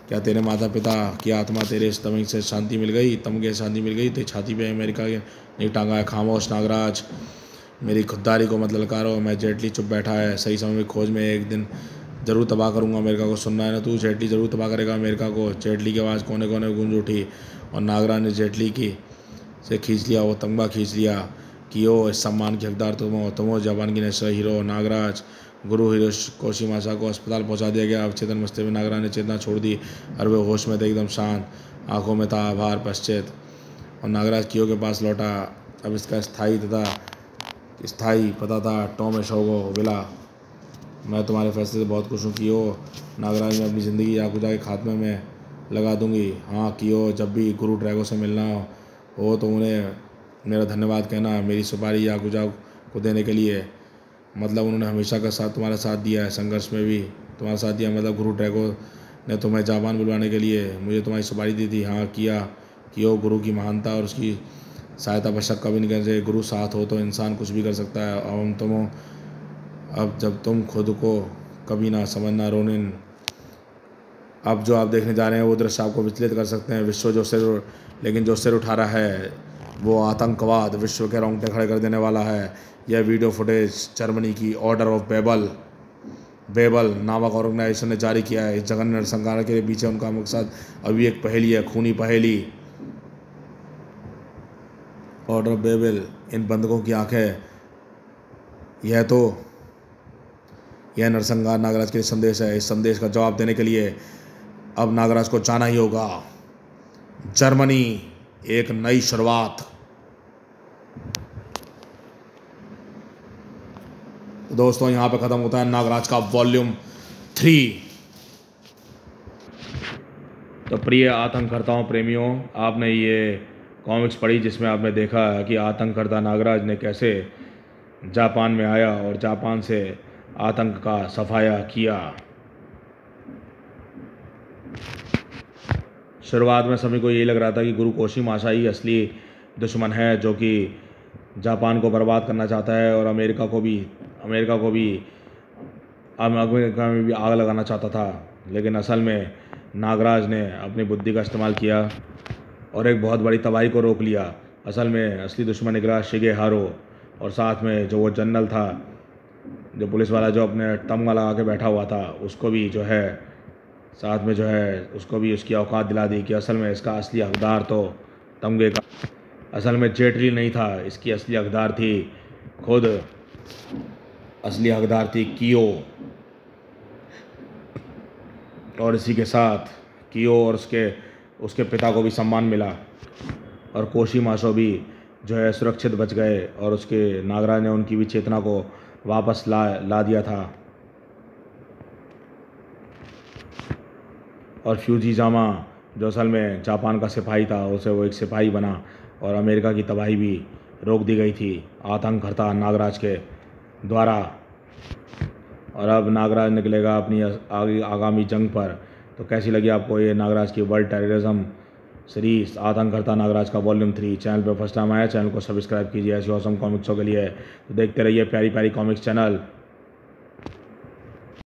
क्या तेरे माता पिता की आत्मा तेरे इस तमगे से शांति मिल गई? तो छाती पे अमेरिका के नहीं टांगा है। खामोश नागराज, मेरी खुददारी को मत ललकारो। मैं जेटली चुप बैठा है। सही समय में खोज में एक दिन ज़रूर तबाह करूंगा अमेरिका को। सुनना है ना तू? जेटली ज़रूर तबाह करेगा अमेरिका को। जेटली की आवाज़ कोने कोने गूंज उठी और नागराज ने जेटली की से खींच लिया, वो तमगा खींच लिया कि ओ इस सम्मान के हकदार तुम हो जापान की नेशनल हीरो नागराज। गुरु कोशिमासा को अस्पताल पहुंचा दिया गया। अवचेतन अवस्था में नागराज ने चेतना छोड़ दी और वे होश में थे, एकदम शांत। आंखों में था आभार पश्चात और नागराज कियो के पास लौटा। अब इसका स्थाई पता था। टॉम एशोगो विला, मैं तुम्हारे फैसले से बहुत खुश हूँ कियो। नागराज, मैं अपनी ज़िंदगी याकुजा के खात्मे में लगा दूंगी। हाँ कियो, जब भी गुरु ड्रैगो से मिलना हो तो उन्हें मेरा धन्यवाद कहना, मेरी सुपारी याकुजा को देने के लिए। मतलब उन्होंने हमेशा का साथ तुम्हारा साथ दिया है, संघर्ष में भी तुम्हारा साथ दिया। मतलब गुरु ड्रैगो ने तुम्हें जापान बुलवाने के लिए मुझे तुम्हारी सुपारी दी थी। हाँ कियो, गुरु की महानता और उसकी सहायता पर शक कभी नहीं कर सकते। गुरु साथ हो तो इंसान कुछ भी कर सकता है। अब जब तुम खुद को कभी ना समझना रोनिन, अब जो आप देखने जा रहे हैं वो दृश्य आपको विचलित कर सकते हैं। विश्व जो सिर उठा रहा है वो आतंकवाद विश्व के रोंगटे खड़े कर देने वाला है। यह वीडियो फुटेज जर्मनी की ऑर्डर ऑफ बेबल नामक ऑर्गेनाइजेशन ने जारी किया है। इस जघन्य नरसंहार के पीछे उनका मकसद अभी एक पहेली है, खूनी पहेली। ऑर्डर ऑफ बेबल, इन बंधकों की आंखें। यह नरसंहार नागराज के लिए संदेश है। इस संदेश का जवाब देने के लिए अब नागराज को जाना ही होगा। जर्मनी, एक नई शुरुआत। दोस्तों, यहाँ पे खत्म होता है नागराज का वॉल्यूम 3। तो प्रिय आतंककर्ताओं प्रेमियों, आपने ये कॉमिक्स पढ़ी जिसमें आपने देखा कि आतंककर्ता नागराज ने कैसे जापान में आया और जापान से आतंक का सफाया किया। शुरुआत में सभी को यही लग रहा था कि गुरु कोशीमाशा ही असली दुश्मन है, जो कि जापान को बर्बाद करना चाहता है और अमेरिका में भी आग लगाना चाहता था। लेकिन असल में नागराज ने अपनी बुद्धि का इस्तेमाल किया और एक बहुत बड़ी तबाही को रोक लिया। असल में असली दुश्मन निकला शिगेहारो, और साथ में जो वो जनरल था, जो पुलिस वाला जो अपने तमगा लगा के बैठा हुआ था, उसको भी जो है साथ में जो है उसको भी उसकी औकात दिला दी कि असल में इसका असली हकदार तो तमगे का असल में जेटली नहीं था, इसकी असली हकदार थी खुद असली हकदार थी कियो। और इसी के साथ कियो और उसके पिता को भी सम्मान मिला और कोशीमाशो भी जो है सुरक्षित बच गए और उसके नागराज ने उनकी भी चेतना को वापस ला दिया था। और फ्यूजीजामा जो असल में जापान का सिपाही था, उसे वो एक सिपाही बना और अमेरिका की तबाही भी रोक दी गई थी आतंककर्ता नागराज के द्वारा। और अब नागराज निकलेगा अपनी आगामी जंग पर। तो कैसी लगी आपको ये नागराज की वर्ल्ड टेररिज्म सीरीज आतंककर्ता नागराज का वॉल्यूम 3? चैनल पर फर्स्ट टाइम आया, चैनल को सब्सक्राइब कीजिए ऐसी ऑसम कॉमिक्सों के लिए। तो देखते रहिए प्यारी प्यारी कॉमिक्स चैनल।